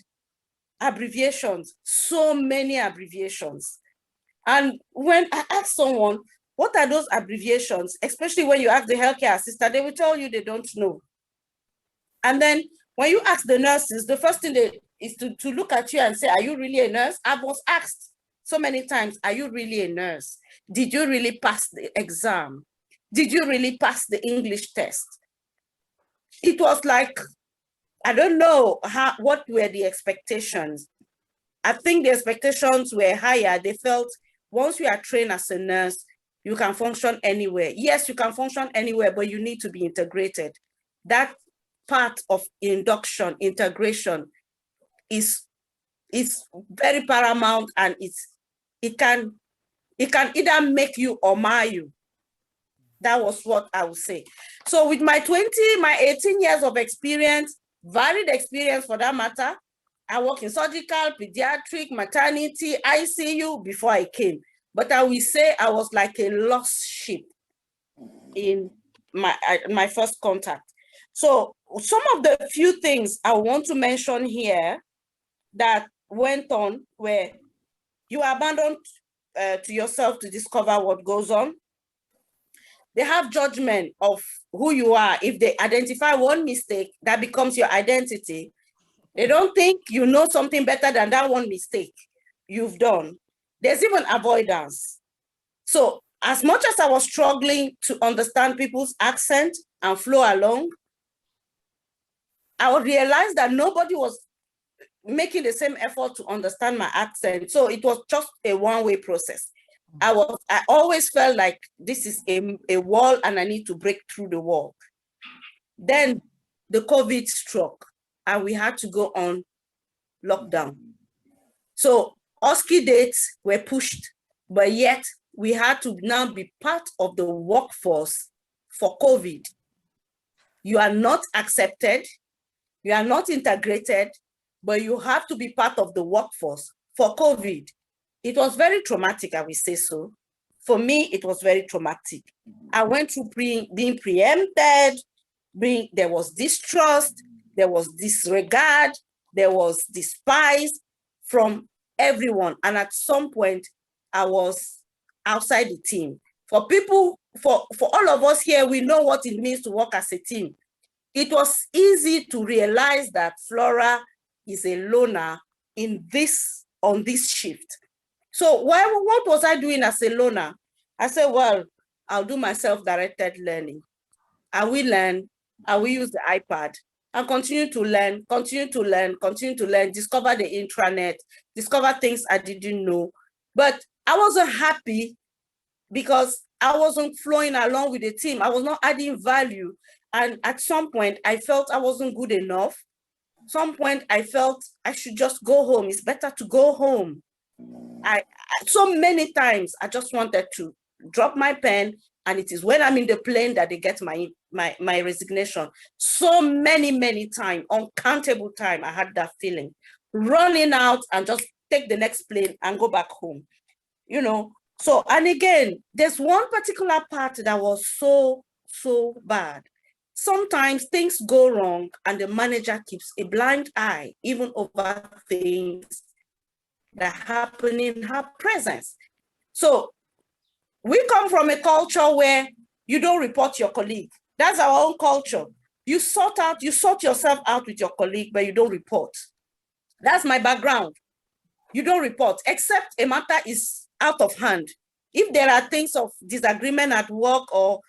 abbreviations, so many abbreviations. And when I ask someone, what are those abbreviations, especially when you ask the healthcare assistant, they will tell you they don't know. And then when you ask the nurses, the first thing is to look at you and say, are you really a nurse? I was asked so many times, are you really a nurse? Did you really pass the exam? Did you really pass the English test? It was like, I don't know what were the expectations. I think the expectations were higher. They felt once you are trained as a nurse, you can function anywhere. Yes, you can function anywhere, but you need to be integrated. That part of induction, integration is very paramount, and it can either make you or mar you. That was what I would say. So with my 18 years of experience, varied experience for that matter, I work in surgical, pediatric, maternity, ICU before I came. But I will say I was like a lost sheep in my first contact. So some of the few things I want to mention here that went on where you abandoned to yourself to discover what goes on. They have judgment of who you are. If they identify one mistake, that becomes your identity. They don't think you know something better than that one mistake you've done. There's even avoidance. So as much as I was struggling to understand people's accent and flow along, I would realize that nobody was making the same effort to understand my accent. So it was just a one-way process. I always felt like this is a wall and I need to break through the wall. Then the COVID struck and we had to go on lockdown. So OSCE dates were pushed, but yet we had to now be part of the workforce for COVID. You are not accepted, you are not integrated, but you have to be part of the workforce for COVID. It was very traumatic, I will say so. For me, it was very traumatic. I went through being preempted, there was distrust, there was disregard, there was despise from everyone. And at some point, I was outside the team. For people, for all of us here, we know what it means to work as a team. It was easy to realize that Flora is a loner on this shift. So what was I doing as a loner? I said, well, I'll do my self-directed learning. I will learn, I will use the iPad and continue to learn, discover the intranet, discover things I didn't know. But I wasn't happy because I wasn't flowing along with the team. I was not adding value. And at some point, I felt I wasn't good enough. Some point, I felt I should just go home. It's better to go home. So many times, I just wanted to drop my pen, and it is when I'm in the plane that they get my resignation. So many times, uncountable time, I had that feeling. Running out and just take the next plane and go back home. You know, so, and again, there's one particular part that was so bad. Sometimes things go wrong and the manager keeps a blind eye, even over things that happen in her presence. So we come from a culture where you don't report your colleague. That's our own culture. You sort yourself out with your colleague, but you don't report. That's my background. You don't report, except a matter is out of hand. If there are things of disagreement at work or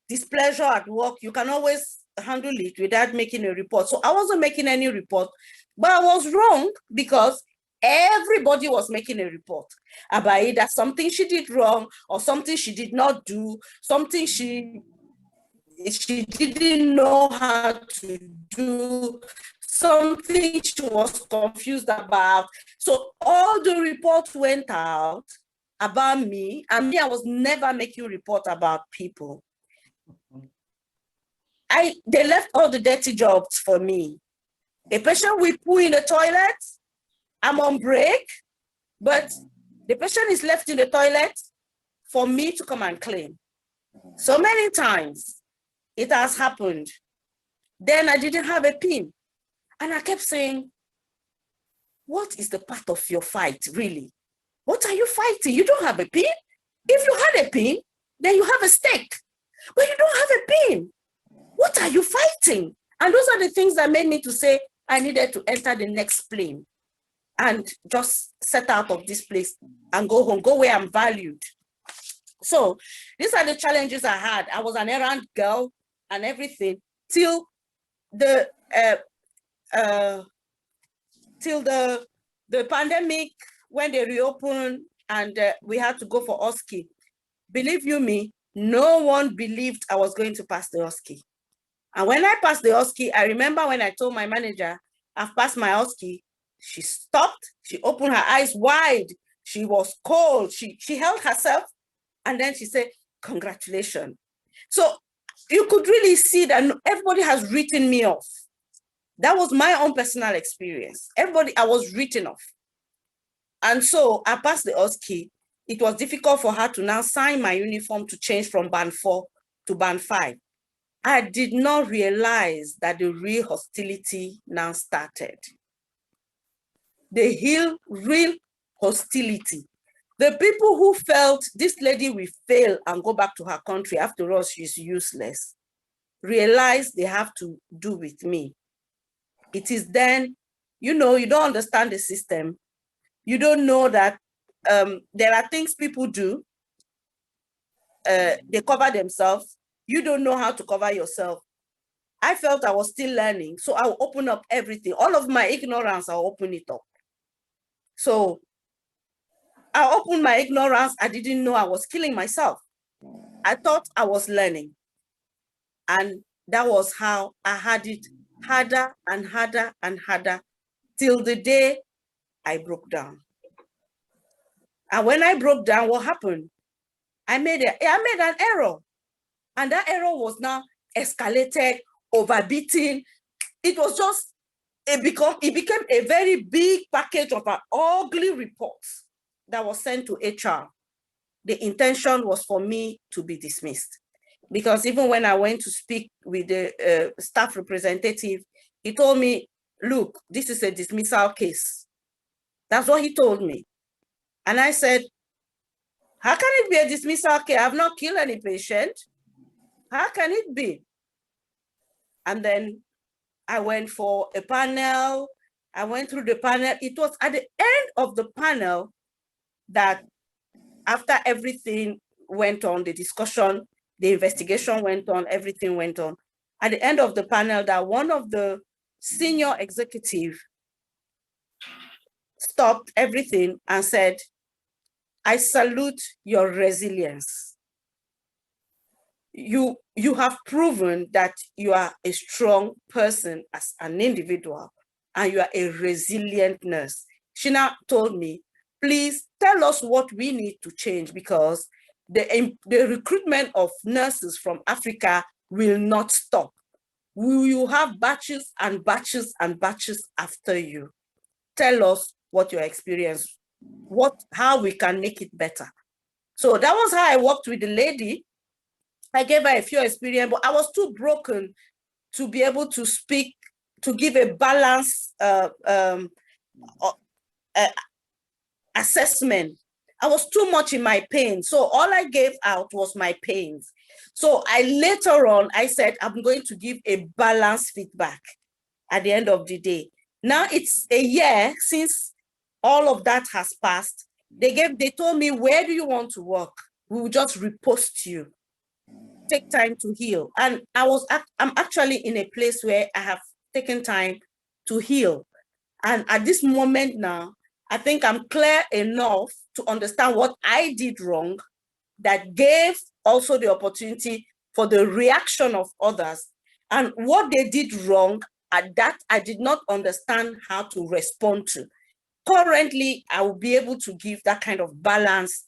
displeasure at work, you can always handle it without making a report. So I wasn't making any report, but I was wrong because everybody was making a report about either something she did wrong or something she did not do, something she didn't know how to do, something she was confused about. So all the reports went out about me, and me, I was never making report about people. They left all the dirty jobs for me. A patient will poo in the toilet, I'm on break, but the patient is left in the toilet for me to come and clean. So many times it has happened. Then I didn't have a pin. And I kept saying, what is the part of your fight, really? What are you fighting? You don't have a pin? If you had a pin, then you have a stake. But you don't have a pin. What are you fighting? And those are the things that made me to say I needed to enter the next plane and just set out of this place and go home, go where I'm valued. So these are the challenges I had. I was an errand girl and everything till the pandemic, when they reopened and we had to go for OSCE. Believe you me, no one believed I was going to pass the OSCE. And when I passed the OSCE, I remember when I told my manager, I've passed my OSCE, she stopped, she opened her eyes wide, she was cold, she held herself, and then she said, congratulations. So you could really see that everybody has written me off. That was my own personal experience. I was written off. And so I passed the OSCE. It was difficult for her to now sign my uniform to change from band 4 to band 5. I did not realize that the real hostility now started. The real hostility. The people who felt this lady will fail and go back to her country, after all, she's useless, realized they have to do with me. It is then, you know, you don't understand the system. You don't know that there are things people do. They cover themselves. You don't know how to cover yourself. I felt I was still learning, so I'll open up everything. All of my ignorance, I'll open it up. So I opened my ignorance. I didn't know I was killing myself. I thought I was learning. And that was how I had it harder and harder and harder till the day I broke down. And when I broke down, what happened? I made an error. And that error was now escalated, overbeaten. It was just, it became a very big package of an ugly report that was sent to HR. The intention was for me to be dismissed. Because even when I went to speak with the staff representative, he told me, look, this is a dismissal case. That's what he told me. And I said, how can it be a dismissal case? I've not killed any patient. How can it be? And then I went for a panel. I went through the panel. It was at the end of the panel that after everything went on, the discussion, the investigation went on, everything went on. At the end of the panel, that one of the senior executive stopped everything and said, I salute your resilience. You have proven that you are a strong person as an individual and you are a resilient nurse. She now told me, please tell us what we need to change because the recruitment of nurses from Africa will not stop. We will have batches and batches and batches after you. Tell us what your experience, how we can make it better. So that was how I worked with the lady. I gave her a few experience, but I was too broken to be able to speak, to give a balanced assessment. I was too much in my pain. So all I gave out was my pains. So later on, I said, I'm going to give a balanced feedback at the end of the day. Now it's a year since all of that has passed. They told me, where do you want to work? We will just repost you. Take time to heal. And I'm actually in a place where I have taken time to heal. And at this moment now, I think I'm clear enough to understand what I did wrong that gave also the opportunity for the reaction of others. And what they did wrong, at that I did not understand how to respond to. Currently, I will be able to give that kind of balance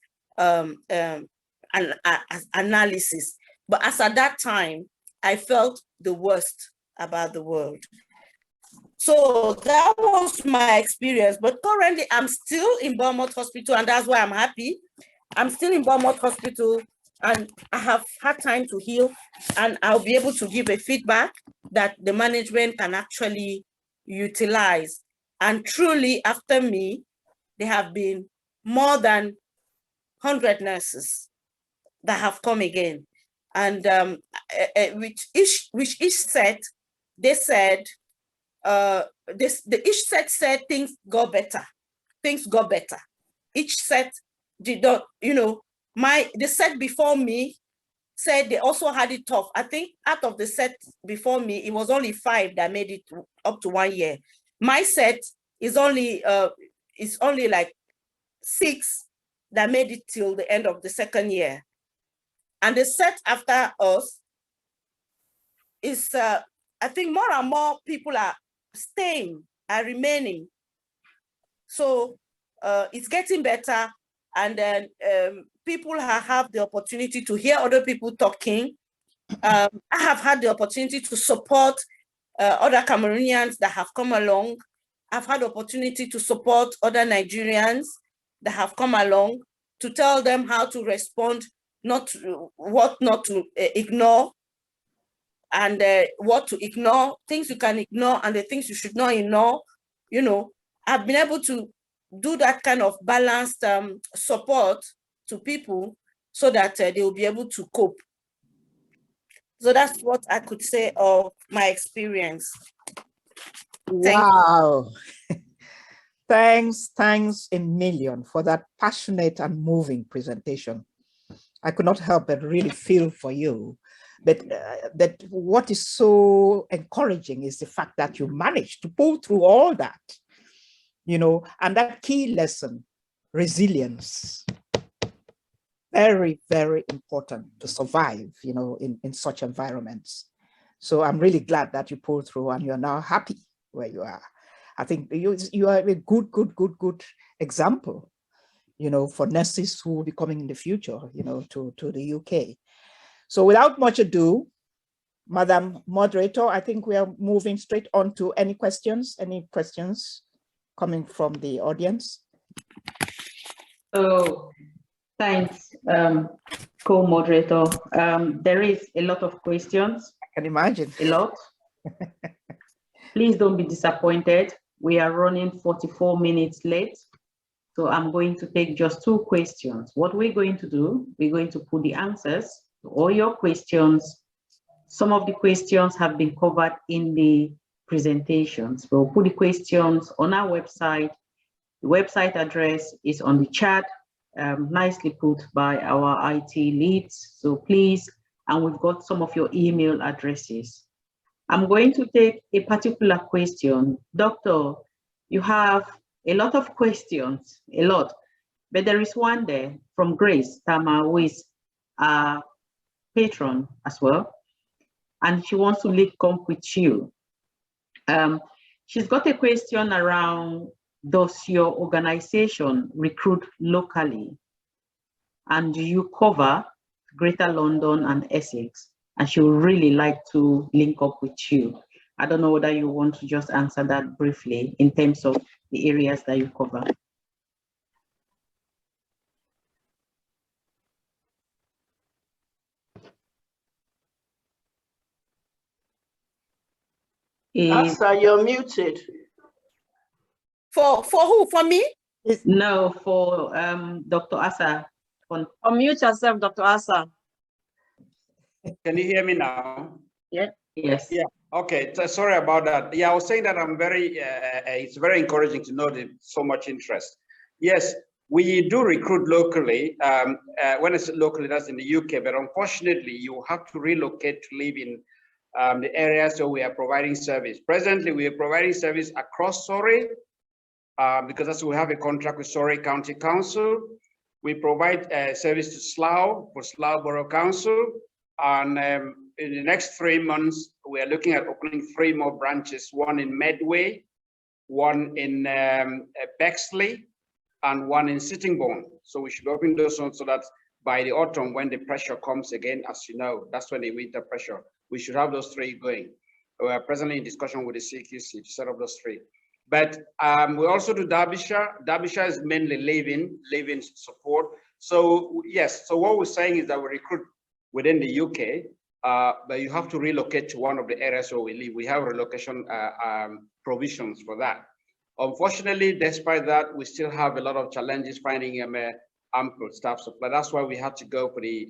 analysis. But as at that time, I felt the worst about the world. So that was my experience. But currently, I'm still in Bournemouth Hospital, and that's why I'm happy. I'm still in Bournemouth Hospital, and I have had time to heal, and I'll be able to give a feedback that the management can actually utilize. And truly, after me, there have been more than 100 nurses that have come again. And which each set, they said, each set said things got better. Things got better. Each set did not, the set before me said they also had it tough. I think out of the set before me, it was only 5 that made it up to 1 year. My set is only like 6 that made it till the end of the 2nd year. And the set after us is, I think more and more people are staying, are remaining. So it's getting better. And then people have the opportunity to hear other people talking. I have had the opportunity to support other Cameroonians that have come along. I've had the opportunity to support other Nigerians that have come along to tell them how to respond, what not to ignore, and what to ignore, things you can ignore and the things you should not ignore. You know, I've been able to do that kind of balanced support to people so that they will be able to cope. So that's what I could say of my experience. Wow. Thanks a million for that passionate and moving presentation. I could not help but really feel for you. But that what is so encouraging is the fact that you managed to pull through all that, you know, and that key lesson, resilience, very, very important to survive, you know, in such environments. So I'm really glad that you pulled through and you're now happy where you are. I think you are a good example, you know, for nurses who will be coming in the future, you know, to the UK. So without much ado, Madam Moderator, I think we are moving straight on to any questions coming from the audience? So thanks, co-moderator. There is a lot of questions. I can imagine. A lot. Please don't be disappointed. We are running 44 minutes late. So I'm going to take just 2 questions. What we're going to do, we're going to put the answers to all your questions. Some of the questions have been covered in the presentations. We'll put the questions on our website. The website address is on the chat, nicely put by our IT leads. So please, and we've got some of your email addresses. I'm going to take a particular question. Doctor, you have a lot of questions, a lot, but there is one there from Grace Tama, who is a patron as well, and she wants to link up with you. She's got a question around, does your organization recruit locally? And do you cover Greater London and Essex? And she would really like to link up with you. I don't know whether you want to just answer that briefly in terms of the areas that you cover. Asa, you're muted. For who? For me? No, for Dr. Asa. Unmute yourself, Dr. Asa. Can you hear me now? Yeah. Yes. Yeah. Okay. So sorry about that. Yeah, I was saying that I'm very. It's very encouraging to know that so much interest. Yes, we do recruit locally. When it's locally, that's in the UK. But unfortunately, you have to relocate to live in the areas where we are providing service. Presently, we are providing service across Surrey because that's we have a contract with Surrey County Council. We provide service to Slough for Slough Borough Council. And in the next 3 months, we are looking at opening 3 more branches, one in Medway, one in Bexley, and one in Sittingbourne. So we should open those ones so that by the autumn, when the pressure comes again, as you know, that's when the winter pressure, we should have those 3 going. We are presently in discussion with the CQC to set up those 3. But we also do Derbyshire. Derbyshire is mainly living support. So yes, so what we're saying is that we recruit within the UK, but you have to relocate to one of the areas where we live. We have relocation provisions for that. Unfortunately, despite that, we still have a lot of challenges finding ample staff supply. That's why we had to go for the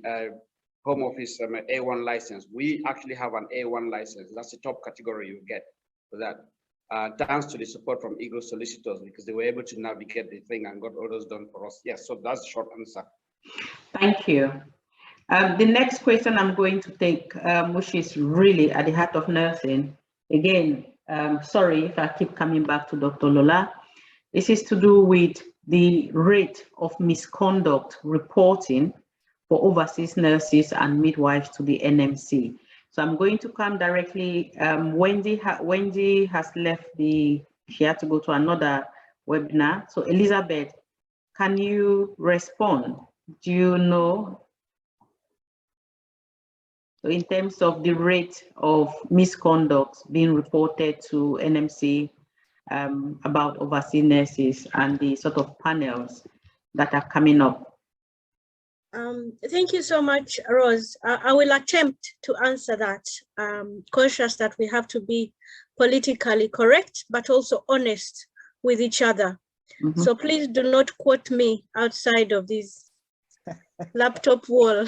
Home Office A1 license. We actually have an A1 license. That's the top category you get for that. Thanks to the support from Eagle solicitors, because they were able to navigate the thing and got orders done for us. Yes, so that's the short answer. Thank you. The next question I'm going to take, which is really at the heart of nursing. Again, sorry if I keep coming back to Dr. Lola. This is to do with the rate of misconduct reporting for overseas nurses and midwives to the NMC. So I'm going to come directly. Wendy has left she had to go to another webinar. So Elizabeth, can you respond? Do you know? So in terms of the rate of misconduct being reported to NMC about overseas nurses and the sort of panels that are coming up. Thank you so much, Rose. I will attempt to answer that, conscious that we have to be politically correct, but also honest with each other. Mm-hmm. So please do not quote me outside of this laptop wall.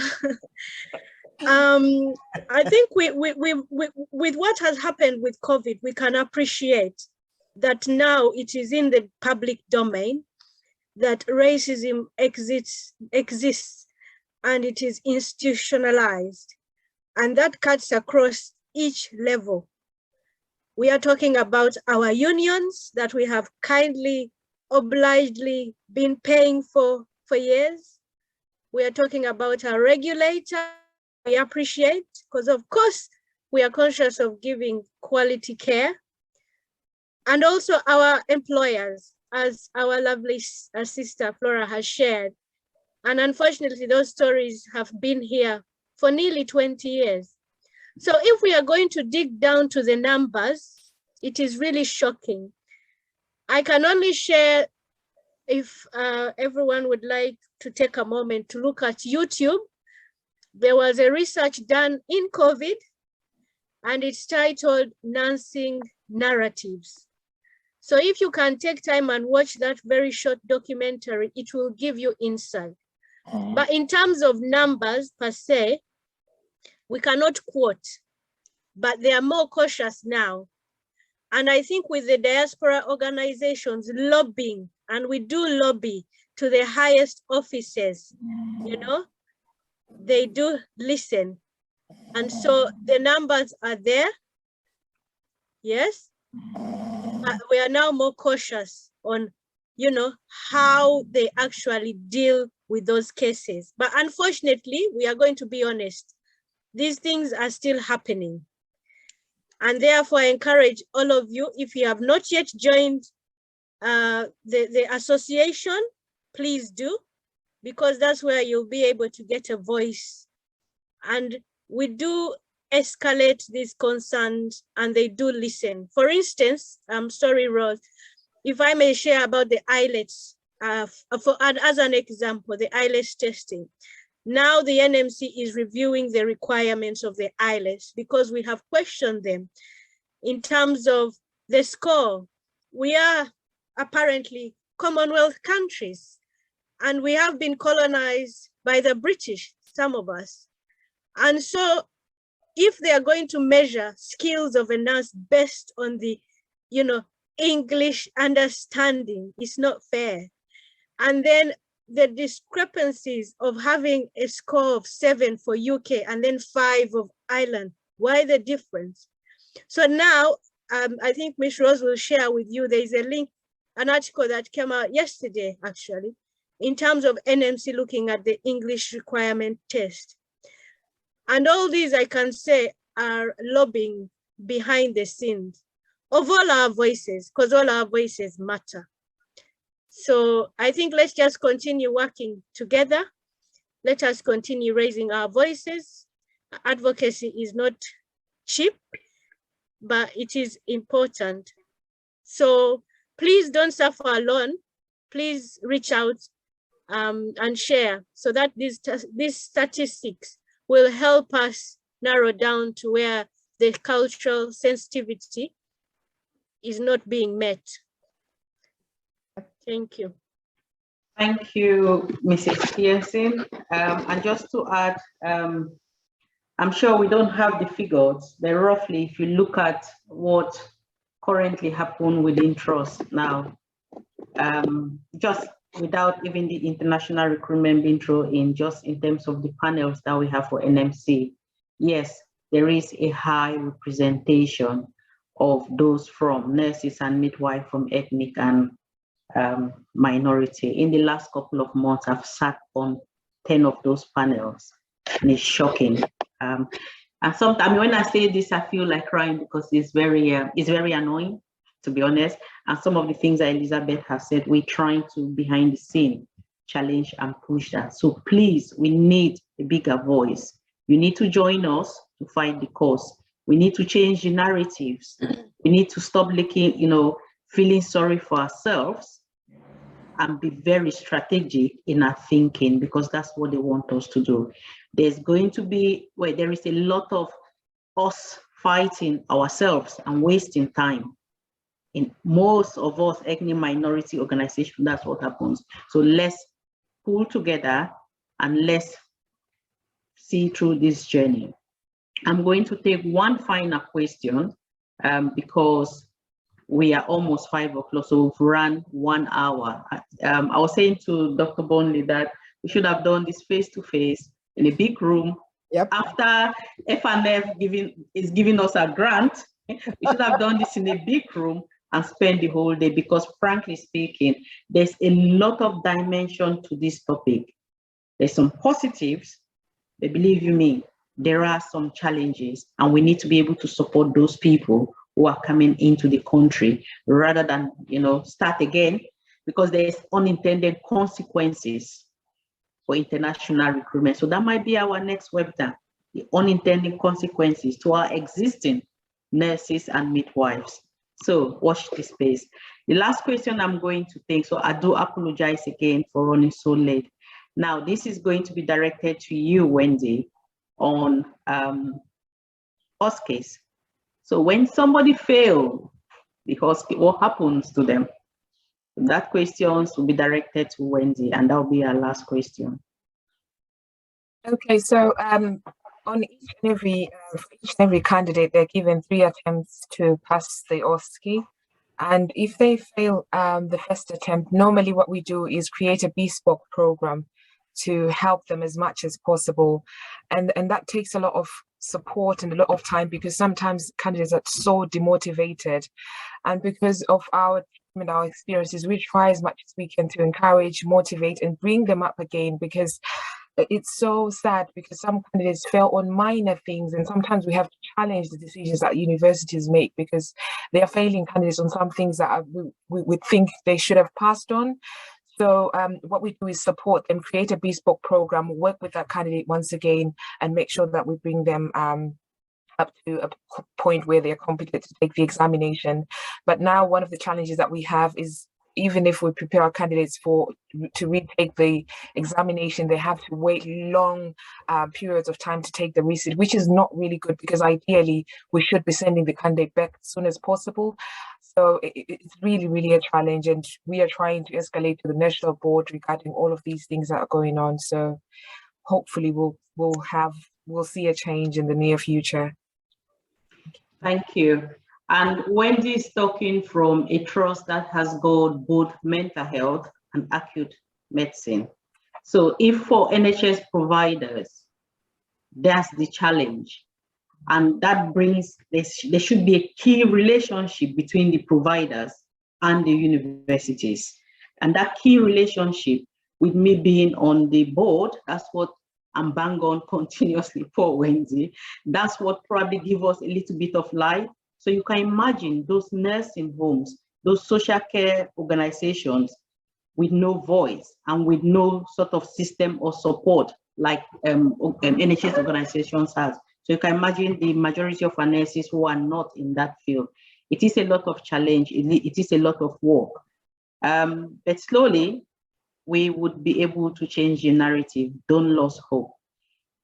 I think with what has happened with COVID, we can appreciate that now it is in the public domain that racism exists and it is institutionalized, and that cuts across each level. We are talking about our unions that we have kindly, obligedly been paying for years. We are talking about our regulator. We appreciate, because of course we are conscious of giving quality care, and also our employers, as our lovely sister Flora has shared. And unfortunately, those stories have been here for nearly 20 years. So if we are going to dig down to the numbers, it is really shocking. I can only share, if everyone would like to take a moment to look at YouTube. There was a research done in COVID, and it's titled Nursing Narratives. So if you can take time and watch that very short documentary, it will give you insight. But in terms of numbers per se, we cannot quote, but they are more cautious now. And I think with the diaspora organizations lobbying, and we do lobby to the highest offices, you know, they do listen. And so the numbers are there, yes. But we are now more cautious on, you know, how they actually deal with those cases. But unfortunately, we are going to be honest, these things are still happening. And therefore, I encourage all of you, if you have not yet joined the association, please do, because that's where you'll be able to get a voice. And we do escalate these concerns, and they do listen. For instance, sorry, Rose, if I may share about the IELTS, as an example, the IELTS testing. Now the NMC is reviewing the requirements of the IELTS because we have questioned them in terms of the score. We are apparently Commonwealth countries, and we have been colonized by the British, some of us. And so if they are going to measure skills of a nurse based on the, you know, English understanding, it's not fair. And then the discrepancies of having a score of 7 for UK and then 5 of Ireland, why the difference? So now, I think Ms. Rose will share with you, there is a link, an article that came out yesterday, actually, in terms of NMC looking at the English requirement test. And all these, I can say, are lobbying behind the scenes of all our voices, because all our voices matter. So I think let's just continue working together. Let us continue raising our voices. Advocacy is not cheap, but it is important. So please don't suffer alone. Please reach out and share so that these statistics will help us narrow down to where the cultural sensitivity is not being met. Thank you. Thank you, Mrs. Pearson. And just to add, I'm sure we don't have the figures, but roughly, if you look at what currently happened within trust now, just without even the international recruitment being thrown in, just in terms of the panels that we have for NMC, yes, there is a high representation of those from nurses and midwives from ethnic and minority. In the last couple of months, I've sat on 10 of those panels, and it's shocking. And sometimes when I say this, I feel like crying because it's very annoying, to be honest. And some of the things that Elizabeth has said, we're trying to, behind the scene, challenge and push that. So please, we need a bigger voice. You need to join us to fight the cause. We need to change the narratives. We need to stop looking, feeling sorry for ourselves and be very strategic in our thinking, because that's what they want us to do. There's going to be, where there is a lot of us fighting ourselves and wasting time. In most of us ethnic minority organizations, that's what happens. So let's pull together and let's see through this journey. I'm going to take one final question because we are almost 5 o'clock, so we've run 1 hour. I was saying to Dr. Bonley that we should have done this face-to-face in a big room. Yep. After FNF is giving us a grant, we should have done this in a big room and spend the whole day, because frankly speaking, there's a lot of dimension to this topic. There's some positives, but believe you me, there are some challenges, and we need to be able to support those people who are coming into the country rather than, start again, because there's unintended consequences for international recruitment. So that might be our next webinar, the unintended consequences to our existing nurses and midwives. So watch this space. The last question I'm going to take, so I do apologize again for running so late. Now, this is going to be directed to you, Wendy, on OSCEs. So when somebody fails the OSCE, what happens to them? That questions will be directed to Wendy, and that will be our last question. Okay, so on each and every candidate, they're given 3 attempts to pass the OSCE. And if they fail the first attempt, normally what we do is create a bespoke program to help them as much as possible. And that takes a lot of support and a lot of time, because sometimes candidates are so demotivated. And because of our experiences, we try as much as we can to encourage, motivate, and bring them up again, because it's so sad, because some candidates fail on minor things, and sometimes we have to challenge the decisions that universities make, because they are failing candidates on some things that we think they should have passed on. So what we do is support them, create a bespoke program, work with that candidate once again, and make sure that we bring them up to a point where they're competent to take the examination. But now one of the challenges that we have is, even if we prepare our candidates to retake the examination, they have to wait long periods of time to take the resit, which is not really good, because ideally we should be sending the candidate back as soon as possible. So it's really, really a challenge, and we are trying to escalate to the national board regarding all of these things that are going on. So hopefully we'll see a change in the near future. Thank you. And Wendy is talking from a trust that has got both mental health and acute medicine. So if for NHS providers, that's the challenge. And that brings, there should be a key relationship between the providers and the universities. And that key relationship, with me being on the board, that's what I'm bang on continuously for, Wendy. That's what probably gives us a little bit of light. So you can imagine those nursing homes, those social care organizations with no voice and with no sort of system or support like NHS organizations has. So you can imagine the majority of our nurses who are not in that field. It is a lot of challenge, it is a lot of work. But slowly, we would be able to change the narrative. Don't lose hope.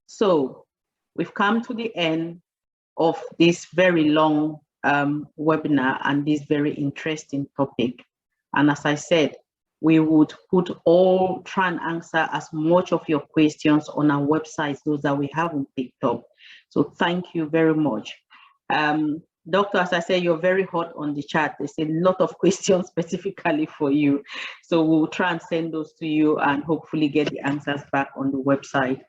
So we've come to the end of this very long webinar and this very interesting topic. And as I said, we would try and answer as much of your questions on our website, those that we haven't picked up. So thank you very much. Doctor, as I said, you're very hot on the chat. There's a lot of questions specifically for you. So we'll try and send those to you and hopefully get the answers back on the website.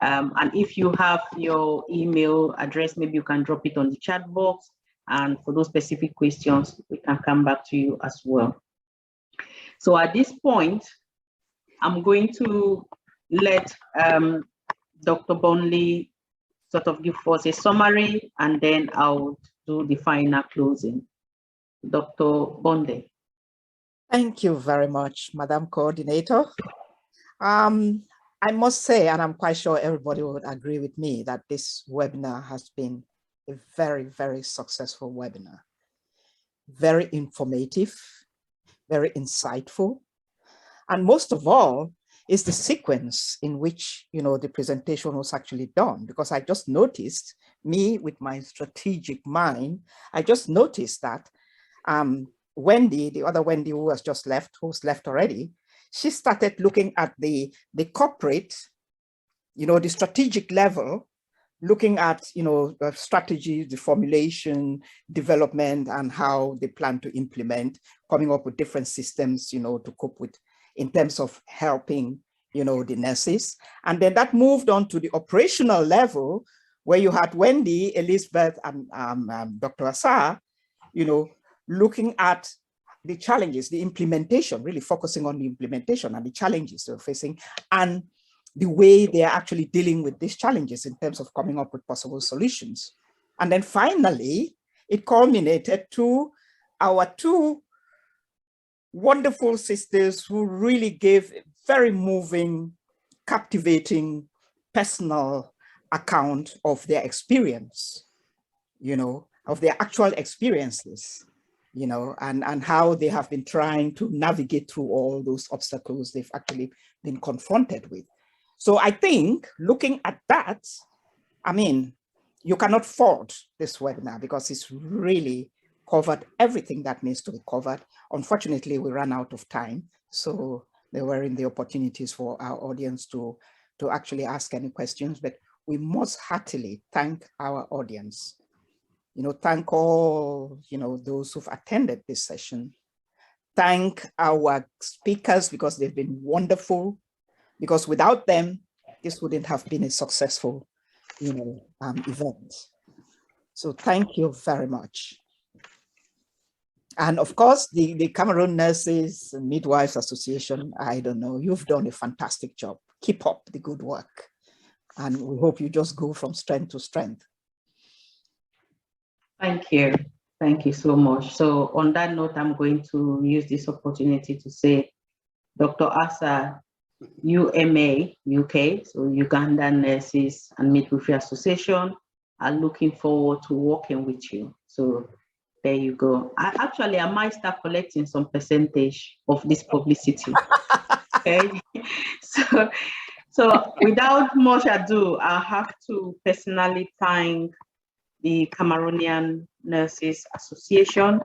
And if you have your email address, maybe you can drop it on the chat box. And for those specific questions, we can come back to you as well. So at this point, I'm going to let Dr. Bonley sort of give us a summary, and then I'll do the final closing. Dr. Bonley. Thank you very much, Madam Coordinator. I must say, and I'm quite sure everybody would agree with me, that this webinar has been a very, very successful webinar. Very informative, very insightful. And most of all is the sequence in which, you know, the presentation was actually done, because I just noticed, me with my strategic mind, I just noticed that Wendy, the other Wendy who has just left, who's left already, she started looking at the corporate, you know, the strategic level, looking at, you know, strategy, the formulation, development, and how they plan to implement, coming up with different systems, you know, to cope with, in terms of helping, you know, the nurses. And then that moved on to the operational level, where you had Wendy, Elizabeth, and Dr. Asar, you know, looking at the challenges, the implementation, really focusing on the implementation and the challenges they're facing, and the way they are actually dealing with these challenges in terms of coming up with possible solutions. And then finally, it culminated to our two wonderful sisters who really gave a very moving, captivating, personal account of their experience, you know, of their actual experiences, you know, and how they have been trying to navigate through all those obstacles they've actually been confronted with. So I think looking at that, I mean, you cannot fault this webinar because it's really covered everything that needs to be covered. Unfortunately, we ran out of time. So there weren't the opportunities for our audience to actually ask any questions, but we most heartily thank our audience. You know, thank all, you know, those who've attended this session. Thank our speakers because they've been wonderful, because without them, this wouldn't have been a successful, you know, event. So thank you very much. And of course, the Cameroon Nurses and Midwives Association, I don't know, you've done a fantastic job. Keep up the good work. And we hope you just go from strength to strength. Thank you. Thank you so much. So on that note, I'm going to use this opportunity to say, Dr. Asa, Cnma UK, so Ugandan Nurses and Midwifery Association, are looking forward to working with you. So there you go. I might start collecting some percentage of this publicity. Okay. So without much ado, I have to personally thank the Cameroonian Nurses Association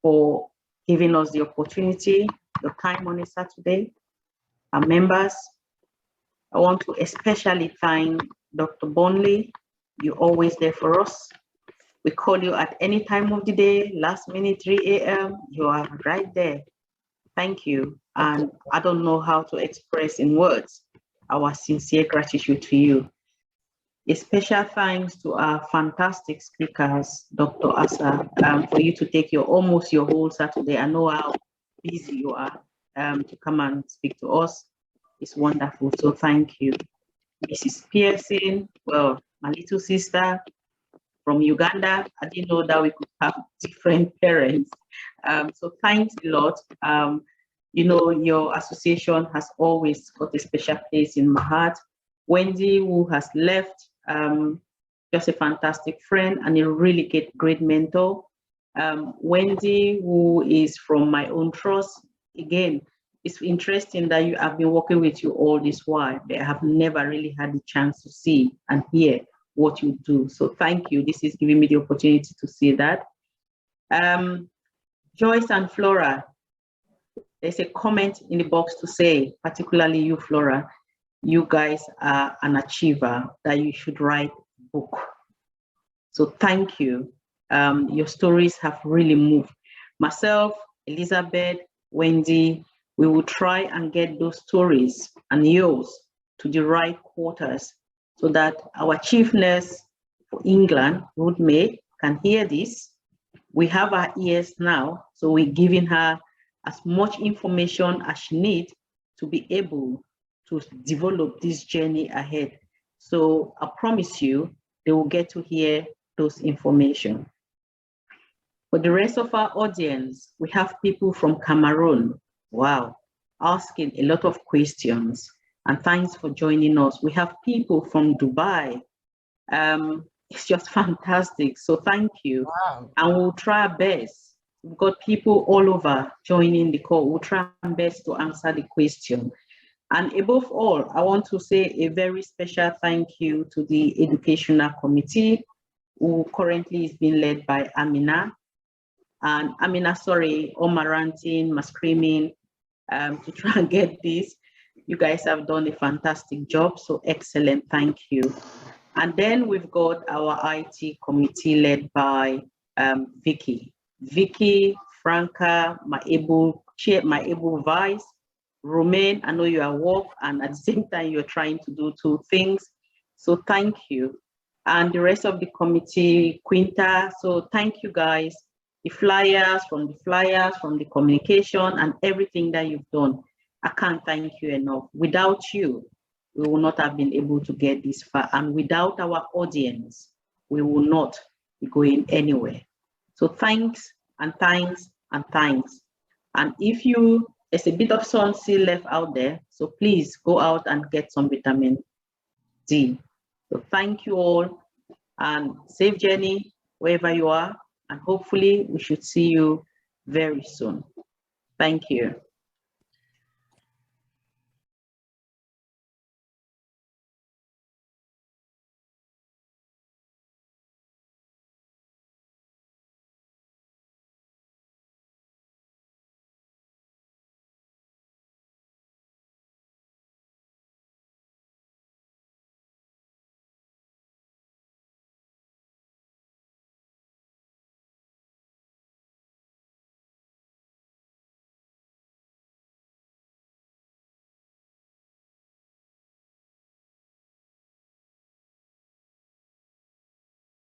for giving us the opportunity, the time on a Saturday. Our members, I want to especially thank Dr. Bonley. You're always there for us. We call you at any time of the day, last minute, 3 a.m. You are right there. Thank you. And I don't know how to express in words our sincere gratitude to you. A special thanks to our fantastic speakers, Dr. Asa, for you to take almost your whole Saturday. I know how busy you are to come and speak to us. It's wonderful. So thank you. Mrs. Pearson, well, my little sister from Uganda. I didn't know that we could have different parents. So thanks a lot. You know, your association has always got a special place in my heart. Wendy, who has left, just a fantastic friend and a really great mentor. Wendy, who is from my own trust. Again, it's interesting that I've been working with you all this while, but I have never really had the chance to see and hear what you do. So thank you. This is giving me the opportunity to see that. Joyce and Flora, there's a comment in the box to say, particularly you, Flora, you guys are an achiever, that you should write a book. So thank you. Your stories have really moved. Myself, Elizabeth, Wendy, we will try and get those stories and yours to the right quarters so that our chief nurse for England, Ruth May, can hear this. We have our ears now, so we're giving her as much information as she needs to be able to develop this journey ahead. So I promise you, they will get to hear those information. For the rest of our audience, we have people from Cameroon. Wow, asking a lot of questions. And thanks for joining us. We have people from Dubai. It's just fantastic. So thank you. Wow. And we'll try our best We've got people all over joining the call. We'll try our best to answer the question. And above all, I want to say a very special thank you to the Educational Committee, who currently is being led by Amina. And Amina, sorry, all my ranting, my screaming to try and get this. You guys have done a fantastic job, so excellent, thank you. And then we've got our IT committee led by Vicky. Vicky, Franca, my able chair, my able vice, Romain, I know you are at work and at the same time you're trying to do two things. So thank you. And the rest of the committee, Quinta, so thank you guys. The flyers, from the communication and everything that you've done. I can't thank you enough. Without you, we will not have been able to get this far. And without our audience, we will not be going anywhere. So thanks and thanks and thanks. And if there's a bit of sun still left out there, so please go out and get some vitamin D. So thank you all and safe journey wherever you are. And hopefully we should see you very soon. Thank you.